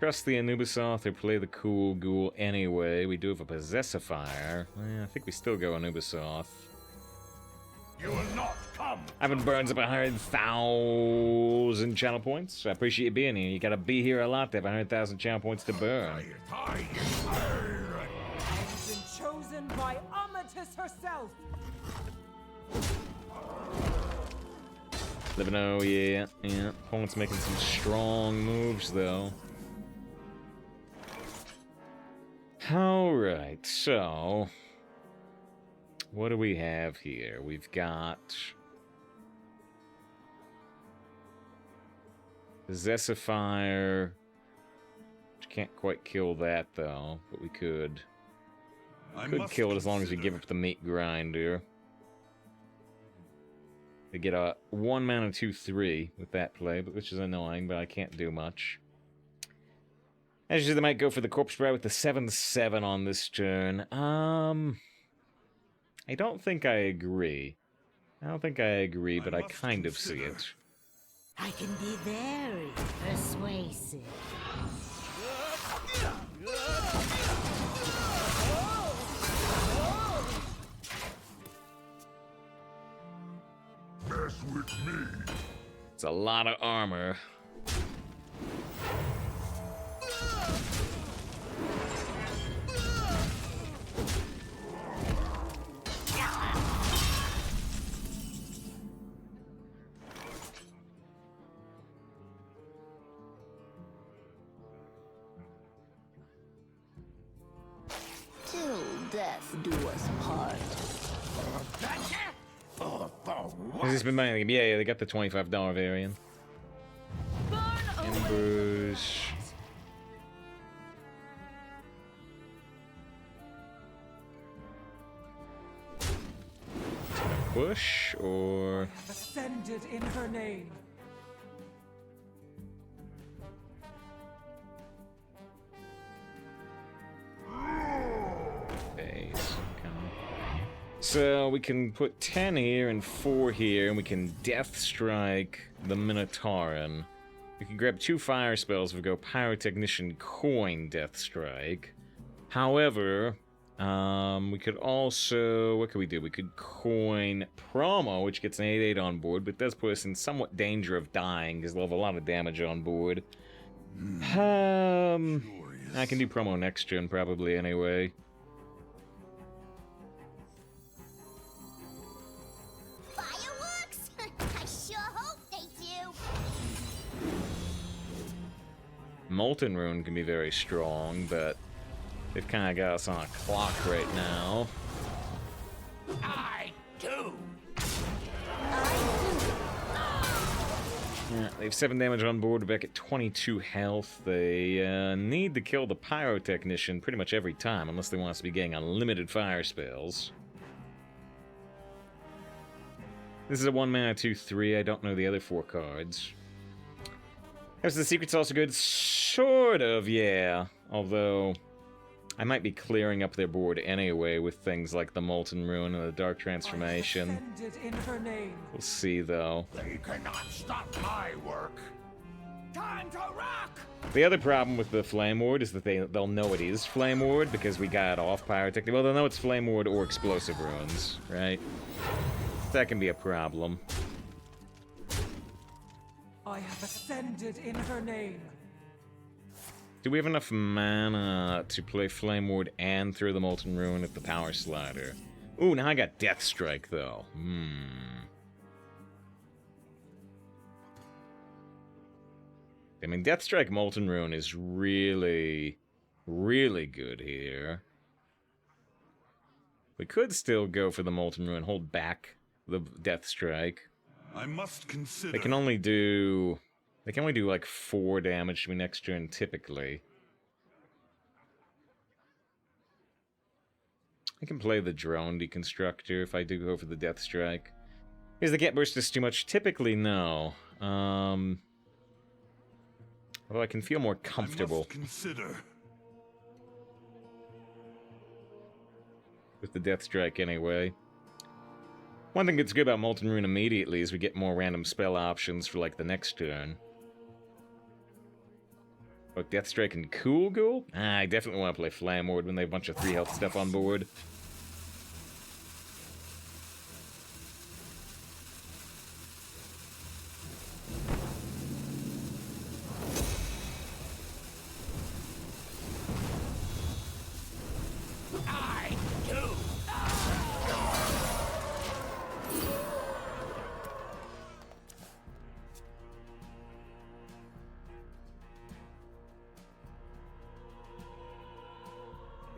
Trust the Anubisoth or play the cool ghoul anyway. We do have a Possessifier. Well, I think we still go Anubisoth. You will not come. Ivan burns up 100,000 channel points. I appreciate you being here. You gotta be here a lot to have 100,000 channel points to burn. I've been chosen by Amatis herself. Livino, yeah. Opponent's making some strong moves, though. Alright, so... what do we have here? We've got... Possessifier. Which can't quite kill that, though. But we could. Could kill it as long as we give up the Meat Grinder. We get a 1 mana 2/3 with that play, but which is annoying, but I can't do much. As you said, they might go for the Corpse Bride with the 7/7 on this turn. I don't think I agree. But I kind of see it. I can be very persuasive. Mess with me. It's a lot of armor. Till death do us part. Has this been buying? Yeah, they got the $25 variant. Embers. Push or Ascended in her name. base. Okay. So we can put 10 here and 4 here, and we can Death Strike the Minotauran. We can grab 2 fire spells if we go Pyrotechnician, Coin, Death Strike. However, we could also... what could we do? We could coin Promo, which gets an 8/8 on board, but does put us in somewhat danger of dying, because they'll have a lot of damage on board. I can do Promo next turn, probably, anyway. Fireworks? I sure hope they do. Molten Rune can be very strong, but they've kind of got us on a clock right now. I do. Yeah, They have 7 damage on board. We're back at 22 health. They need to kill the pyrotechnician pretty much every time, unless they want us to be getting unlimited fire spells. This is a 1 mana 2/3. I don't know the other 4 cards. House of the Secret's also good. Sort of, yeah. Although, I might be clearing up their board anyway with things like the Molten Ruin and the Dark Transformation. We'll see, though. They cannot stop my work. Time to rock! The other problem with the Flame Ward is that they'll know it is Flame Ward because we got off Pyrotechnic. Well, they'll know it's Flame Ward or Explosive Runes, right? That can be a problem. I have ascended in her name. Do we have enough mana to play Flame Ward and throw the Molten Ruin at the Power Slider? Ooh, now I got Death Strike, though. I mean, Death Strike Molten Ruin is really, really good here. We could still go for the Molten Ruin, hold back the Death Strike. I must consider. They can only do like 4 damage to me next turn, typically. I can play the Drone Deconstructor if I do go for the Death Strike. Is the Get Burst is too much? Typically, no. Although I can feel more comfortable. I must consider. With the Death Strike, anyway. One thing that's good about Molten Ruin immediately is we get more random spell options for, like, the next turn. Oh, Death Strike and Cool Ghoul? Ah, I definitely want to play Flame Ward when they have a bunch of 3 health stuff on board.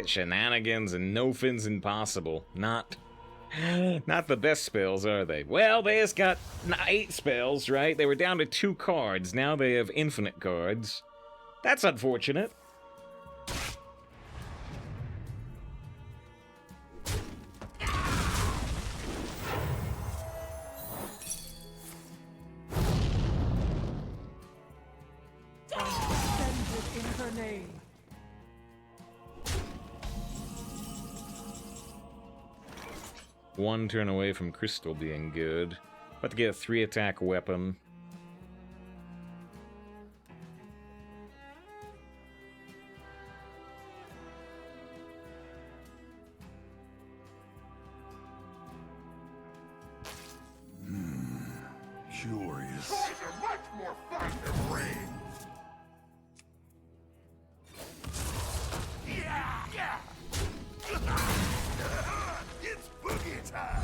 Shenanigans and no fins impossible. Not the best spells, are they? Well, they just got 8 spells, right? They were down to 2 cards. Now they have infinite cards. That's unfortunate. Ascended in her name. One turn away from Crystal being good. About to get a 3-attack weapon. Curious. Boys are much more fun than brains. Yeah! It's boogie time!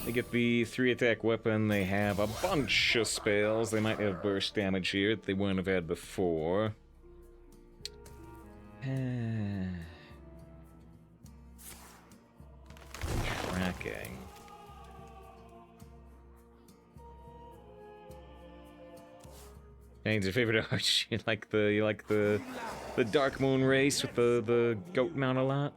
They get the 3-attack weapon. They have a bunch of spells. They might have burst damage here that they wouldn't have had before. Tracking. Name's your favorite arch. You like the Dark Moon race with the goat mount a lot?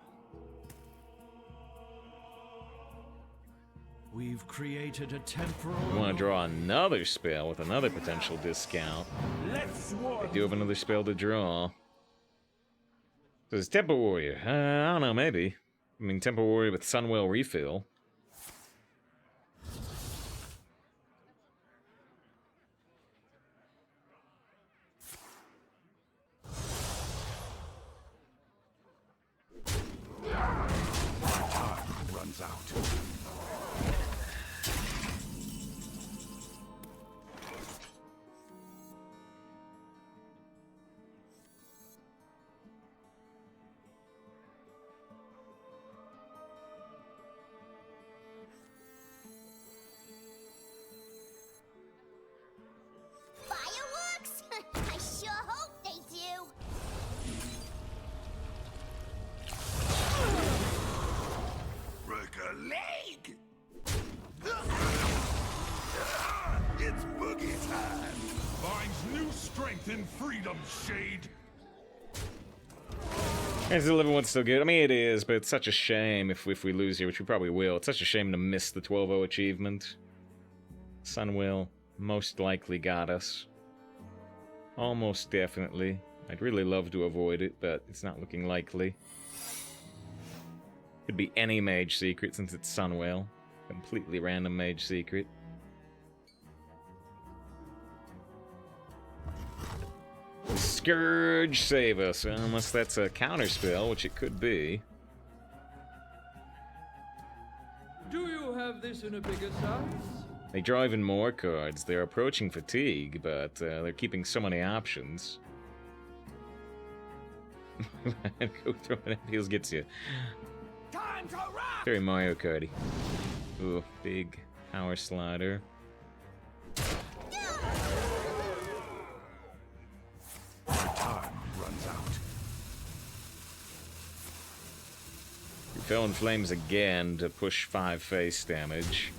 We've created a temporal. We want to draw another spell with another potential discount. I do have another spell to draw. This is Temple Warrior. I don't know, maybe. I mean, Temple Warrior with Sunwell Refill. Runs out. you strength in freedom's shade. Is the 11-1 still good? I mean, it is, but it's such a shame if we lose here, which we probably will. It's such a shame to miss the 12-0 achievement. Sunwell most likely got us. Almost definitely. I'd really love to avoid it, but it's not looking likely. Could be any mage secret since it's Sunwell. Completely random mage secret. Scourge save us, unless that's a counter spell, which it could be. Do you have this in a bigger size? They draw even more cards. They're approaching fatigue, but they're keeping so many options. Go throw it, heals gets you. Time to rock! Very Mario Karty. Ooh, big power slider. Time runs out. You fell in flames again to push 5 face damage.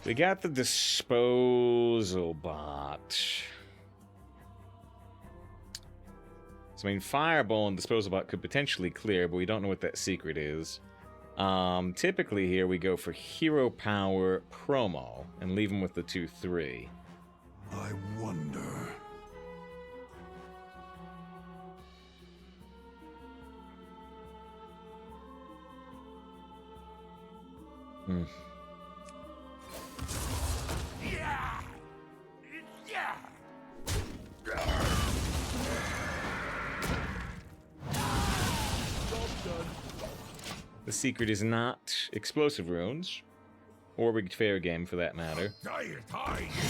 We got the disposal bot. So, I mean, Fireball and Disposal Bot could potentially clear, but we don't know what that secret is. Typically here we go for Hero Power Promo and leave him with the 2-3. I wonder. Yeah! Yeah! The secret is not Explosive Runes, or Rigged Fair Game for that matter.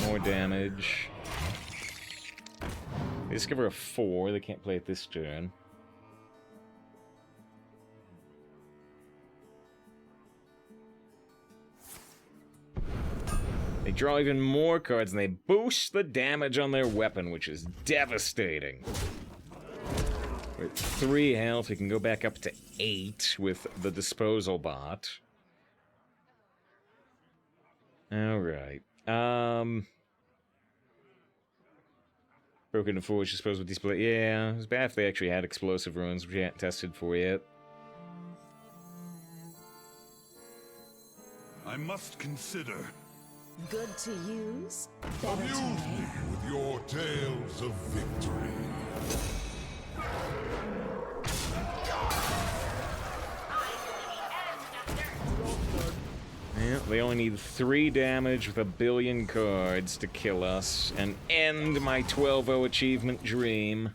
More damage. They discover a 4, they can't play it this turn. They draw even more cards and they boost the damage on their weapon, which is devastating. We're at 3 health, we can go back up to 8 with the disposal bot. Alright. Broken and Foolish, I suppose, with display. Yeah, it was bad if they actually had explosive runes, which we haven't tested for yet. I must consider. Good to use, better Amuse to me wear. with your tales of victory. Yeah, they only need 3 damage with 1 billion cards to kill us and end my 12-0 achievement dream.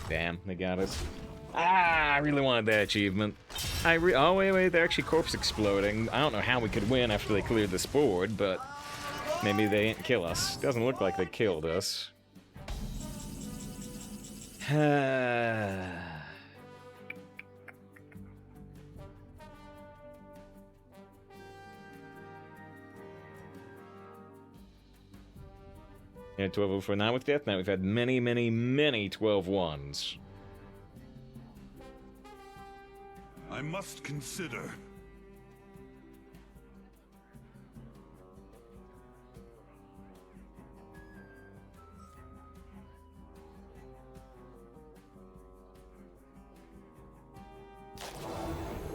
Damn, they got us. Ah, I really wanted that achievement. Oh, wait, they're actually corpse exploding. I don't know how we could win after they cleared this board, but maybe they didn't kill us. Doesn't look like they killed us. Yeah, 12-0 for now with Death Knight. We've had many, many, many 12-1s. I must consider.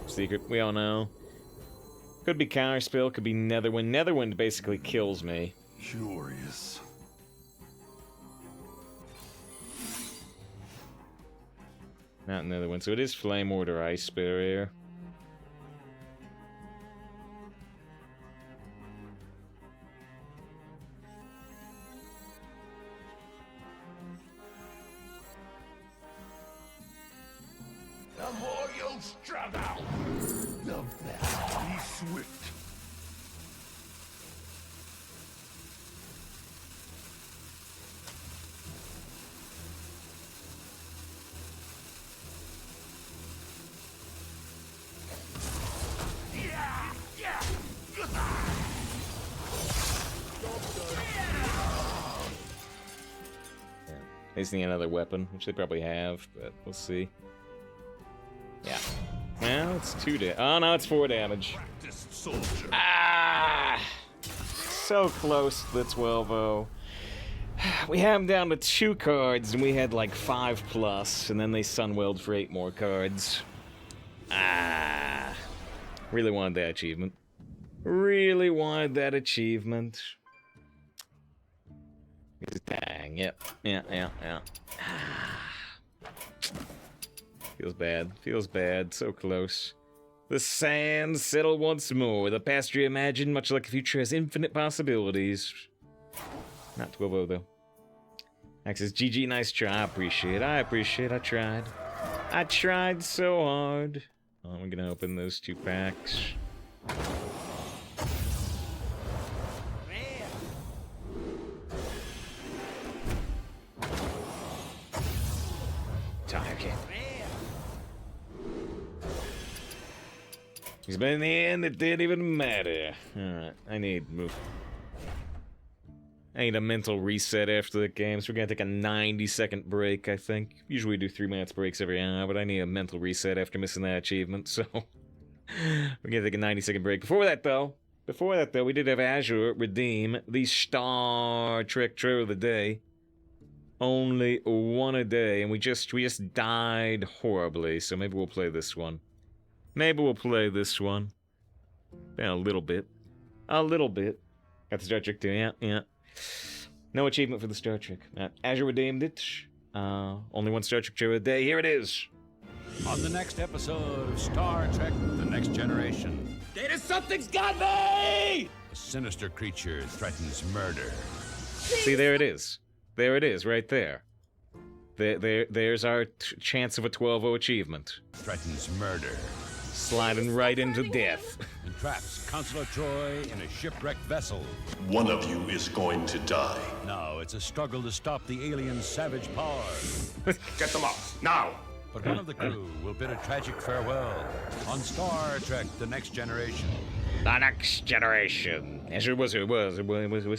Secret, we all know. Could be Counterspell, could be Netherwind. Netherwind basically kills me. Curious. Not another one. So it is Flame Order Ice Barrier. The more you struggle, the better. Be swift. They just need another weapon, which they probably have, but we'll see. Yeah. it's 2 damage. Oh, no, it's 4 damage. Practiced soldier. Ah! So close to the 12-0. We have him down to 2 cards, and we had like 5+, and then they Sunwelled for 8 more cards. Ah. Really wanted that achievement. Really wanted that achievement. Dang, yep. Yeah. Feels bad. Feels bad. So close. The sands settle once more. The past reimagined, much like the future, has infinite possibilities. Not 12-0, though. Max says, GG, nice try. I appreciate. I tried. I tried so hard. Oh, we're gonna open those 2 packs. Okay. But in the end, it didn't even matter. Alright, I need a mental reset after the game, so we're gonna take a 90-second break, I think. Usually we do 3 minutes breaks every hour, but I need a mental reset after missing that achievement, so we're gonna take a 90-second break. Before that, though, we did have Azure redeem the Star Trek trailer of the day. Only one a day, and we just died horribly, so maybe we'll play this one. Been a little bit. Got the Star Trek too, yeah. No achievement for the Star Trek. Azure redeemed it. Only one Star Trek trailer a day. Here it is. On the next episode of Star Trek The Next Generation. Data, something's got me! A sinister creature threatens murder. See, there it is. There it is, right there. There's our chance of a 12-0 achievement. Threatens murder. Sliding right into death. And traps Counselor Troy in a shipwrecked vessel. One of you is going to die. Now it's a struggle to stop the alien savage power. Get them off, now! But one of the crew will bid a tragic farewell on Star Trek The Next Generation. The Next Generation. As it was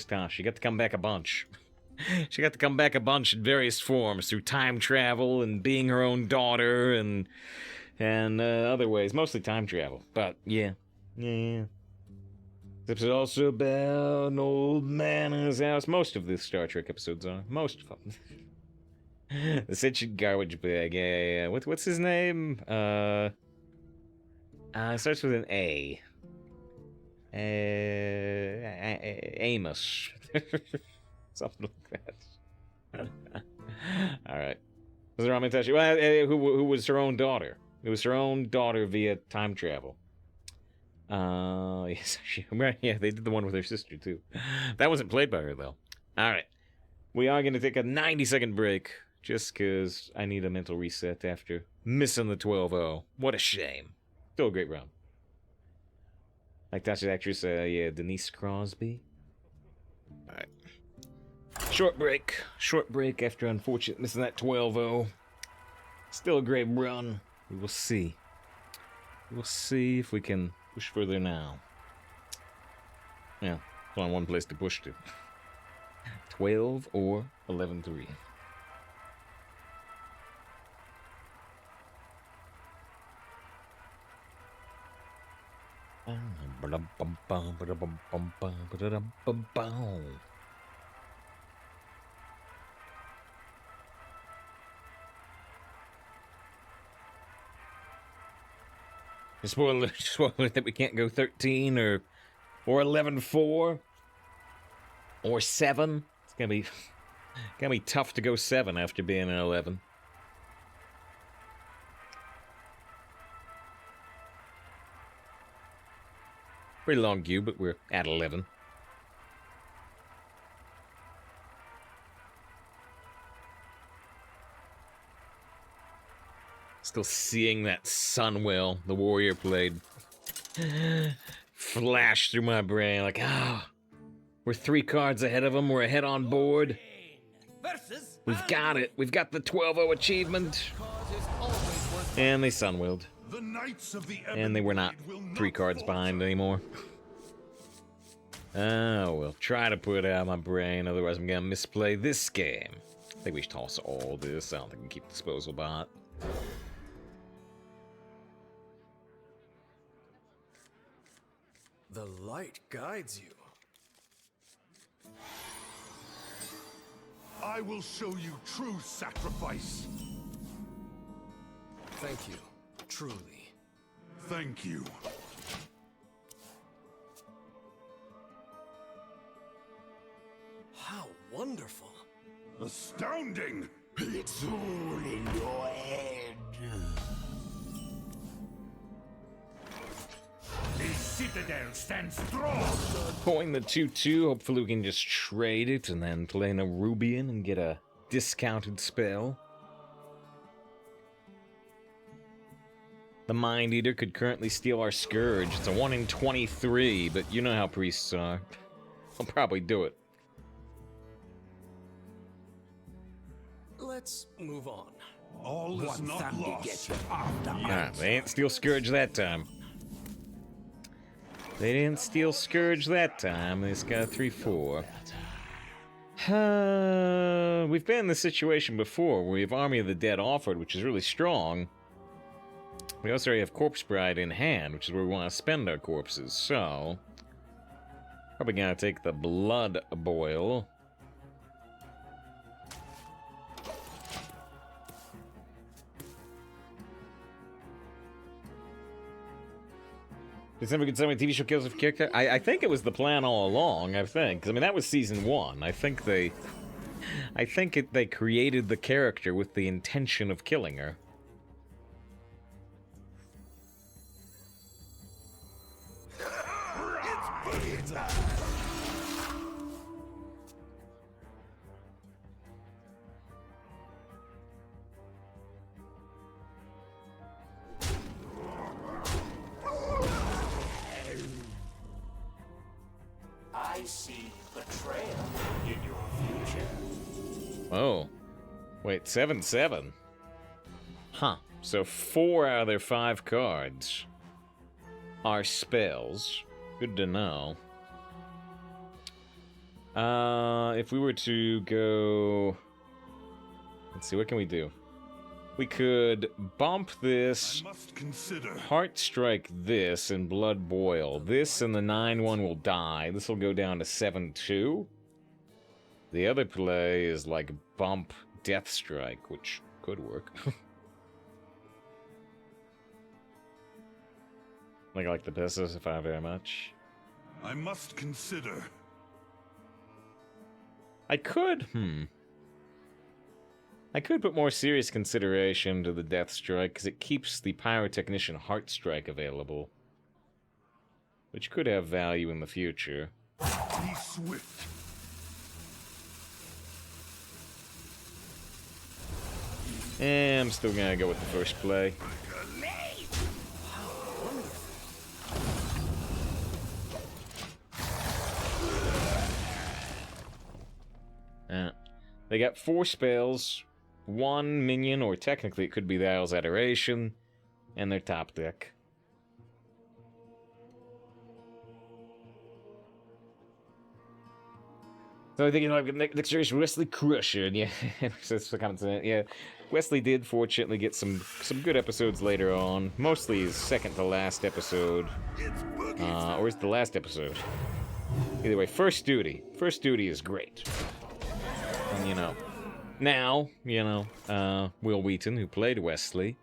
tough. She got to come back a bunch. She got to come back a bunch in various forms, through time travel and being her own daughter and other ways, mostly time travel. But yeah. This episode also about an old man in his house. Most of the Star Trek episodes are. Most of them. The sentient garbage bag. Yeah. What's his name? It starts with an A. Amos. Something like that. All right. Was it Ramitashi? Well, who was her own daughter? It was her own daughter via time travel. Yes, yeah, they did the one with her sister too. That wasn't played by her though. All right, we are going to take a 90-second break just because I need a mental reset after missing the 12-0. What a shame. Still a great run. Like that's the actress, yeah, Denise Crosby. All right. Short break after unfortunate missing that 12-0. Still a great run. We will see. We'll see if we can push further now. Yeah, there's only one place to push to. 12 or 11-3. Spoiler that we can't go 13 or 11-4 or 7. It's gonna be tough to go 7 after being an 11. Pretty long queue, but we're at 11. Still seeing that Sunwell the warrior played flash through my brain like, we're 3 cards ahead of them. We're ahead on board. We've got it. We've got the 12-0 achievement. And they Sunwelled. And they were not 3 cards behind anymore. Oh, well, try to put it out of my brain, otherwise I'm gonna misplay this game. I think we should toss all this. I don't think we can keep disposal bot. light guides you. I will show you true sacrifice. Thank you, truly. Thank you. How wonderful. Astounding! It's all in your head. The citadel stands strong! Point the 2-2, hopefully we can just trade it and then play an Arubian and get a discounted spell. The Mind Eater could currently steal our Scourge. It's a 1 in 23, but you know how priests are. I'll probably do it. Let's move on. All is not lost. Ah, they ain't steal Scourge that time. They didn't steal Scourge that time. They just got a 3-4. We've been in this situation before where we have Army of the Dead offered, which is really strong. We also already have Corpse Bride in hand, which is where we want to spend our corpses, so... Probably gonna take the Blood Boil. December could summon TV show kills of character. I think it was the plan all along. I think, 'cause, I mean, that was season 1. I think they created the character with the intention of killing her. I see betrayal in your future. Oh. Wait, 7/7. Huh. So 4 out of their 5 cards are spells. Good to know. If we were to go... Let's see, what can we do? We could bump this, Heart Strike this, and Blood Boil. This and the 9/1 will die. This will go down to 7/2. The other play is like bump Death Strike, which could work. like the specify very much. I must consider. I could put more serious consideration to the Death Strike, because it keeps the Pyrotechnician Heart Strike available, which could have value in the future. Be swift. I'm still gonna go with the first play. They got 4 spells, 1 minion, or technically it could be the Isle's Adoration, and their top deck. So I think you know, next year's Wesley Crusher, yeah. That's the comments in it. Yeah, Wesley did fortunately get some good episodes later on. Mostly his second to last episode, or is the last episode. Either way, First Duty. First Duty is great. And, you know, now, you know, Will Wheaton, who played Wesley,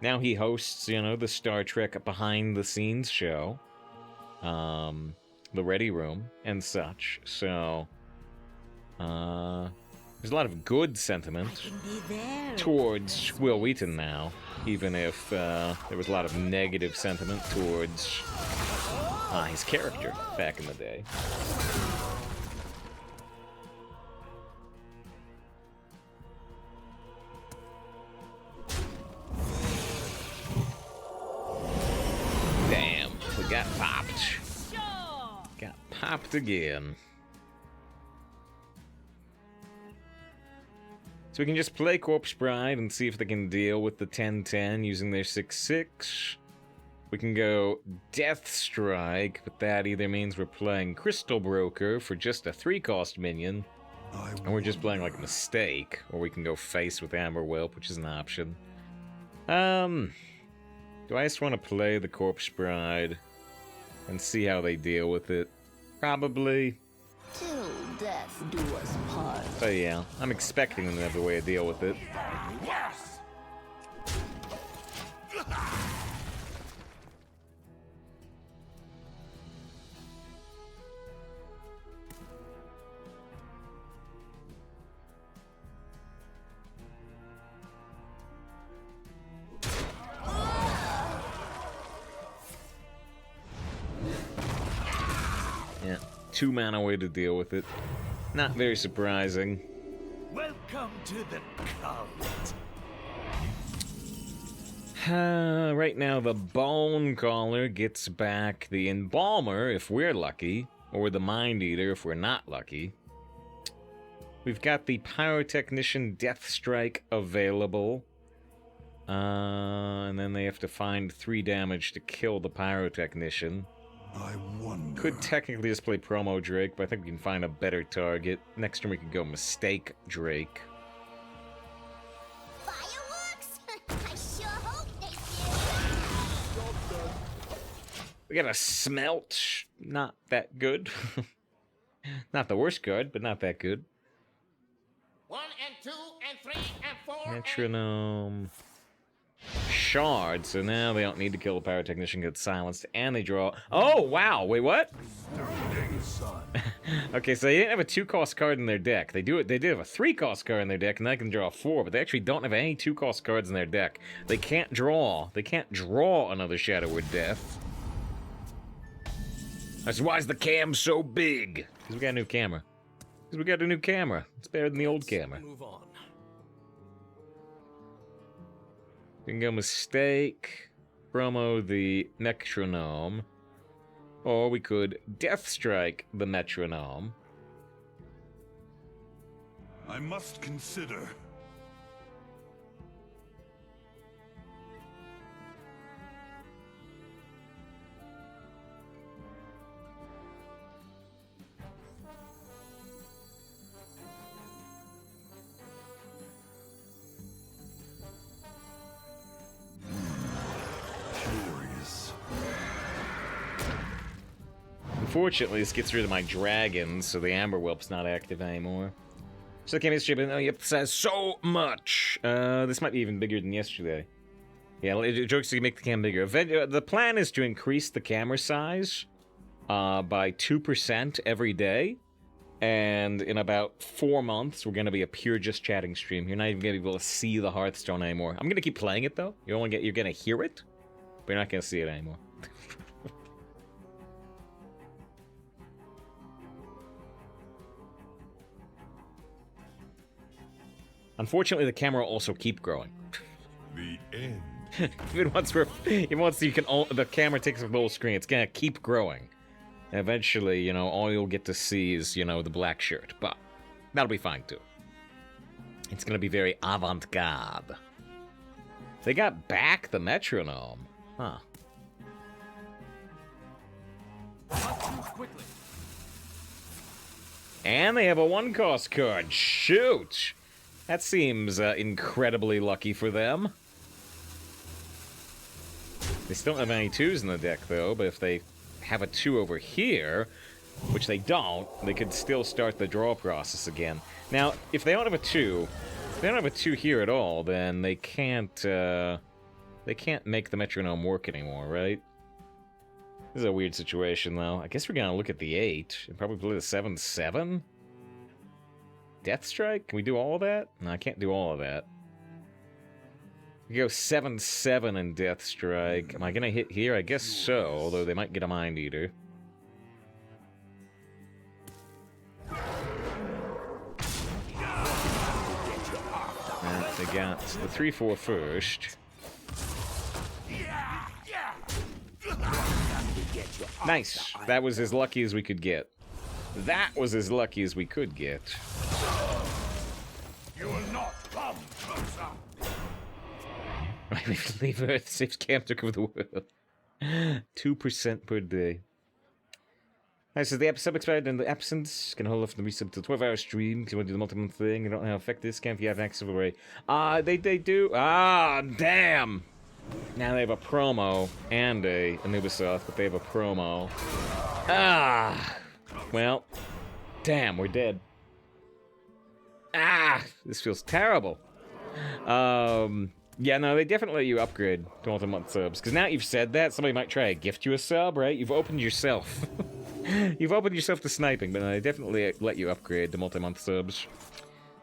now he hosts, you know, the Star Trek behind-the-scenes show, the Ready Room, and such, so, there's a lot of good sentiment towards Will Wheaton now, even if, there was a lot of negative sentiment towards, his character back in the day. Got popped. Got popped again. So we can just play Corpse Bride and see if they can deal with the 10/10 using their 6/6. We can go Death Strike, but that either means we're playing Crystal Broker for just a 3-cost minion, and we're just playing like a mistake, or we can go face with Amber Whelp, which is an option. Do I just want to play the Corpse Bride? and see how they deal with it. Probably. Till death do us part. But yeah, I'm expecting them to have a way to deal with it. Yes! Yeah, 2 mana way to deal with it. Not very surprising. Welcome to the cult. Right now, the Bone Caller gets back the Embalmer if we're lucky, or the Mind Eater if we're not lucky. We've got the Pyrotechnician Death Strike available. And then they have to find 3 damage to kill the Pyrotechnician. I wonder. Could technically just play Promo Drake, but I think we can find a better target. Next turn we can go Mistake Drake. Fireworks? I sure hope they do. We got a Smelt. Not that good. Not the worst card, but not that good. 1 and 2 and 3 and 4. Metronome. Shard, so now they don't need to kill the Pyrotechnician, get silenced, and they draw. Oh, wow, wait, what? Okay, so they didn't have a 2-cost card in their deck. They did have a 3-cost card in their deck, and they can draw 4, but they actually don't have any 2-cost cards in their deck. They can't draw another Shadow Word Death. That's why is the cam so big? Because we got a new camera. Because we got a new camera. It's better than the old camera. Move on. We can go Mistake, promo the Metronome, or we could Death Strike the Metronome. I must consider. Unfortunately, this gets rid of my dragons, so the Amber Whelp's not active anymore. So the camera strip, oh, you emphasize so much. This might be even bigger than yesterday. Yeah, jokes to make the cam bigger. The plan is to increase the camera size by 2% every day. And in about 4 months, we're going to be a pure just chatting stream. You're not even going to be able to see the Hearthstone anymore. I'm going to keep playing it, though. You're going to hear it, but you're not going to see it anymore. Unfortunately, the camera will also keep growing. The end. even once the camera takes a full screen, it's gonna keep growing. And eventually, you know, all you'll get to see is, you know, the black shirt. But that'll be fine too. It's gonna be very avant-garde. They got back the Metronome, huh? And they have a 1-cost card. Shoot! That seems incredibly lucky for them. They still don't have any 2s in the deck, though, but if they have a 2 over here, which they don't, they could still start the draw process again. Now, if they don't have a 2, here at all, then they can't make the Metronome work anymore, right? This is a weird situation, though. I guess we're gonna look at the 8 and probably play the 7/7. Death Strike? Can we do all of that? No, I can't do all of that. We go 7/7 in Death Strike. Am I gonna hit here? I guess so, although they might get a Mind Eater. They got the 3/4 first. Nice. That was as lucky as we could get. That was as lucky as we could get. You will not come closer. Right, leave Earth, safe camp to cover the world. 2% per day. Alright, so the episode expired in the absence. Can hold off the resub till 12-hour stream. If you want to do the multi-month thing, you don't know how to affect this camp. You have access to the way. They do. Ah, damn. Now they have a promo and a Anubisoth, but they have a promo. Ah! Well, damn, we're dead. Ah! This feels terrible. Yeah, no, they definitely let you upgrade to multi-month subs. Because now you've said that, somebody might try to gift you a sub, right? You've opened yourself. You've opened yourself to sniping, but no, they definitely let you upgrade to multi-month subs.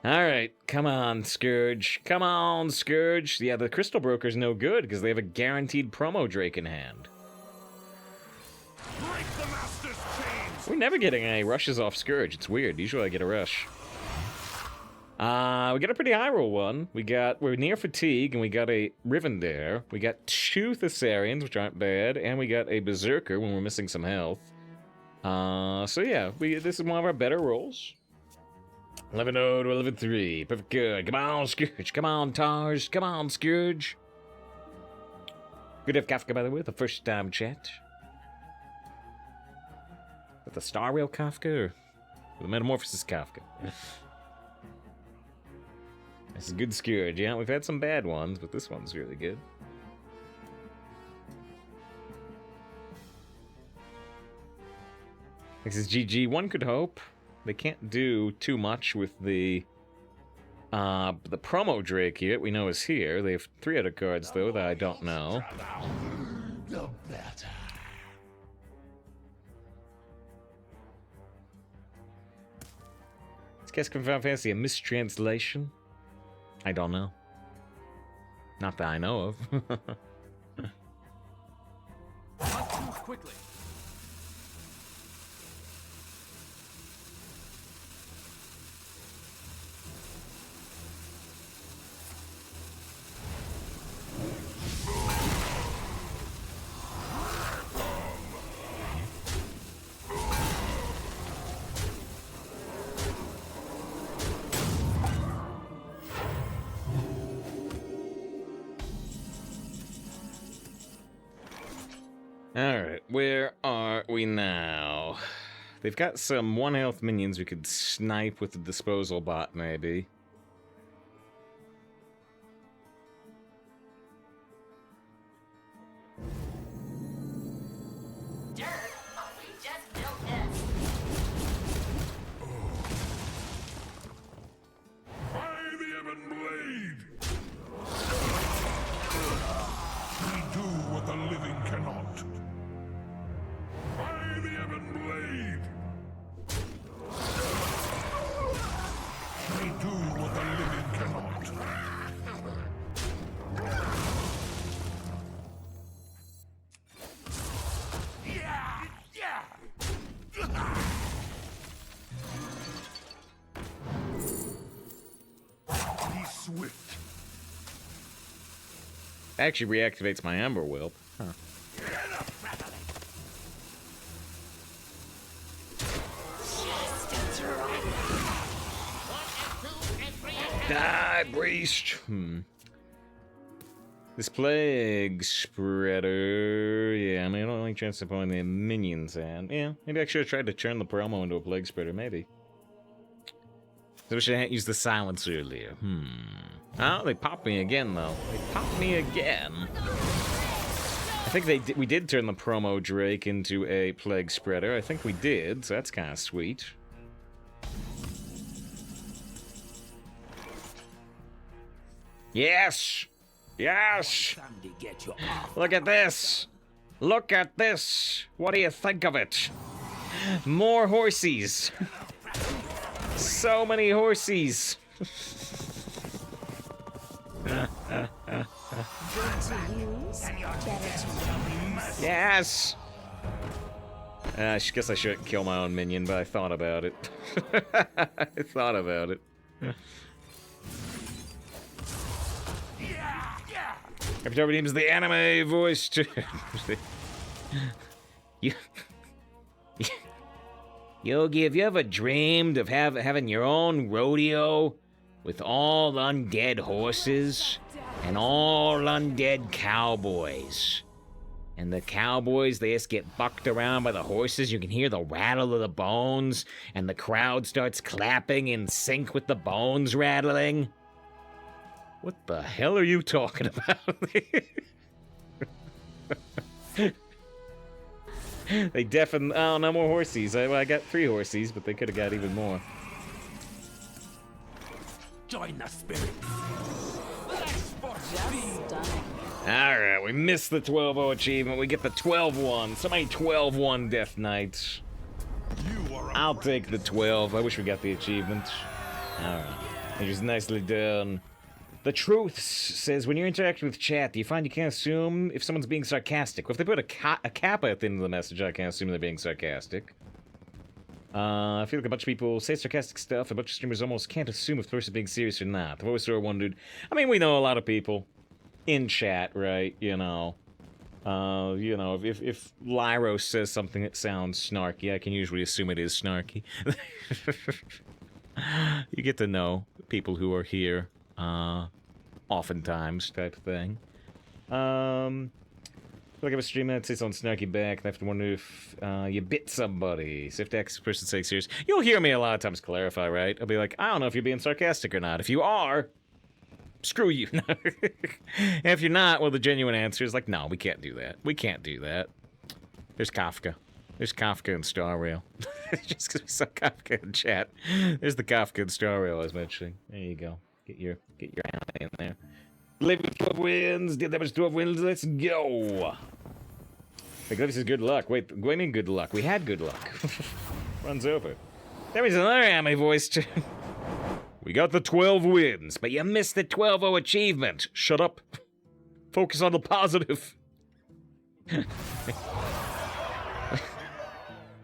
Alright, come on, Scourge. Come on, Scourge. Yeah, the Crystal Broker's no good, because they have a guaranteed promo Drake in hand. Break the master's chains. We're never getting any rushes off Scourge. It's weird. Usually I get a rush. We got a pretty high roll one. We're near Fatigue, and we got a Rivendare. We got 2 Thessarians, which aren't bad, and we got a Berserker when we're missing some health. So yeah, this is one of our better rolls. 11-0 to 11-3. Perfect good. Come on, Scourge. Come on, Tars. Come on, Scourge. Good to have Kafka, by the way, the first time chat. With the Star Rail Kafka, or the Metamorphosis Kafka? This is a good Scourge. Yeah, we've had some bad ones, but this one's really good. This is GG. One could hope. They can't do too much with the promo Drake here. We know is here. They have 3 other cards, though, that I don't know. The better. Is Casca from Final Fantasy a mistranslation? I don't know. Not that I know of. Not too quickly. Alright, where are we now? They've got some 1 health minions we could snipe with the disposal bot, maybe. Dirt, we just built this. By the Ebon Blade! We do what the living cannot. By the Ebon Blade! We do what the living cannot. Yeah! Yeah! Be swift. Actually reactivates my Amber Whelp. Huh. Die, Breast! This Plague Spreader... Yeah, I mean, only chance to find the minions hand. Yeah, maybe I should have tried to turn the promo into a Plague Spreader, maybe. So we should have used the silence earlier. Oh, they popped me again, though. They popped me again. I think we did turn the promo Drake into a Plague Spreader. I think we did, so that's kind of sweet. Yes! Yes! Look at this! Look at this! What do you think of it? More horsies! So many horsies! Yes! I guess I shouldn't kill my own minion, but I thought about it. I thought about it. Every name is the anime voice. Yogi, have you ever dreamed of having your own rodeo with all undead horses and all undead cowboys? And the cowboys, they just get bucked around by the horses. You can hear the rattle of the bones, and the crowd starts clapping in sync with the bones rattling. What the hell are you talking about? They definitely... Oh, no more horsies. I got 3 horsies, but they could have got even more. Join the spirit. Alright, we missed the 12-0 achievement. We get the 12-1. So many 12-1 Death Knights. I'll take the 12. I wish we got the achievement. Alright. It was nicely done. The Truth says, when you're interacting with chat, do you find you can't assume if someone's being sarcastic? Well, if they put a kappa at the end of the message, I can't assume they're being sarcastic. I feel like a bunch of people say sarcastic stuff. A bunch of streamers almost can't assume if the person's being serious or not. I've always sort of wondered. I mean, we know a lot of people in chat, right? You know, if Lyro says something that sounds snarky, I can usually assume it is snarky. You get to know people who are here, oftentimes, type of thing. Like I have a stream that says on snarky back, and I have to wonder if you bit somebody. So if the person saying serious, you'll hear me a lot of times clarify, right? I'll be like, I don't know if you're being sarcastic or not. If you are, screw you. And if you're not, well, the genuine answer is like, no, we can't do that. We can't do that. There's Kafka. There's Kafka and Star Rail. Just because we saw Kafka in chat. There's the Kafka and Star Rail I was mentioning. There you go. Get your eye in there. Living 12 wins. Did damage 12 wins. Let's go. Like, this is good luck. Wait, what do you mean good luck? We had good luck. Runs over. There is another anime voice too. We got the 12 wins, but you missed the 12-0 achievement. Shut up. Focus on the positive.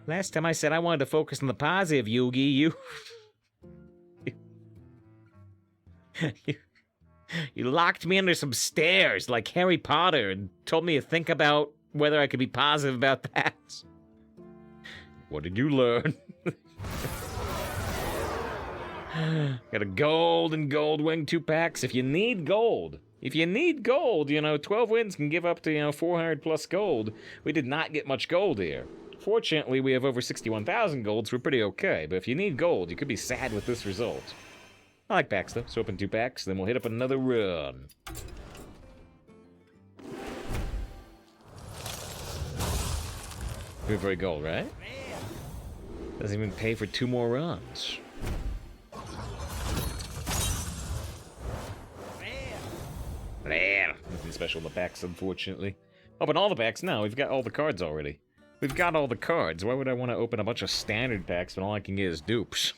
Last time I said I wanted to focus on the positive, Yugi, you locked me under some stairs like Harry Potter and told me to think about whether I could be positive about that. What did you learn? Got a gold and gold wing 2-packs. If you need gold, you know, 12 wins can give up to, 400 plus gold. We did not get much gold here. Fortunately, we have over 61,000 gold, so we're pretty okay. But if you need gold, you could be sad with this result. I like packs, though. So open 2 packs, then we'll hit up another run. Good for gold, right? Doesn't even pay for 2 more runs. Rare. Nothing special in the packs, unfortunately. Open all the packs? No, we've got all the cards already. We've got all the cards. Why would I want to open a bunch of standard packs when all I can get is dupes?